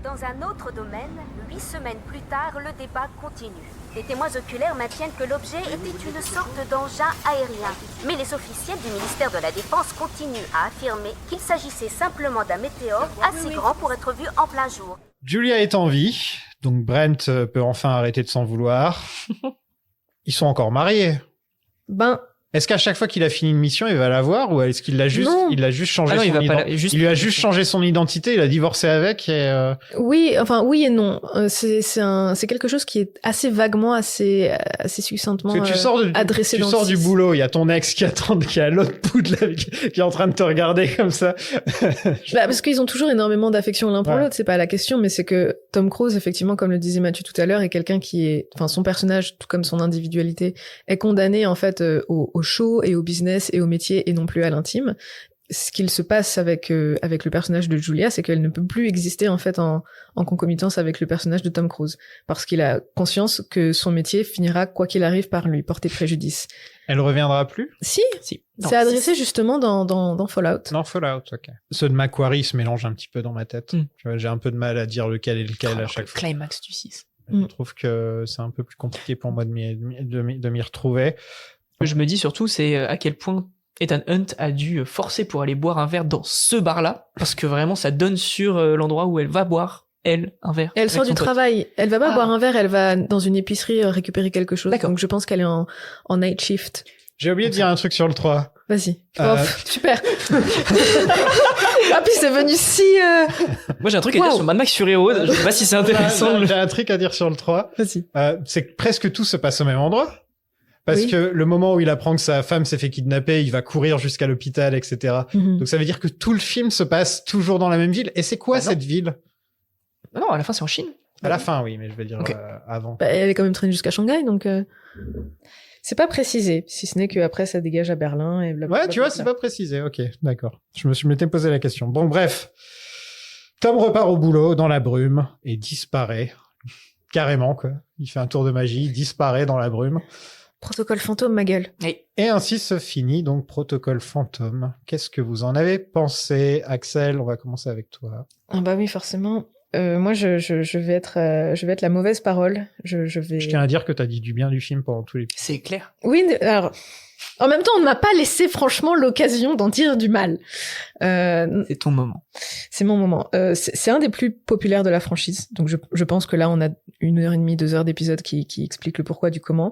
Dans un autre domaine, 8 semaines plus tard, le débat continue. Les témoins oculaires maintiennent que l'objet était une sorte d'engin aérien. Mais les officiels du ministère de la Défense continuent à affirmer qu'il s'agissait simplement d'un météore assez grand pour être vu en plein jour.
Julia est en vie, donc Brent peut enfin arrêter de s'en vouloir. Ils sont encore mariés. Est-ce qu'à chaque fois qu'il a fini une mission, il va la voir ou est-ce qu'il l'a juste, il a juste changé son identité? Il lui a juste changé son identité, il a divorcé avec et
Oui et non. C'est quelque chose qui est assez vaguement, assez succinctement adressé dans le 6.
Tu sors du boulot, il y a ton ex qui est à l'autre bout de qui est en train de te regarder comme ça.
Parce qu'ils ont toujours énormément d'affection l'un pour l'autre, c'est pas la question, mais c'est que Tom Cruise, effectivement, comme le disait Mathieu tout à l'heure, est quelqu'un qui est, son personnage, tout comme son individualité, est condamné, en fait, au show et au business et au métier et non plus à l'intime. Ce qu'il se passe avec le personnage de Julia, c'est qu'elle ne peut plus exister en fait en concomitance avec le personnage de Tom Cruise, parce qu'il a conscience que son métier finira quoi qu'il arrive par lui porter préjudice.
Elle reviendra plus?
Si. C'est adressé justement dans Fallout.
Dans Fallout, ok. Ceux de Macquarie se mélangent un petit peu dans ma tête. Tu vois, j'ai un peu de mal à dire lequel est lequel à chaque fois.
Climax du 6.
Je trouve que c'est un peu plus compliqué pour moi de m'y retrouver.
Je me dis surtout, c'est à quel point Ethan Hunt a dû forcer pour aller boire un verre dans ce bar-là, parce que vraiment, ça donne sur l'endroit où elle va boire, un verre.
Elle sort du travail. Elle va pas boire un verre, elle va dans une épicerie récupérer quelque chose. D'accord. Donc je pense qu'elle est en night shift.
J'ai oublié de dire un truc sur le 3.
Vas-y. Super. Ah, puis c'est venu si...
Moi, j'ai un truc à dire sur Mad Max Fury Road. Je sais pas si c'est intéressant.
J'ai un truc à dire sur le 3.
Vas-y.
C'est que presque tout se passe au même endroit. Parce que le moment où il apprend que sa femme s'est fait kidnapper, il va courir jusqu'à l'hôpital, etc. Donc ça veut dire que tout le film se passe toujours dans la même ville. Et c'est quoi cette ville?
Non, à la fin, c'est en Chine.
À la fin, oui, mais je vais dire avant.
Elle est quand même traînée jusqu'à Shanghai, donc... C'est pas précisé, si ce n'est qu'après ça dégage à Berlin et blablabla.
Ouais, tu vois, c'est pas précisé. Ok, d'accord. Je m'étais posé la question. Bon, bref. Tom repart au boulot dans la brume et disparaît. Carrément, quoi. Il fait un tour de magie, il disparaît dans la brume.
Protocole fantôme, ma gueule.
Et ainsi se finit donc Protocole fantôme. Qu'est-ce que vous en avez pensé, Axel? On va commencer avec toi.
Ah bah oui, forcément. Moi, je vais être la mauvaise parole. Je
tiens à dire que t'as dit du bien du film pendant tous les...
C'est clair.
Oui, alors... En même temps, on ne m'a pas laissé franchement l'occasion d'en dire du mal.
C'est ton moment.
C'est mon moment. C'est un des plus populaires de la franchise. Donc je pense que là, on a 1h30, 2 heures d'épisode qui explique le pourquoi du comment.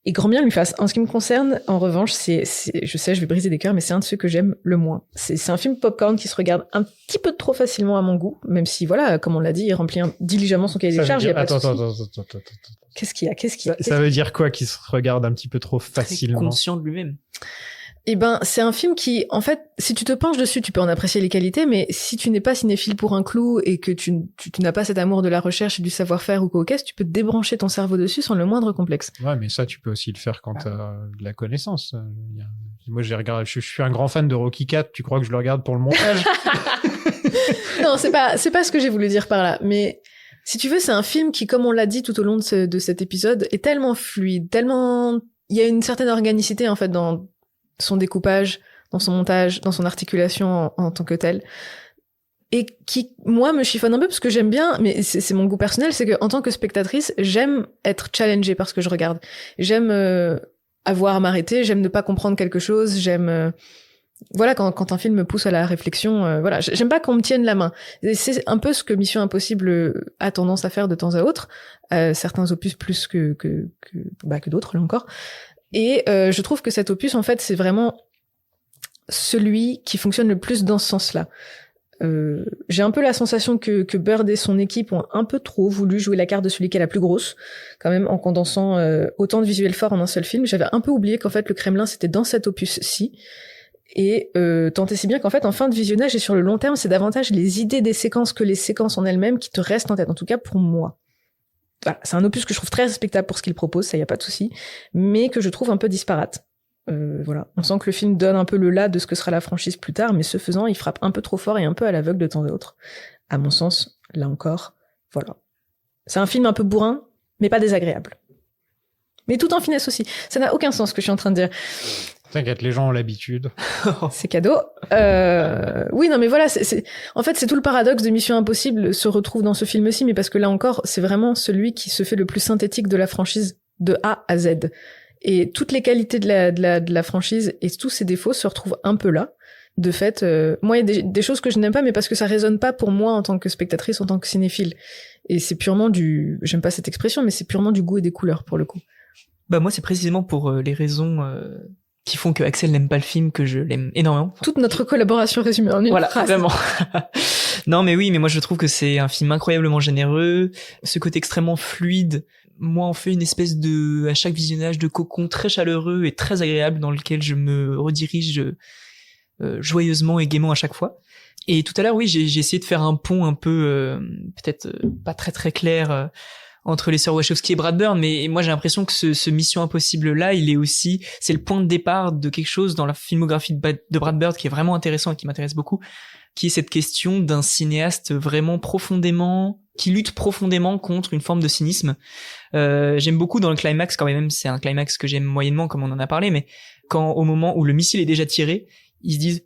Et grand bien lui fasse. En ce qui me concerne, en revanche, je sais, je vais briser des cœurs, mais c'est un de ceux que j'aime le moins. C'est un film popcorn qui se regarde un petit peu trop facilement à mon goût, même si, voilà, comme on l'a dit, il remplit diligemment son cahier des charges.
Attends.
Qu'est-ce qu'il y a?
Ça veut dire quoi qu'il se regarde un petit peu trop facilement?
Très conscient de lui-même.
Eh ben, c'est un film qui, en fait, si tu te penches dessus, tu peux en apprécier les qualités, mais si tu n'es pas cinéphile pour un clou et que tu n'as pas cet amour de la recherche et du savoir-faire ou quoi, tu peux débrancher ton cerveau dessus sans le moindre complexe.
Ouais, mais ça, tu peux aussi le faire quand t'as de la connaissance. Moi, je suis un grand fan de Rocky IV. Tu crois que je le regarde pour le montage?
Non, c'est pas ce que j'ai voulu dire par là. Mais si tu veux, c'est un film qui, comme on l'a dit tout au long de cet épisode, est tellement fluide, tellement, il y a une certaine organicité, en fait, dans son découpage, dans son montage, dans son articulation en tant que tel, et qui, moi, me chiffonne un peu parce que j'aime bien, mais c'est mon goût personnel, c'est que en tant que spectatrice, j'aime être challengée par ce que je regarde. J'aime avoir à m'arrêter, j'aime ne pas comprendre quelque chose, j'aime... Voilà, quand un film me pousse à la réflexion, voilà, j'aime pas qu'on me tienne la main. Et c'est un peu ce que Mission Impossible a tendance à faire de temps à autre, certains opus plus que d'autres, là encore. Et je trouve que cet opus, en fait, c'est vraiment celui qui fonctionne le plus dans ce sens-là. J'ai un peu la sensation que Bird et son équipe ont un peu trop voulu jouer la carte de celui qui est la plus grosse, quand même, en condensant autant de visuels forts en un seul film. J'avais un peu oublié qu'en fait, le Kremlin, c'était dans cet opus-ci. Et tant et si bien qu'en fait, en fin de visionnage et sur le long terme, c'est davantage les idées des séquences que les séquences en elles-mêmes qui te restent en tête, en tout cas pour moi. Voilà, c'est un opus que je trouve très respectable pour ce qu'il propose, ça y a pas de souci, mais que je trouve un peu disparate. Voilà. On sent que le film donne un peu le là de ce que sera la franchise plus tard, mais ce faisant, il frappe un peu trop fort et un peu à l'aveugle de temps à autre. À mon sens, là encore, voilà. C'est un film un peu bourrin, mais pas désagréable. Mais tout en finesse aussi. Ça n'a aucun sens ce que je suis en train de dire.
T'inquiète, les gens ont l'habitude.
C'est cadeau. Oui, non, mais voilà, en fait, c'est tout le paradoxe de Mission Impossible se retrouve dans ce film-ci, mais parce que là encore, c'est vraiment celui qui se fait le plus synthétique de la franchise de A à Z. Et toutes les qualités de la franchise et tous ses défauts se retrouvent un peu là. De fait, moi, il y a des choses que je n'aime pas, mais parce que ça résonne pas pour moi en tant que spectatrice, en tant que cinéphile. Et c'est purement j'aime pas cette expression, mais c'est purement du goût et des couleurs, pour le coup.
Bah, moi, c'est précisément pour les raisons qui font que Axel n'aime pas le film que je l'aime énormément.
Toute notre collaboration résumée en une phrase.
Vraiment. Non, mais oui, mais moi, je trouve que c'est un film incroyablement généreux. Ce côté extrêmement fluide, moi, on fait une espèce à chaque visionnage, de cocon très chaleureux et très agréable dans lequel je me redirige joyeusement et gaiement à chaque fois. Et tout à l'heure, oui, j'ai essayé de faire un pont un peu, peut-être pas très très clair, entre les sœurs Wachowski et Brad Bird, mais moi j'ai l'impression que ce Mission Impossible là, c'est le point de départ de quelque chose dans la filmographie de Brad Bird qui est vraiment intéressant et qui m'intéresse beaucoup, qui est cette question d'un cinéaste vraiment qui lutte profondément contre une forme de cynisme. J'aime beaucoup dans le climax, quand même, c'est un climax que j'aime moyennement comme on en a parlé, mais quand au moment où le missile est déjà tiré, ils se disent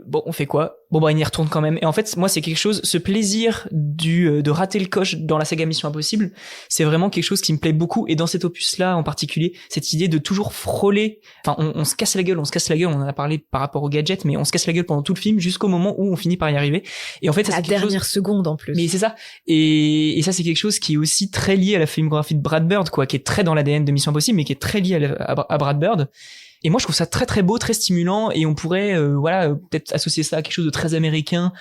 bon, on fait quoi? Bon, bah, il y retourne quand même. Et en fait, moi, c'est quelque chose, ce plaisir de rater le coche dans la saga Mission Impossible, c'est vraiment quelque chose qui me plaît beaucoup. Et dans cet opus-là, en particulier, cette idée de toujours frôler, enfin, on se casse la gueule, on en a parlé par rapport aux gadgets, mais on se casse la gueule pendant tout le film jusqu'au moment où on finit par y arriver. Et en fait, ça,
la dernière seconde, en plus.
Mais c'est ça. Et ça, c'est quelque chose qui est aussi très lié à la filmographie de Brad Bird, quoi, qui est très dans l'ADN de Mission Impossible, mais qui est très lié à Brad Bird. Et moi, je trouve ça très très beau, très stimulant, et on pourrait, peut-être associer ça à quelque chose de très américain,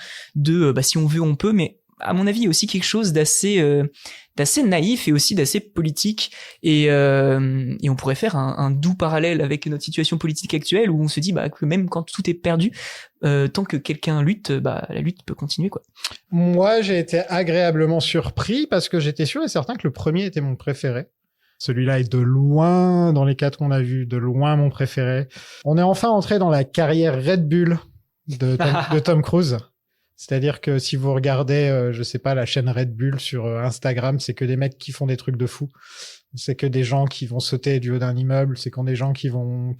si on veut, on peut, mais à mon avis, il y a aussi quelque chose d'assez naïf et aussi d'assez politique, et on pourrait faire un doux parallèle avec notre situation politique actuelle, où on se dit que même quand tout est perdu, tant que quelqu'un lutte, la lutte peut continuer, quoi.
Moi, j'ai été agréablement surpris parce que j'étais sûr et certain que le premier était mon préféré. Celui-là est de loin, dans les 4 qu'on a vus, de loin mon préféré. On est enfin entré dans la carrière Red Bull de Tom Cruise. C'est-à-dire que si vous regardez, je sais pas, la chaîne Red Bull sur Instagram, c'est que des mecs qui font des trucs de fou. C'est que des gens qui vont sauter du haut d'un immeuble, c'est qu'on des gens qui vont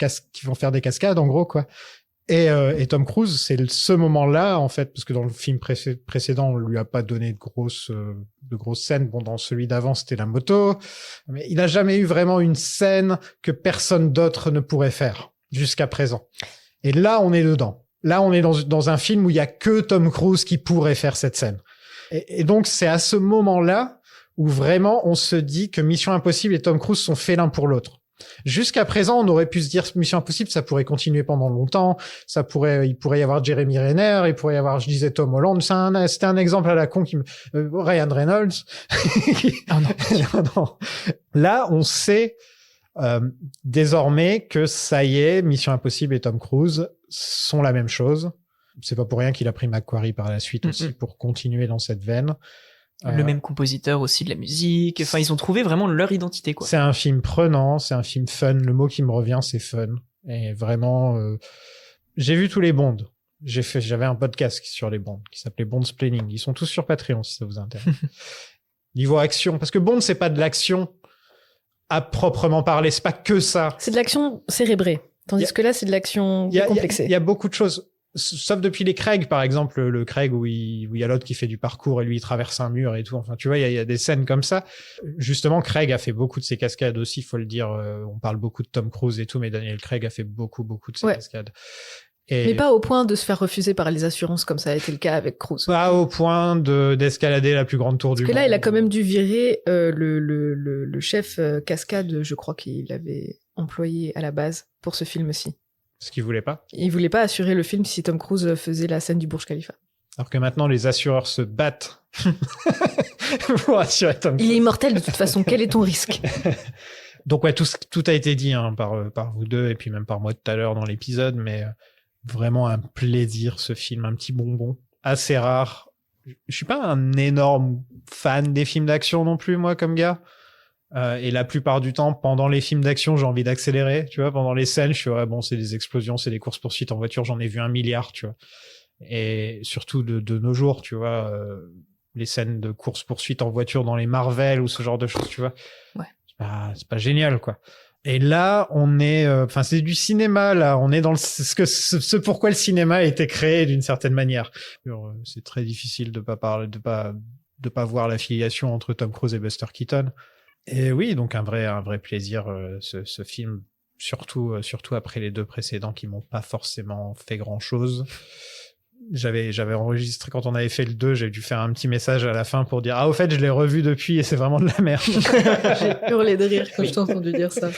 faire des cascades, en gros, quoi. Et Tom Cruise, c'est ce moment-là, en fait, parce que dans le film précédent, on lui a pas donné de grosses scènes. Bon, dans celui d'avant, c'était la moto. Mais il a jamais eu vraiment une scène que personne d'autre ne pourrait faire jusqu'à présent. Et là, on est dedans. Là, on est dans un film où il y a que Tom Cruise qui pourrait faire cette scène. Et donc, c'est à ce moment-là où vraiment on se dit que Mission Impossible et Tom Cruise sont faits l'un pour l'autre. Jusqu'à présent, on aurait pu se dire Mission Impossible, ça pourrait continuer pendant longtemps, il pourrait y avoir Jeremy Renner, il pourrait y avoir, je disais, Tom Holland. C'était un exemple à la con Ryan Reynolds. Non. Là, on sait désormais que ça y est, Mission Impossible et Tom Cruise sont la même chose. C'est pas pour rien qu'il a pris Macquarie par la suite aussi pour continuer dans cette veine.
Le même compositeur aussi de la musique. Enfin, ils ont trouvé vraiment leur identité, quoi.
C'est un film prenant, c'est un film fun. Le mot qui me revient, c'est fun. Et vraiment, j'ai vu tous les Bonds. J'avais un podcast sur les Bonds qui s'appelait Bondsplaining. Ils sont tous sur Patreon si ça vous intéresse. Niveau action, parce que Bond, c'est pas de l'action à proprement parler. C'est pas que ça.
C'est de l'action cérébrée. Tandis que là, c'est de l'action complexée.
Il y a beaucoup de choses. Sauf depuis les Craig, par exemple, le Craig où il y a l'autre qui fait du parcours et lui il traverse un mur et tout. Enfin, tu vois, il y a des scènes comme ça. Justement, Craig a fait beaucoup de ses cascades aussi, faut le dire. On parle beaucoup de Tom Cruise et tout, mais Daniel Craig a fait beaucoup de ses cascades.
Mais pas au point de se faire refuser par les assurances comme ça a été le cas avec Cruise.
Pas au point d'escalader la plus grande tour du monde.
Parce que là, il a quand même dû virer le chef cascade, je crois qu'il avait employé à la base pour ce film-ci.
Ce qu'il voulait pas.
Il voulait pas assurer le film si Tom Cruise faisait la scène du Burj Khalifa.
Alors que maintenant, les assureurs se battent pour assurer Tom Cruise.
Il est immortel de toute façon. Quel est ton risque?
Donc ouais, tout a été dit par vous deux et puis même par moi tout à l'heure dans l'épisode, mais vraiment un plaisir ce film, un petit bonbon assez rare. Je suis pas un énorme fan des films d'action non plus, moi, comme gars. Et la plupart du temps, pendant les films d'action, j'ai envie d'accélérer, tu vois. Pendant les scènes, je suis bon, c'est des explosions, c'est des courses-poursuites en voiture, j'en ai vu 1 milliard, tu vois. Et surtout de nos jours, tu vois, les scènes de courses-poursuites en voiture dans les Marvel ou ce genre de choses, tu vois.
Ouais.
C'est pas génial, quoi. Et là, on est, c'est du cinéma, là. On est dans ce pourquoi le cinéma a été créé d'une certaine manière. Alors, c'est très difficile de pas parler, de pas voir l'affiliation entre Tom Cruise et Buster Keaton. Et oui, donc un vrai plaisir, ce film, surtout après les 2 précédents qui m'ont pas forcément fait grand chose. J'avais enregistré quand on avait fait le 2, j'ai dû faire un petit message à la fin pour dire au fait je l'ai revu depuis et c'est vraiment de la merde.
J'ai hurlé de rire quand je t'ai entendu dire ça.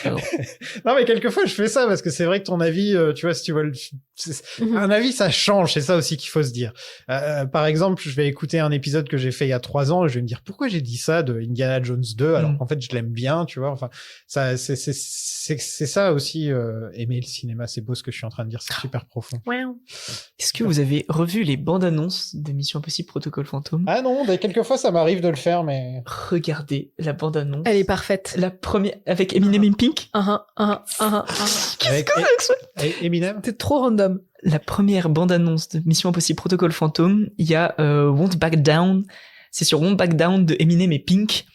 Non mais quelquefois je fais ça parce que c'est vrai que ton avis, tu vois, si tu vois un avis ça change, c'est ça aussi qu'il faut se dire. Par exemple, je vais écouter un épisode que j'ai fait il y a 3 ans et je vais me dire pourquoi j'ai dit ça de Indiana Jones 2 alors qu'en fait je l'aime bien, tu vois. Enfin ça c'est ça aussi, aimer le cinéma, c'est beau ce que je suis en train de dire, c'est super profond.
Est-ce que vous avez revu les bandes annonces de Mission Impossible Protocole Fantôme?
Ah non, quelquefois ça m'arrive de le faire, mais
regardez la bande annonce.
Elle est parfaite.
La première avec Eminem in Pink.
Qu'est-ce que c'est que Eminem?
C'est trop random.
La première bande annonce de Mission Impossible Protocole Fantôme, il y a Won't Back Down. C'est sur Won't Back Down de Eminem et Pink.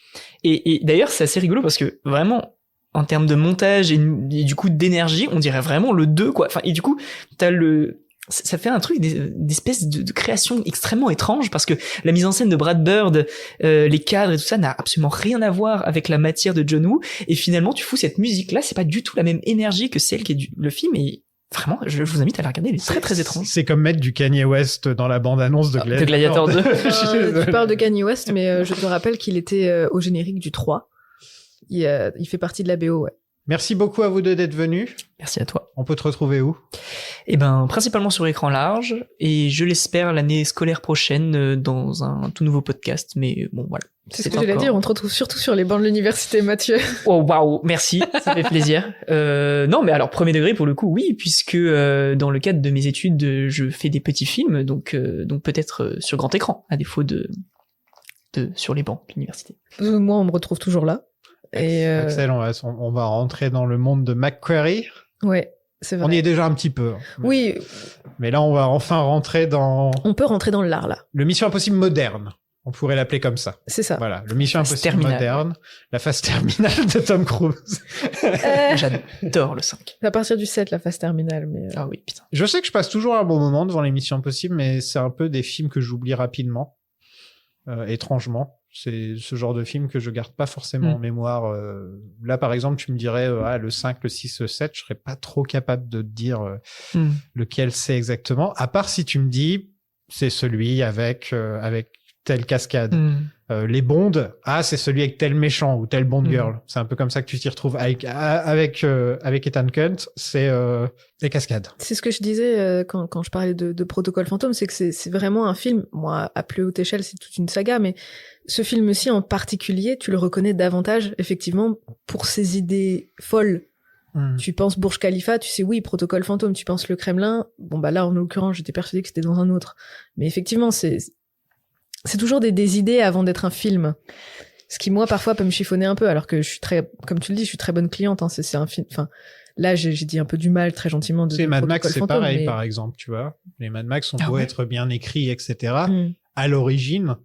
Et d'ailleurs c'est assez rigolo parce que vraiment en termes de montage et du coup d'énergie, on dirait vraiment le 2 quoi. Enfin et du coup t'as ça fait un truc d'espèce de création extrêmement étrange parce que la mise en scène de Brad Bird, les cadres et tout ça n'a absolument rien à voir avec la matière de John Woo et finalement tu fous cette musique là, c'est pas du tout la même énergie que celle qui est le film et vraiment je vous invite à la regarder, elle est très très étrange.
C'est comme mettre du Kanye West dans la bande annonce de
Gladiator 2.
Tu parles de Kanye West mais je te rappelle qu'il était au générique du 3. Il fait partie de la BO, ouais.
Merci beaucoup à vous deux d'être venus.
Merci à toi.
On peut te retrouver où?
Eh ben, principalement sur écran large, et je l'espère l'année scolaire prochaine dans un tout nouveau podcast, mais bon, voilà.
C'est ce que j'allais dire, on te retrouve surtout sur les bancs de l'université, Mathieu.
Oh, waouh, merci, ça fait plaisir. Non, mais alors, premier degré, pour le coup, oui, puisque dans le cadre de mes études, je fais des petits films, donc peut-être sur grand écran, à défaut de sur les bancs de l'université.
Moi, on me retrouve toujours là. Et
Axel, on va rentrer dans le monde de McQuarrie.
Ouais, c'est vrai.
On y est déjà un petit peu.
Oui.
Mais là, on va enfin rentrer dans...
On peut rentrer dans l'art, là.
Le Mission Impossible moderne. On pourrait l'appeler comme ça.
C'est ça.
Voilà, le Mission Impossible moderne. La phase terminale de Tom Cruise.
J'adore le 5.
C'est à partir du 7, la phase terminale. Mais
Ah oui, putain.
Je sais que je passe toujours un bon moment devant les Missions Impossibles, mais c'est un peu des films que j'oublie rapidement. Étrangement. C'est ce genre de film que je garde pas forcément en mémoire. Là, par exemple, tu me dirais le 5, le 6, le 7, je serais pas trop capable de te dire lequel c'est exactement, à part si tu me dis c'est celui avec telle cascade. Les Bonds, c'est celui avec tel méchant ou telle Bond girl. C'est un peu comme ça que tu t'y retrouves. Avec Ethan Hunt, c'est les cascades.
C'est ce que je disais quand je parlais de Protocole Fantôme, c'est que c'est vraiment un film, moi, à plus haute échelle, c'est toute une saga, mais ce film-ci en particulier, tu le reconnais davantage, effectivement, pour ses idées folles. Tu penses Burj Khalifa, tu sais oui, Protocole Fantôme, tu penses le Kremlin, bon bah là, en l'occurrence, j'étais persuadée que c'était dans un autre. Mais effectivement, c'est toujours des idées avant d'être un film. Ce qui, moi, parfois, peut me chiffonner un peu, alors que je suis comme tu le dis, je suis très bonne cliente, hein, c'est un film, enfin, là, j'ai dit un peu du mal, très gentiment, de
Mad
Protocole
Max, c'est
Fantôme,
pareil,
mais...
par exemple, tu vois. Les Mad Max ont beau être bien écrits, etc. À l'origine,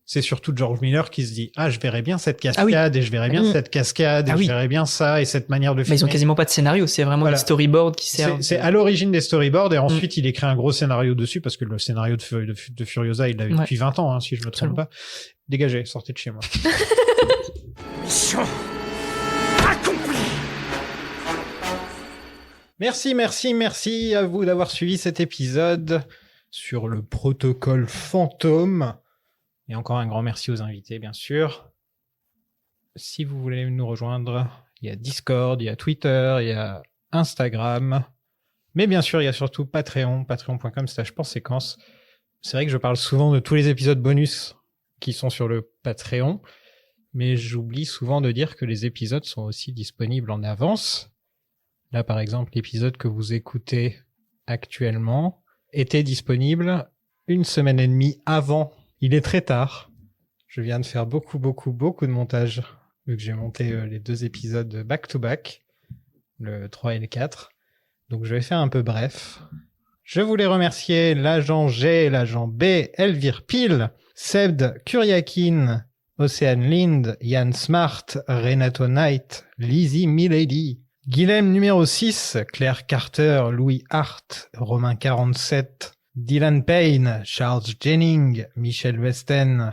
c'est surtout George Miller qui se dit je verrais bien cette cascade et je verrais bien cette cascade et je verrais bien ça et cette manière de filmer.
Mais ils ont quasiment pas de scénario, c'est vraiment des storyboards qui servent.
C'est à l'origine des storyboards et ensuite il écrit un gros scénario dessus parce que le scénario de Furiosa il l'avait depuis 20 ans si je me trompe pas. Dégagez, sortez de chez moi.
Mission accomplie.
Merci à vous d'avoir suivi cet épisode sur le protocole fantôme. Et encore un grand merci aux invités, bien sûr. Si vous voulez nous rejoindre, il y a Discord, il y a Twitter, il y a Instagram. Mais bien sûr, il y a surtout Patreon, patreon.com/penséquence. C'est vrai que je parle souvent de tous les épisodes bonus qui sont sur le Patreon, mais j'oublie souvent de dire que les épisodes sont aussi disponibles en avance. Là, par exemple, l'épisode que vous écoutez actuellement était disponible 1 semaine et demie avant. Il est très tard. Je viens de faire beaucoup de montage vu que j'ai monté les 2 épisodes back-to-back, le 3 et le 4. Donc je vais faire un peu bref. Je voulais remercier l'agent G, l'agent B, Elvire Peel, Sebd Kuryakin, Océane Lind, Yann Smart, Renato Knight, Lizzie Milady, Guilhem numéro 6, Claire Carter, Louis Hart, Romain 47, Dylan Payne, Charles Jennings, Michel Westen,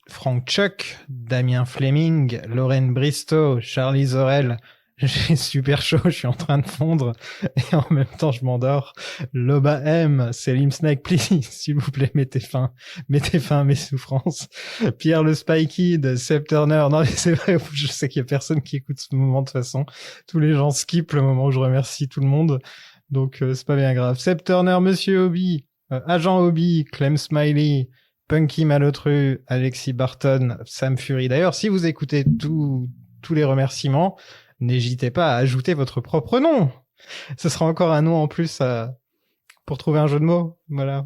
Frank Chuck, Damien Fleming, Lorraine Bristow, Charlie Zorel. J'ai super chaud, je suis en train de fondre et en même temps je m'endors. Loba M, Selim Snake, please, s'il vous plaît, mettez fin à mes souffrances. Pierre le Spy Kid, Seb Turner, non mais c'est vrai, je sais qu'il y a personne qui écoute ce moment de toute façon. Tous les gens skippent le moment où je remercie tout le monde, donc c'est pas bien grave. Seb Turner, Monsieur Hobby, Agent Hobby, Clem Smiley, Punky Malotru, Alexis Barton, Sam Fury. D'ailleurs, si vous écoutez tous les remerciements, n'hésitez pas à ajouter votre propre nom. Ce sera encore un nom en plus pour trouver un jeu de mots. Voilà.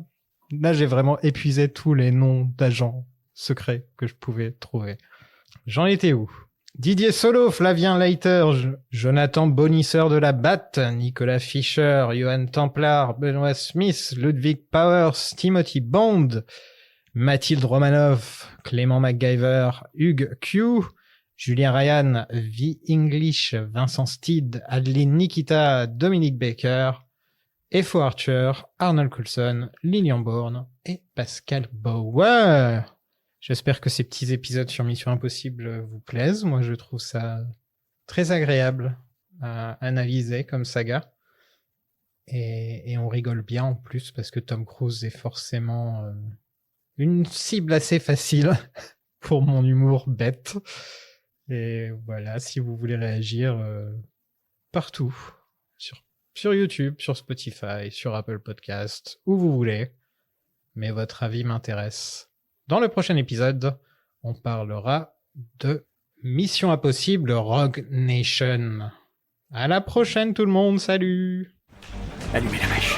Là, j'ai vraiment épuisé tous les noms d'agents secrets que je pouvais trouver. J'en étais où? Didier Solo, Flavien Leiter, Jonathan Bonisseur de la Batte, Nicolas Fischer, Johan Templar, Benoît Smith, Ludwig Powers, Timothy Bond, Mathilde Romanov, Clément MacGyver, Hugues Q, Julien Ryan, V. English, Vincent Steed, Adeline Nikita, Dominique Baker, Efo Archer, Arnold Coulson, Lilian Bourne et Pascal Bauer. J'espère que ces petits épisodes sur Mission Impossible vous plaisent. Moi, je trouve ça très agréable à analyser comme saga. Et on rigole bien en plus parce que Tom Cruise est forcément une cible assez facile pour mon humour bête. Et voilà, si vous voulez réagir partout, sur YouTube, sur Spotify, sur Apple Podcast, où vous voulez, mais votre avis m'intéresse. Dans le prochain épisode, on parlera de Mission Impossible Rogue Nation. À la prochaine tout le monde, salut!
Allumez la mèche.